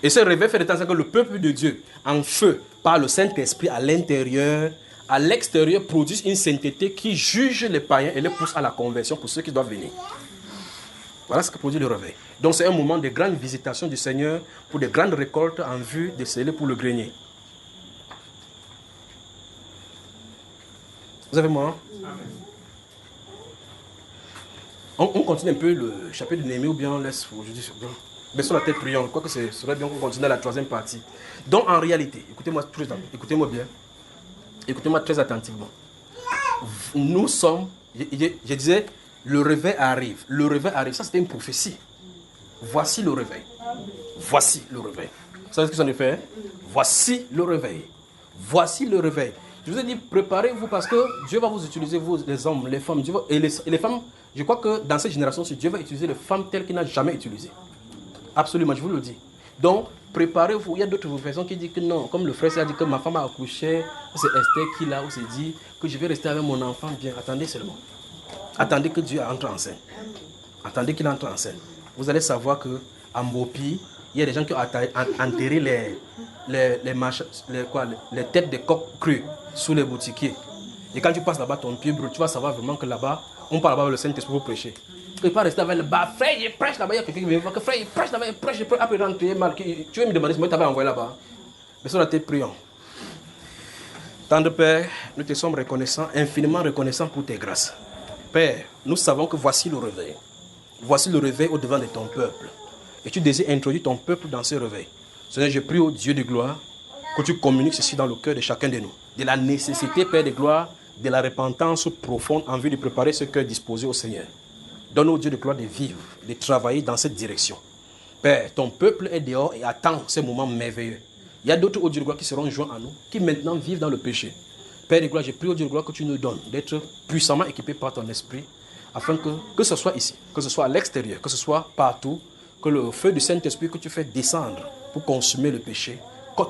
Et ce réveil fait de temps en temps que le peuple de Dieu, en feu, par le Saint-Esprit à l'intérieur, à l'extérieur, produit une sainteté qui juge les païens et les pousse à la conversion pour ceux qui doivent venir. Voilà ce que produit le réveil. Donc c'est un moment de grande visitation du Seigneur pour de grandes récoltes en vue de sceller pour le grenier. Vous avez moi? On continue un peu le chapitre de Néhémie ou bien on laisse aujourd'hui sur bien. Baissons la tête, prions. Je crois que ce serait bien qu'on continue la troisième partie. Donc en réalité, écoutez-moi bien. Écoutez-moi très attentivement. Nous sommes, je disais, le réveil arrive. Le réveil arrive. Ça, c'était une prophétie. Voici le réveil. Voici le réveil. Vous savez ce que ça nous fait? Voici le réveil. Voici le réveil. Je vous ai dit, préparez-vous parce que Dieu va vous utiliser, vous, les hommes, les femmes. Et les femmes, je crois que dans cette génération, Dieu va utiliser les femmes telles qu'il n'a jamais utilisées. Absolument, je vous le dis. Donc, préparez-vous. Il y a d'autres personnes qui disent que non. Comme le frère a dit que ma femme a accouché, c'est Esther qui là, où s'est dit que je vais rester avec mon enfant. Bien, attendez seulement. Attendez que Dieu entre en scène. Attendez qu'il entre en scène. Vous allez savoir qu'en Mopi, il y a des gens qui ont enterré les têtes de coq crus sous les boutiquiers. Et quand tu passes là-bas, ton pied brûle, tu vas savoir vraiment que là-bas, on parle là-bas avec le Saint-Esprit pour prêcher. Il ne peut pas rester avec le bas. Frère, je prêche là-bas. Il y a quelqu'un qui me dit, frère, il prêche là-bas, il prêche. Après, rentrer mal. Tu veux me demander si moi, tu avais envoyé là-bas. Mais ça, on a été priant. Tendre Père, nous te sommes reconnaissants, infiniment reconnaissants pour tes grâces. Père, nous savons que voici le réveil. Voici le réveil au-devant de ton peuple. Et tu désires introduire ton peuple dans ce réveil. Seigneur, je prie au Dieu de gloire que tu communiques ceci dans le cœur de chacun de nous. De la nécessité, Père de gloire, de la repentance profonde en vue de préparer ce cœur disposé au Seigneur. Donne au Dieu de gloire de vivre, de travailler dans cette direction. Père, ton peuple est dehors et attend ce moment merveilleux. Il y a d'autres au Dieu de gloire qui seront joints à nous, qui maintenant vivent dans le péché. Père de gloire, je prie au Dieu de gloire que tu nous donnes d'être puissamment équipés par ton esprit, afin que ce soit ici, que ce soit à l'extérieur, que ce soit partout, que le feu du Saint-Esprit que tu fais descendre pour consumer le péché,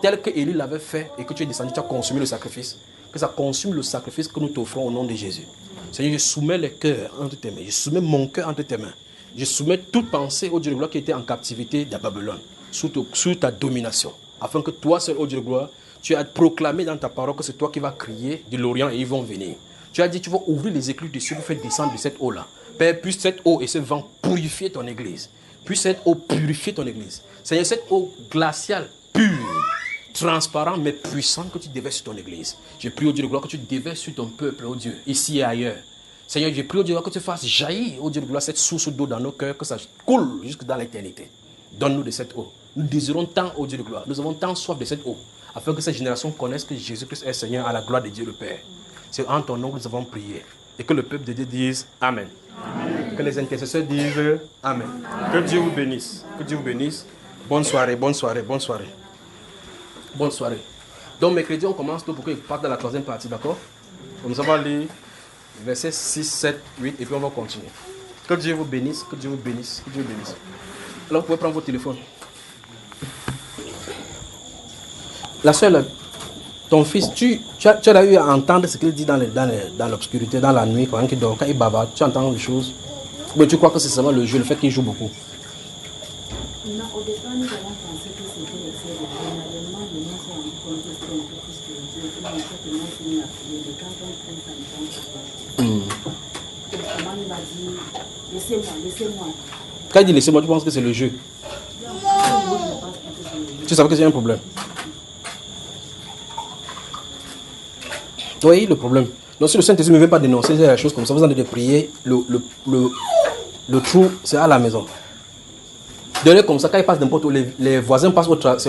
tel que Élie l'avait fait et que tu es descendu, tu as consumé le sacrifice, que ça consume le sacrifice que nous t'offrons au nom de Jésus. Seigneur, je soumets le cœur entre tes mains, je soumets mon cœur entre tes mains, je soumets toute pensée au Dieu de gloire qui était en captivité de Babylone, sous ta domination. Afin que toi seul, ô Dieu de gloire, tu as proclamé dans ta parole que c'est toi qui vas crier de l'Orient et ils vont venir. Tu as dit tu vas ouvrir les écluses des cieux pour faire descendre de cette eau-là. Père, puisse cette eau et ce vent purifier ton église. Puisse cette eau purifier ton église. Seigneur, cette eau glaciale, pure, transparente mais puissante que tu déverses sur ton église. Je prie au Dieu de gloire que tu déverses sur ton peuple, ô Dieu, ici et ailleurs. Seigneur, je prie au Dieu de gloire que tu fasses jaillir, ô Dieu de gloire, cette source d'eau dans nos cœurs, que ça coule jusque dans l'éternité. Donne-nous de cette eau. Nous désirons tant, ô Dieu de gloire. Nous avons tant soif de cette eau, afin que cette génération connaisse que Jésus-Christ est Seigneur à la gloire de Dieu le Père. C'est en ton nom que nous avons prié. Et que le peuple de Dieu dise Amen. Amen. Que les intercesseurs disent Amen. Que Dieu vous bénisse. Que Dieu vous bénisse. Bonne soirée, bonne soirée, bonne soirée. Bonne soirée. Donc mercredi, on commence tout pour qu'il parte dans la troisième partie, d'accord? Comme ça, on va lire versets 6, 7, 8 et puis on va continuer. Que Dieu vous bénisse, que Dieu vous bénisse, que Dieu vous bénisse. Alors vous pouvez prendre votre téléphone. La soeur, ton fils, tu as eu à entendre ce qu'il dit dans l'obscurité, dans la nuit, quand il dort, quand il bavarde, tu entends des choses. Mais tu crois que c'est seulement le jeu, le fait qu'il joue beaucoup. Non, au départ, nous avons pensé que c'était l'excès de jeu. Finalement, nous nous sommes rendus compte que c'était un peu plus que le jeu. Et en fait, nous sommes une affaire de quand on prend ça, nous sommes comment il m'a dit, laissez-moi, laissez-moi. Quand il dit laissez-moi, tu penses que c'est le jeu. Tu savais que c'est un problème. Oui, le problème. Donc si le Saint-Esprit ne veut pas dénoncer des choses comme ça, vous en devez prier. Le trou, c'est à la maison. Donnez comme ça, quand il passe n'importe où, les voisins passent au travail.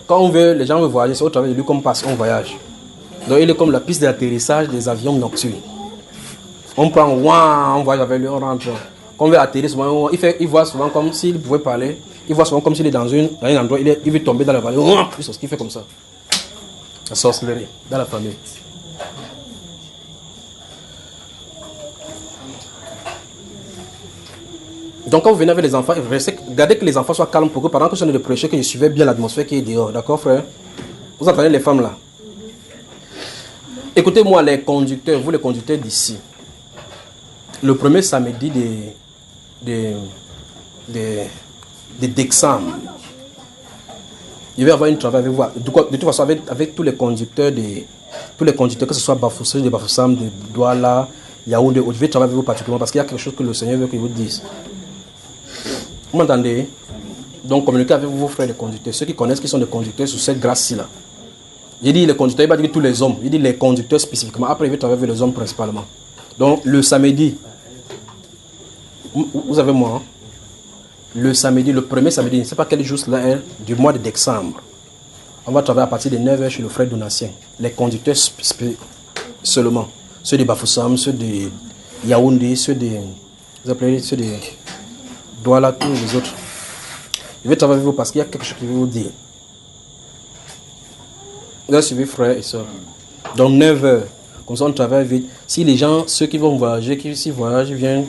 Quand les gens veulent voyager, c'est au travail de lui comme passe, on voyage. Donc il est comme la piste d'atterrissage des avions nocturnes. On prend, on voyage avec lui, on rentre. Quand on veut atterrir, souvent, il voit souvent comme s'il pouvait parler. Il voit souvent comme s'il est dans un endroit, il veut tomber dans la vallée. C'est ce qu'il fait comme ça. La sorcellerie dans la famille. Donc quand vous venez avec les enfants, gardez que les enfants soient calmes pour que pendant que je suis en train de prêcher, que je suivais bien l'atmosphère qui est dehors. D'accord, frère? Vous entendez les femmes là? Écoutez-moi, les conducteurs, vous les conducteurs d'ici. Le premier samedi de décembre, je vais avoir un travail avec vous. De toute façon, avec tous les conducteurs, que ce soit Bafoussam, de Bafoussam, de Douala, Yaoundé, je vais travailler avec vous particulièrement parce qu'il y a quelque chose que le Seigneur veut que je vous dise. Vous m'entendez? Donc communiquez avec vos frères les conducteurs, ceux qui connaissent qui sont des conducteurs sous cette grâce-ci là. Il dit les conducteurs, il va dire tous les hommes, il dit les conducteurs spécifiquement. Après, il va travailler avec les hommes principalement. Donc le samedi, vous avez moi, hein? Le samedi, le premier samedi, je ne sais pas quel jour cela est, du mois de décembre. On va travailler à partir de 9h chez le frère Donatien. Les conducteurs seulement. Ceux de Bafoussam, ceux de Yaoundé, ceux de Douala, tous les autres. Je vais travailler avec vous parce qu'il y a quelque chose qui veut vous dire. Vous avez suivi frère et soeur. Donc 9h, comme ça on travaille vite. Si les gens, ceux qui vont voyager, qui voyagent, viennent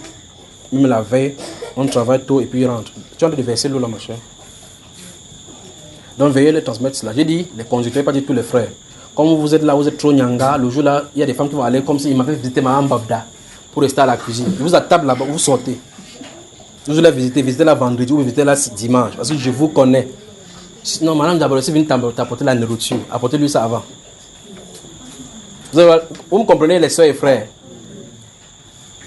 même la veille, on travaille tôt et puis ils rentrent. Tu as envie de verser l'eau là, ma chère. Donc veuillez les transmettre cela. J'ai dit, les conducteurs, pas dit tous les frères. Comme vous êtes là, vous êtes trop nyanga, le jour là, il y a des femmes qui vont aller comme s'ils m'avaient visité ma Babda pour rester à la cuisine. Je vous à table là-bas, vous sortez. Vous allez visiter là vendredi ou visiter là dimanche, parce que je vous connais. Non, madame d'abord, si vous venez t'apporter la nourriture, apportez-lui ça avant. Vous me comprenez, les soeurs et frères.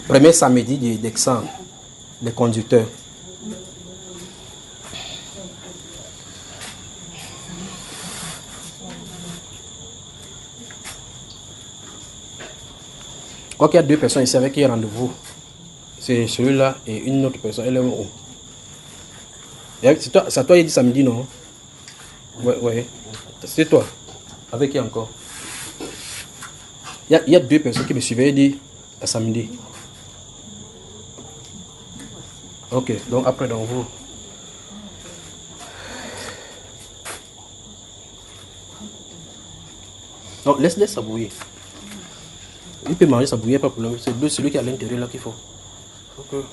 Premier samedi de décembre, les conducteurs. Je crois qu'il y a 2 personnes ici avec qui il y a rendez-vous. C'est celui-là et une autre personne. Elle est où? C'est toi, il dit samedi, non? Ouais. C'est toi. Avec qui encore? Il y a 2 personnes qui me suivaient, il dit à samedi. Ok, donc après, donc vous. Non, laisse ça bouillir. Il peut manger ça bouillir, pas de problème. C'est celui qui est à l'intérieur là qu'il faut. Ok.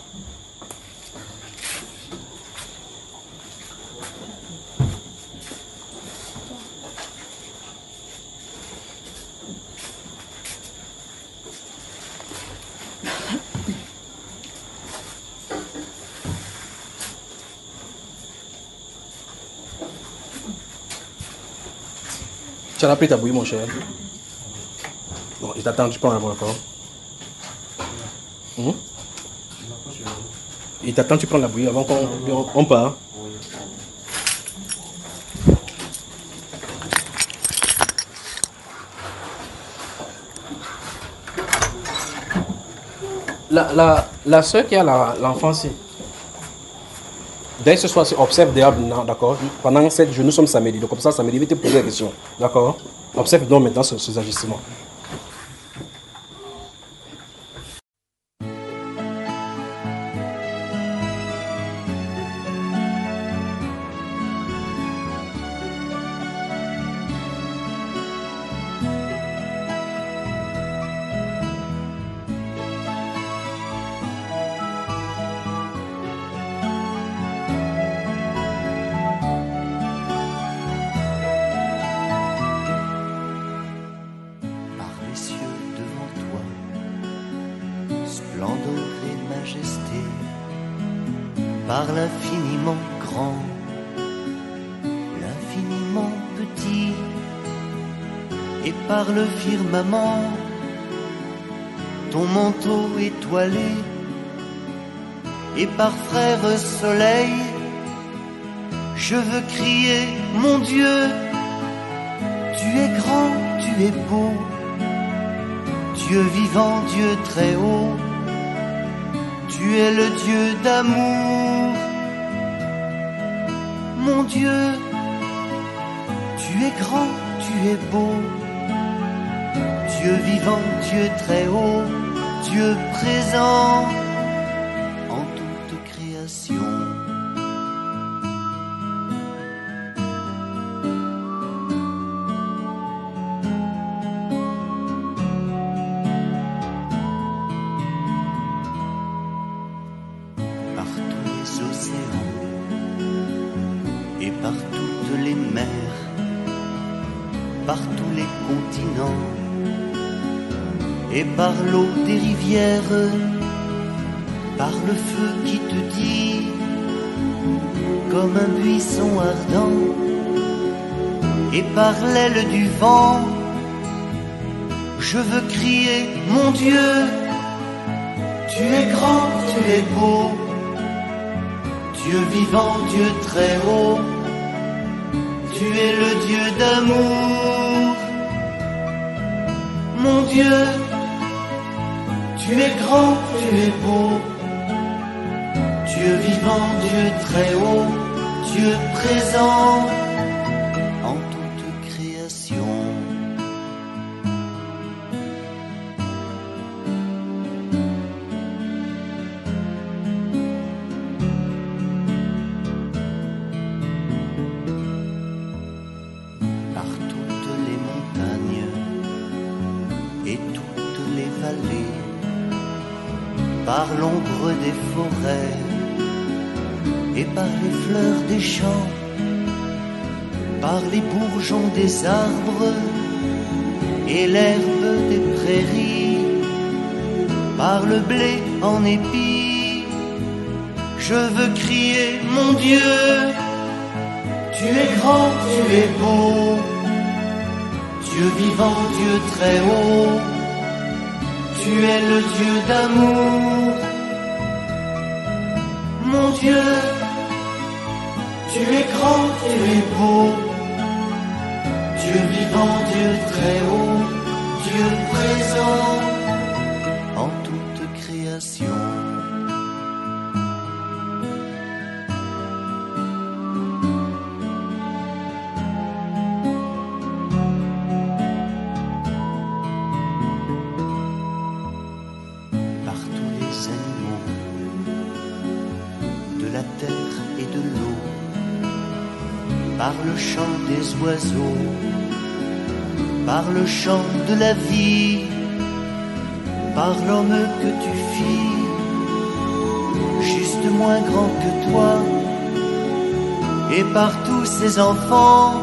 Tu as pris ta bouillie, mon cher. Bon, il t'attend, tu prends la bouillie encore. Il t'attend, tu prends la bouillie avant qu'on part. La soeur qui a l'enfant, c'est. Dès ce soir, observe dehors, d'accord? Pendant 7 jours, nous sommes samedi. Donc, comme ça, samedi, il va te poser la question. D'accord? Observe donc maintenant ces ajustements. Par l'infiniment grand, l'infiniment petit, et par le firmament, ton manteau étoilé, et par frère soleil, je veux crier, mon Dieu, tu es grand, tu es beau, Dieu vivant, Dieu très haut, tu es le Dieu d'amour. Mon Dieu, tu es grand, tu es beau, Dieu vivant, Dieu très haut, Dieu présent en toute création. Par tous les océans et par toutes les mers, par tous les continents et par l'eau des rivières, par le feu qui te dit comme un buisson ardent, et par l'aile du vent, je veux crier, mon Dieu, tu es grand, tu es beau, Dieu vivant, Dieu très haut, tu es le Dieu d'amour. Mon Dieu, tu es grand, tu es beau, Dieu vivant, Dieu très haut, Dieu présent en toute création. Par toutes les montagnes et toutes les vallées, par l'ombre des forêts et par les fleurs des champs, par les bourgeons des arbres et l'herbe des prairies, par le blé en épis, je veux crier, mon Dieu, tu es grand, tu es beau, Dieu vivant, Dieu très haut, tu es le Dieu d'amour. Mon Dieu, tu es grand, tu es beau, Dieu vivant, Dieu très haut, Dieu présent en toute création. Par tous les animaux de la terre et de l'eau, par le chant des oiseaux, par le chant de la vie, par l'homme que tu fis, juste moins grand que toi, et par tous ces enfants,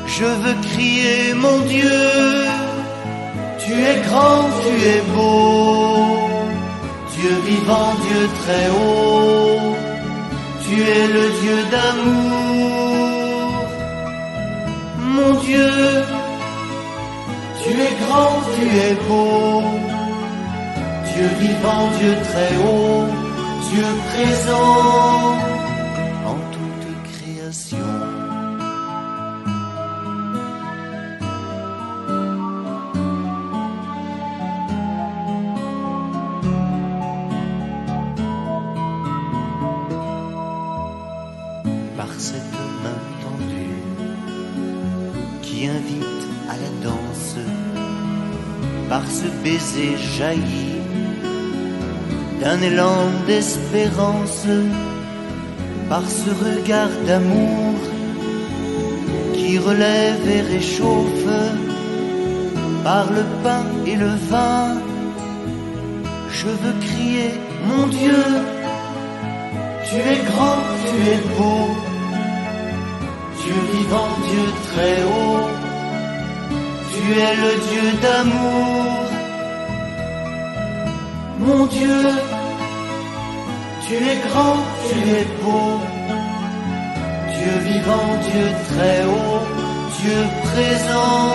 je veux crier mon Dieu, tu es grand, tu es beau, Dieu vivant, Dieu très haut, tu es le Dieu d'amour. Mon Dieu, tu es grand, tu es beau, Dieu vivant, Dieu très haut, Dieu présent en toute création. Par cette main tendue qui invite à la danse, par ce baiser jailli d'un élan d'espérance, par ce regard d'amour qui relève et réchauffe, par le pain et le vin, je veux crier mon Dieu, tu es grand, tu es beau, Dieu vivant, Dieu très haut, tu es le Dieu d'amour. Mon Dieu, tu es grand, tu es beau, Dieu vivant, Dieu très haut, Dieu présent